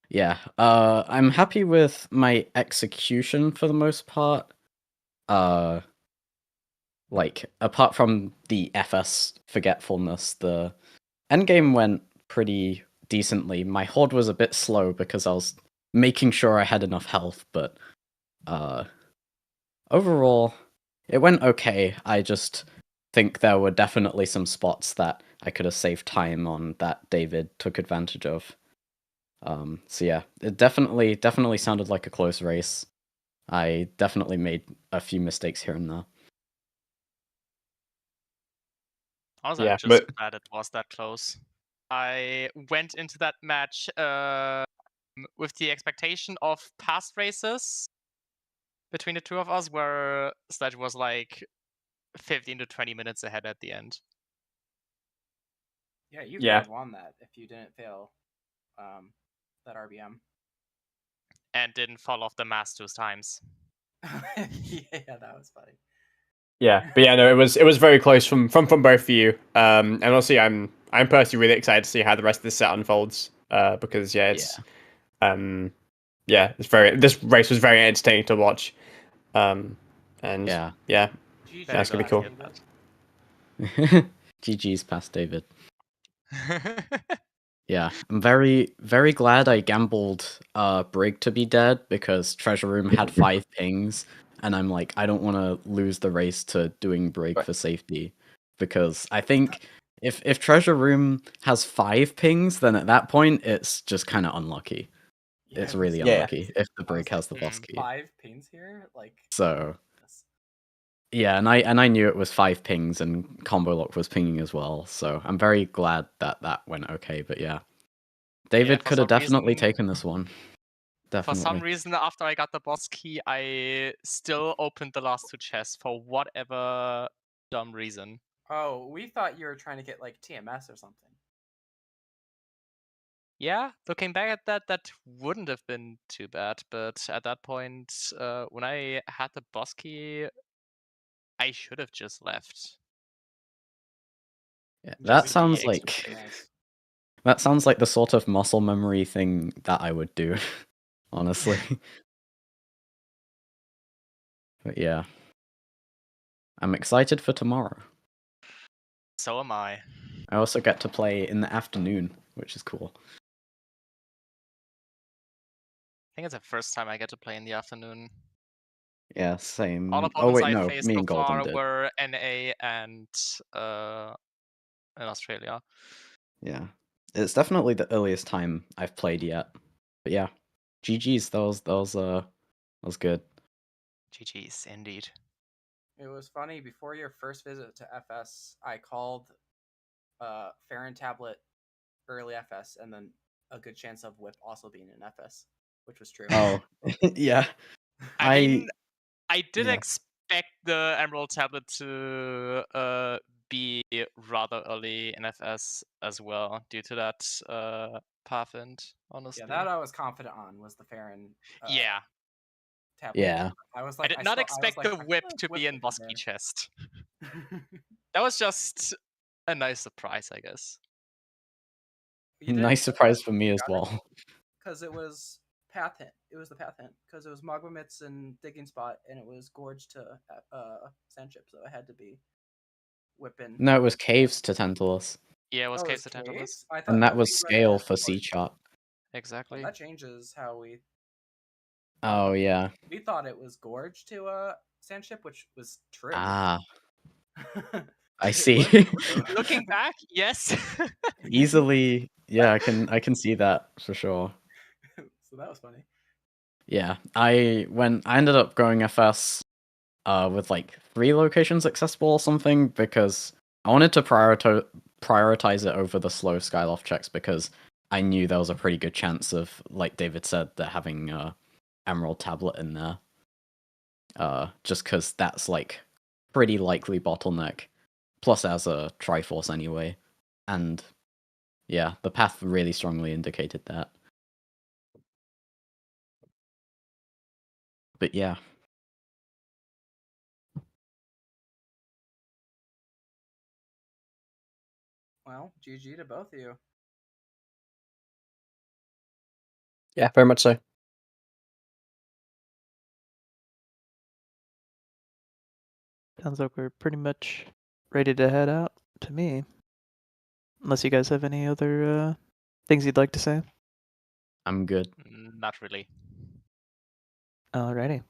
Yeah. I'm happy with my execution for the most part. Like apart from the FS forgetfulness, the endgame went pretty decently. My horde was a bit slow because I was making sure I had enough health, but overall it went okay. I just think there were definitely some spots that I could have saved time on that David took advantage of. So yeah, it definitely sounded like a close race. I definitely made a few mistakes here and there. Also, I'm just glad it was that close. I went into that match with the expectation of past races between the two of us, where Sledge was like 15 to 20 minutes ahead at the end. Yeah, you could have won that if you didn't fail that RBM. And didn't fall off the mast 2 times. Yeah, that was funny. Yeah, but yeah, no, it was very close from both of you. And also, I'm personally really excited to see how the rest of this set unfolds. Because it's this race was very entertaining to watch. And yeah, that's gonna be cool. GG's past David. Yeah, I'm very, very glad I gambled Brig to be dead because Treasure Room had 5 pings, and I'm like, I don't want to lose the race to doing Brig for safety, because I think if Treasure Room has 5 pings, then at that point it's just kind of unlucky. Yeah, it's really unlucky if the Brig has the boss key. 5 pings here, like so. Yeah, and I knew it was 5 pings and Combo Lock was pinging as well, so I'm very glad that went okay, but yeah. David could have definitely taken this one. Definitely. For some reason, after I got the boss key, I still opened the last 2 chests for whatever dumb reason. Oh, we thought you were trying to get like TMS or something. Yeah, looking back at that wouldn't have been too bad, but at that point, when I had the boss key, I should have just left. Yeah, Just that the sounds ex- like Nice. that sounds like the sort of muscle memory thing that I would do, honestly. But yeah, I'm excited for tomorrow. So am I. I also get to play in the afternoon, which is cool. I think it's the first time I get to play in the afternoon. Yeah, same. All Oh opponents wait, I no, faced me so and Golden far did. were NA and in Australia. Yeah, it's definitely the earliest time I've played yet. But yeah, GG's. That was good. GG's, indeed. It was funny. Before your first visit to FS, I called Farron Tablet early FS, and then a good chance of Whip also being in FS, which was true. Oh, yeah. I mean, I did yeah. expect the Emerald Tablet to be rather early in FS as well, due to that path end, honestly. Yeah, that I was confident on was the Farron yeah. tablet. Yeah. I was I like, did not expect the I whip feel like to be in will be Bosky chest. there. That was just a nice surprise, I guess. Nice surprise for me as well. Because it was path hint. It was the path hint because it was Magmamit's and digging spot, and it was gorge to sandship, so it had to be whipping. No, it was caves to Tantalus. Yeah, it was Oh, Caves to Tantalus. I thought, And that I was thought you read it scale as for gorge. C chart. Exactly. Well, that changes how we. Oh yeah. We thought it was gorge to sandship, which was true. Ah, I It see. was true. Looking back, yes. Easily, yeah, I can see that for sure. So that was funny. Yeah, I ended up going FS with like 3 locations accessible or something because I wanted to prioritize it over the slow Skyloft checks because I knew there was a pretty good chance of, like David said, that having Emerald Tablet in there. Just because that's like pretty likely bottleneck. Plus as a Triforce anyway. And yeah, the path really strongly indicated that. But yeah. Well, GG to both of you. Yeah, very much so. Sounds like we're pretty much ready to head out to me. Unless you guys have any other things you'd like to say. I'm good. Not really. Alrighty.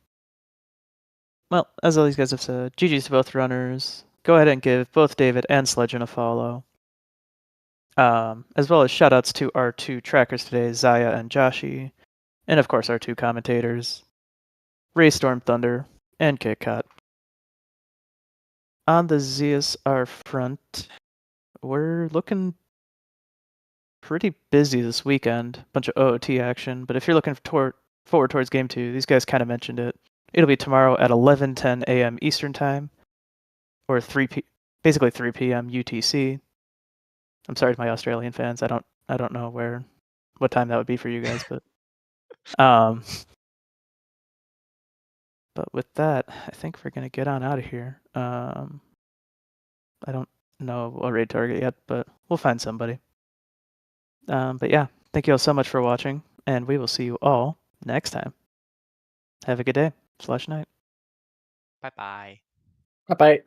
Well, as all these guys have said, GG's to both runners. Go ahead and give both David and Sledge a follow. As well as shoutouts to our 2 trackers today, Zaya and Joshi. And of course our 2 commentators, Ray Storm Thunder and KitKat. On the ZSR front, we're looking pretty busy this weekend. Bunch of OOT action, but if you're looking forward towards Game 2, these guys kind of mentioned it. It'll be tomorrow at 11:10 a.m. Eastern Time, or basically 3 p.m. UTC. I'm sorry to my Australian fans. I don't know what time that would be for you guys, but but with that, I think we're gonna get on out of here. I don't know a raid target yet, but we'll find somebody. But yeah, thank you all so much for watching, and we will see you all next time. Have a good day / night. Bye-bye. Bye-bye.